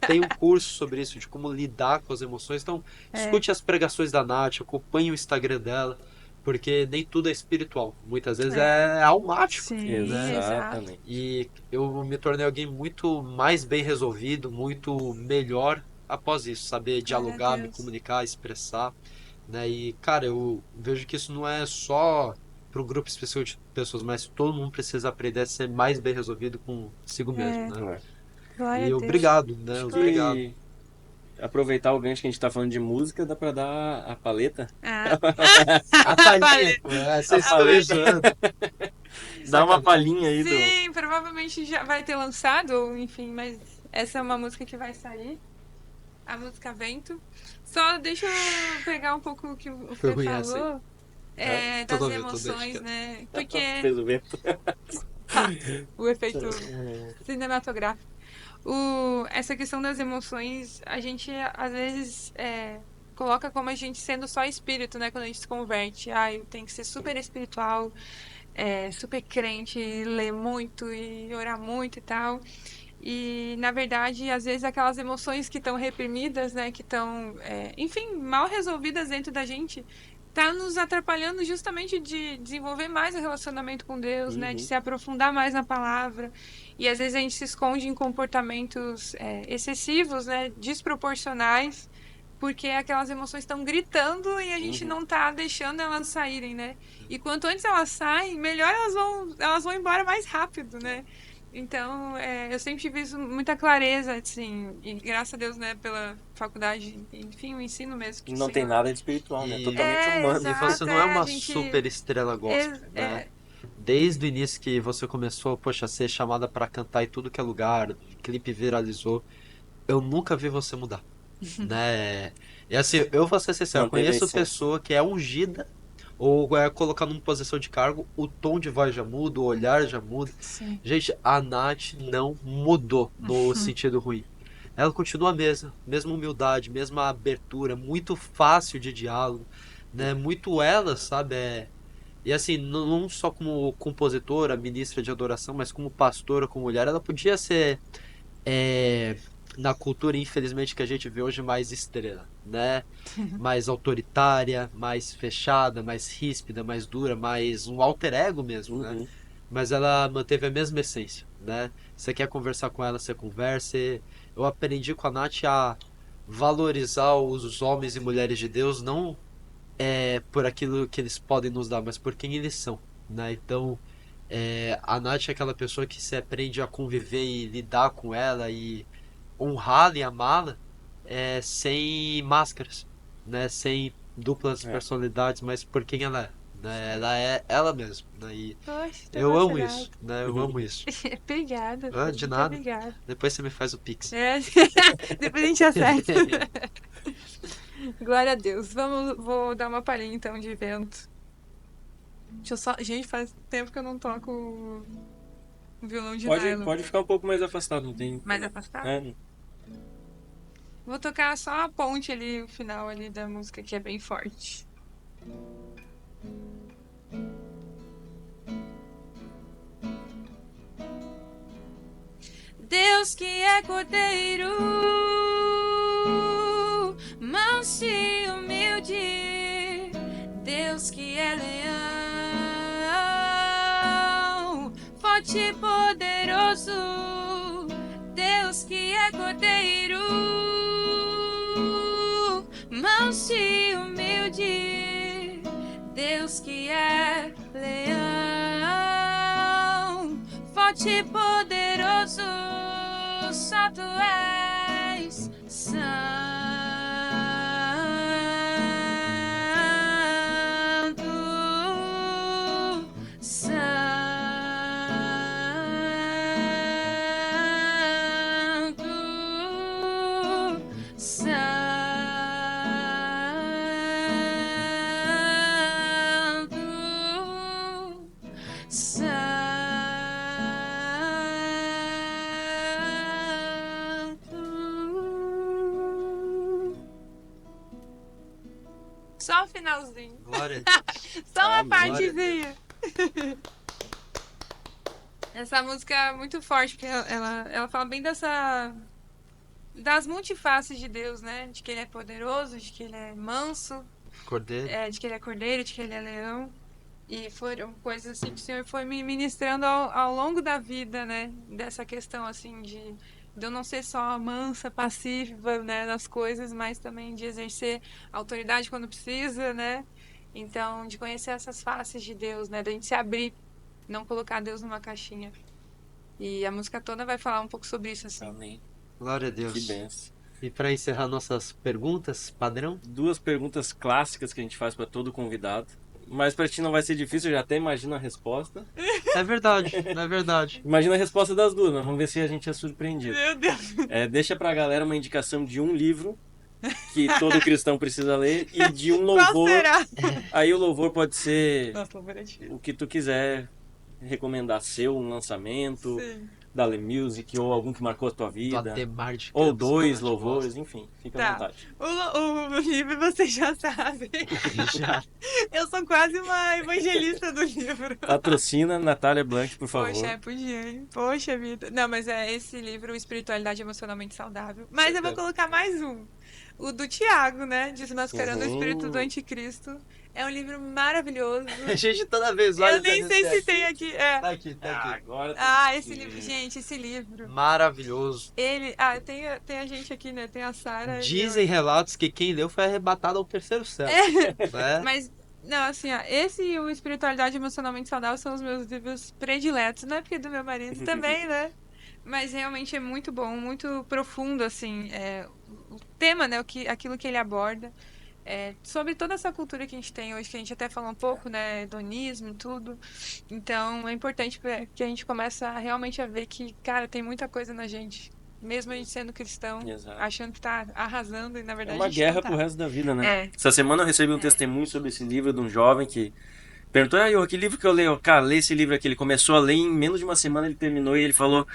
Tem um curso sobre isso, de como lidar com as emoções. Então, escute as pregações da Nath, acompanhe o Instagram dela, porque nem tudo é espiritual. Muitas vezes é almático. Sim, exato. Exatamente. E eu me tornei alguém muito mais bem resolvido, muito melhor após isso, saber dialogar, me Deus. comunicar, expressar, né? E, cara, eu vejo que isso não é só para um grupo específico de pessoas, mas todo mundo precisa aprender a ser mais bem resolvido consigo mesmo, né? Glória E a Deus. obrigado, né? Obrigado. E aproveitar o gancho que a gente tá falando de música, dá pra dar a paleta? Ah, A palhinha, vocês estão paleta. usando. Dá uma palhinha aí do... sim, provavelmente já vai ter lançado, ou enfim, mas essa é uma música que vai sair. A música Vento. Só deixa eu pegar um pouco o que o Foi Fê ruim essa aí. falou das Tô vendo, emoções, né? Porque Fez o vento. o efeito cinematográfico. Essa questão das emoções, a gente às vezes coloca como a gente sendo só espírito, né? Quando a gente se converte. Eu tenho que ser super espiritual, super crente, ler muito e orar muito e tal. E, na verdade, às vezes aquelas emoções que estão reprimidas, né? Que estão, enfim, mal resolvidas dentro da gente, tá nos atrapalhando justamente de desenvolver mais o relacionamento com Deus, né? De se aprofundar mais na palavra. E às vezes a gente se esconde em comportamentos excessivos, né? Desproporcionais, porque aquelas emoções estão gritando e a gente não tá deixando elas saírem, né? E quanto antes elas saem, melhor elas vão embora mais rápido, né? Então, eu sempre tive isso, muita clareza, assim, e graças a Deus, né, pela faculdade, enfim, o ensino mesmo. Que o Não tem Senhor- nada de espiritual, né? E- Totalmente humano. E exato. você não é uma a gente- super estrela gospel, né? Desde o início que você começou, poxa, a ser chamada pra cantar em tudo que é lugar, o clipe viralizou, eu nunca vi você mudar, né? E assim, eu vou ser sincero, eu Manteve a conheço essência. pessoa que é ungida ou é colocada numa posição de cargo, o tom de voz já muda, o olhar já muda. Sim. Gente, a Nath não mudou no sentido ruim. Ela continua a mesma humildade, mesma abertura, muito fácil de diálogo, né? Muito ela, sabe? E assim, não só como compositora, ministra de adoração, mas como pastora, como mulher, ela podia ser, é, na cultura, infelizmente, que a gente vê hoje, mais estrela, né? Mais autoritária, mais fechada, mais ríspida, mais dura, mais um alter ego mesmo, né? Mas ela manteve a mesma essência, né? Você quer conversar com ela, você conversa. Eu aprendi com a Nath a valorizar os homens e mulheres de Deus, não por aquilo que eles podem nos dar, mas por quem eles são, né? Então, a Nath é aquela pessoa que se aprende a conviver e lidar com ela e honrá-la e amá-la sem máscaras, né? Sem duplas personalidades, mas por quem ela é, né? Ela é ela mesma, né? E Poxa, tô eu amo emocionada. isso, né? Eu amo isso. Obrigada. Ah, de muito nada. Obrigada. Depois você me faz o pix. Depois a gente acerta. Glória a Deus. Vou dar uma palhinha então de vento. Deixa eu só. Gente, faz tempo que eu não toco Um violão de Pode, nylon. pode ficar um pouco mais afastado, não tem... Mais afastado? É, Vou tocar só a ponte ali, o final ali da música, que é bem forte. Deus que é cordeiro, manso e humilde. Deus que é leão, forte e poderoso. Deus que é cordeiro, manso e humilde. Deus que é leão, forte e poderoso. Só tu és santo, só o finalzinho. Glória. Só uma Amém. partezinha. Essa música é muito forte, porque ela fala bem das multifaces de Deus, né? De que ele é poderoso, de que ele é manso, Cordeiro. de que ele é cordeiro, de que ele é leão. E foram coisas assim que o Senhor foi me ministrando ao longo da vida, né? Dessa questão, assim, de eu não ser só mansa, passiva, né? Nas coisas, mas também de exercer autoridade quando precisa, né? Então, de conhecer essas faces de Deus, né? Da gente se abrir, não colocar Deus numa caixinha. E a música toda vai falar um pouco sobre isso, assim. Amém. Glória a Que Deus. benção. E para encerrar nossas perguntas, padrão? 2 perguntas clássicas que a gente faz para todo convidado. Mas para ti não vai ser difícil, eu já até imagino a resposta. É verdade, é verdade. Imagina a resposta das 2, mas vamos ver se a gente é surpreendido. Meu Deus! Deixa pra galera uma indicação de um livro que todo cristão precisa ler e de um Qual louvor. será? Aí o louvor pode ser Nossa, louvor é difícil. o que tu quiser recomendar, seu, um lançamento, Sim. da Le Music ou algum que marcou a tua Do vida. Ademar de Ou Campos, 2 que a gente louvores, enfim, fica à Tá. vontade. O livro vocês já sabem. gosta. Já. Eu sou quase uma evangelista do livro. Patrocina Natália Blanc, por favor. Poxa, podia, hein? Poxa vida. Não, mas é esse livro, Espiritualidade Emocionalmente Saudável. Mas eu vou colocar mais um. O do Tiago, né? Desmascarando o Espírito do Anticristo. É um livro maravilhoso. A gente toda vez olha Eu nem sei se tem aqui. É. Tá aqui, tá aqui. Agora Esse livro. Gente, esse livro. Maravilhoso. Ele. Tem a gente aqui, né? Tem a Sara. Dizem relatos que quem leu foi arrebatado ao terceiro céu. Né? Mas, não, assim, ó, esse e o Espiritualidade Emocionalmente Saudável são os meus livros prediletos. Não é porque é do meu marido também, né? Mas realmente é muito bom, muito profundo, assim, o tema, né? Aquilo que ele aborda. Sobre toda essa cultura que a gente tem hoje, que a gente até falou um pouco, né? Hedonismo e tudo. Então, é importante que a gente comece a realmente a ver que, cara, tem muita coisa na gente. Mesmo a gente sendo cristão, Exato. achando que tá arrasando e na É verdade uma a gente guerra não tá. pro resto da vida, né? É. Essa semana eu recebi um testemunho sobre esse livro de um jovem que perguntou, que livro que eu leio? Cara, lê esse livro aqui. Ele começou a ler em menos de uma semana, ele terminou e ele falou,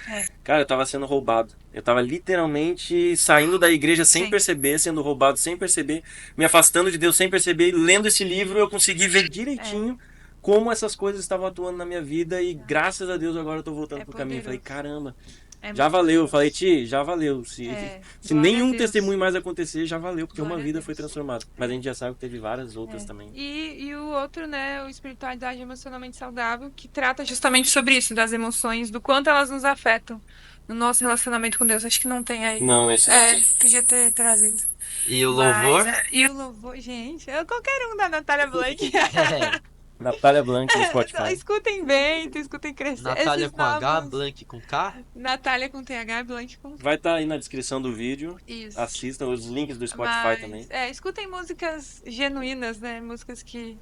cara, eu tava sendo roubado. Eu tava literalmente saindo da igreja sem Sim. perceber, sendo roubado sem perceber, me afastando de Deus sem perceber. E lendo esse livro eu consegui ver direitinho como essas coisas estavam atuando na minha vida e graças a Deus agora eu tô voltando É pro caminho. Eu falei, poderoso. caramba, É já muito valeu. Eu poderoso. falei, Ti, já valeu. Se Glória nenhum a Deus. testemunho mais acontecer, já valeu, porque Glória uma a vida Deus. foi transformada. Mas a gente já sabe que teve várias outras também. E o outro, né, o Espiritualidade Emocionalmente Saudável, que trata justamente sobre isso, das emoções, do quanto elas nos afetam no nosso relacionamento com Deus. Acho que não tem aí. Não, esse Podia ter trazido. E o louvor? E o louvor, gente, qualquer um da Natália Blanc. Natália Blanc no Spotify. Escutem Bento, escutem Crescer. Natália Esses com H, novos- Blank com K. Natália com TH, Blanc com Vai estar aí na descrição do vídeo. isso. Assistam os links do Spotify Mas, também. escutem músicas genuínas, né? Músicas que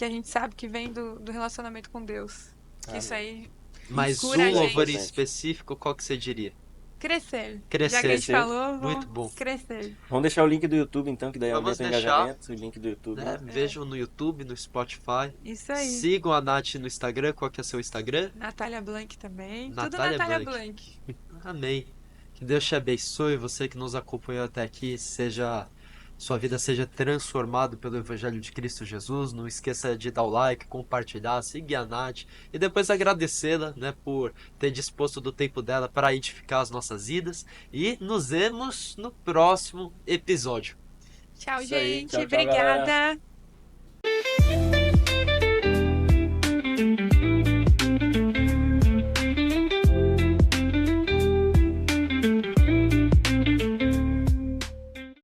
a gente sabe que vem do relacionamento com Deus. Que isso aí Mas Cura a um louvor gente. em específico, qual que você diria? Crescer. Crescer. Já que a gente Crescer. falou, vamos Muito bom. crescer. Vamos deixar o link do YouTube, então, que daí Vamos aumenta o deixar. engajamento. O link do YouTube. Né? Vejam no YouTube, no Spotify. Isso aí. Sigam a Nath no Instagram. Qual que é seu Instagram? Natália Blank também. Natália Tudo Natália Blank. Blank. Amém. Que Deus te abençoe, você que nos acompanhou até aqui, sua vida seja transformada pelo Evangelho de Cristo Jesus. Não esqueça de dar o like, compartilhar, seguir a Nath e depois agradecê-la, né, por ter disposto do tempo dela para edificar as nossas vidas. E nos vemos no próximo episódio. Tchau, Isso aí. gente. Tchau, tchau, galera. Obrigada.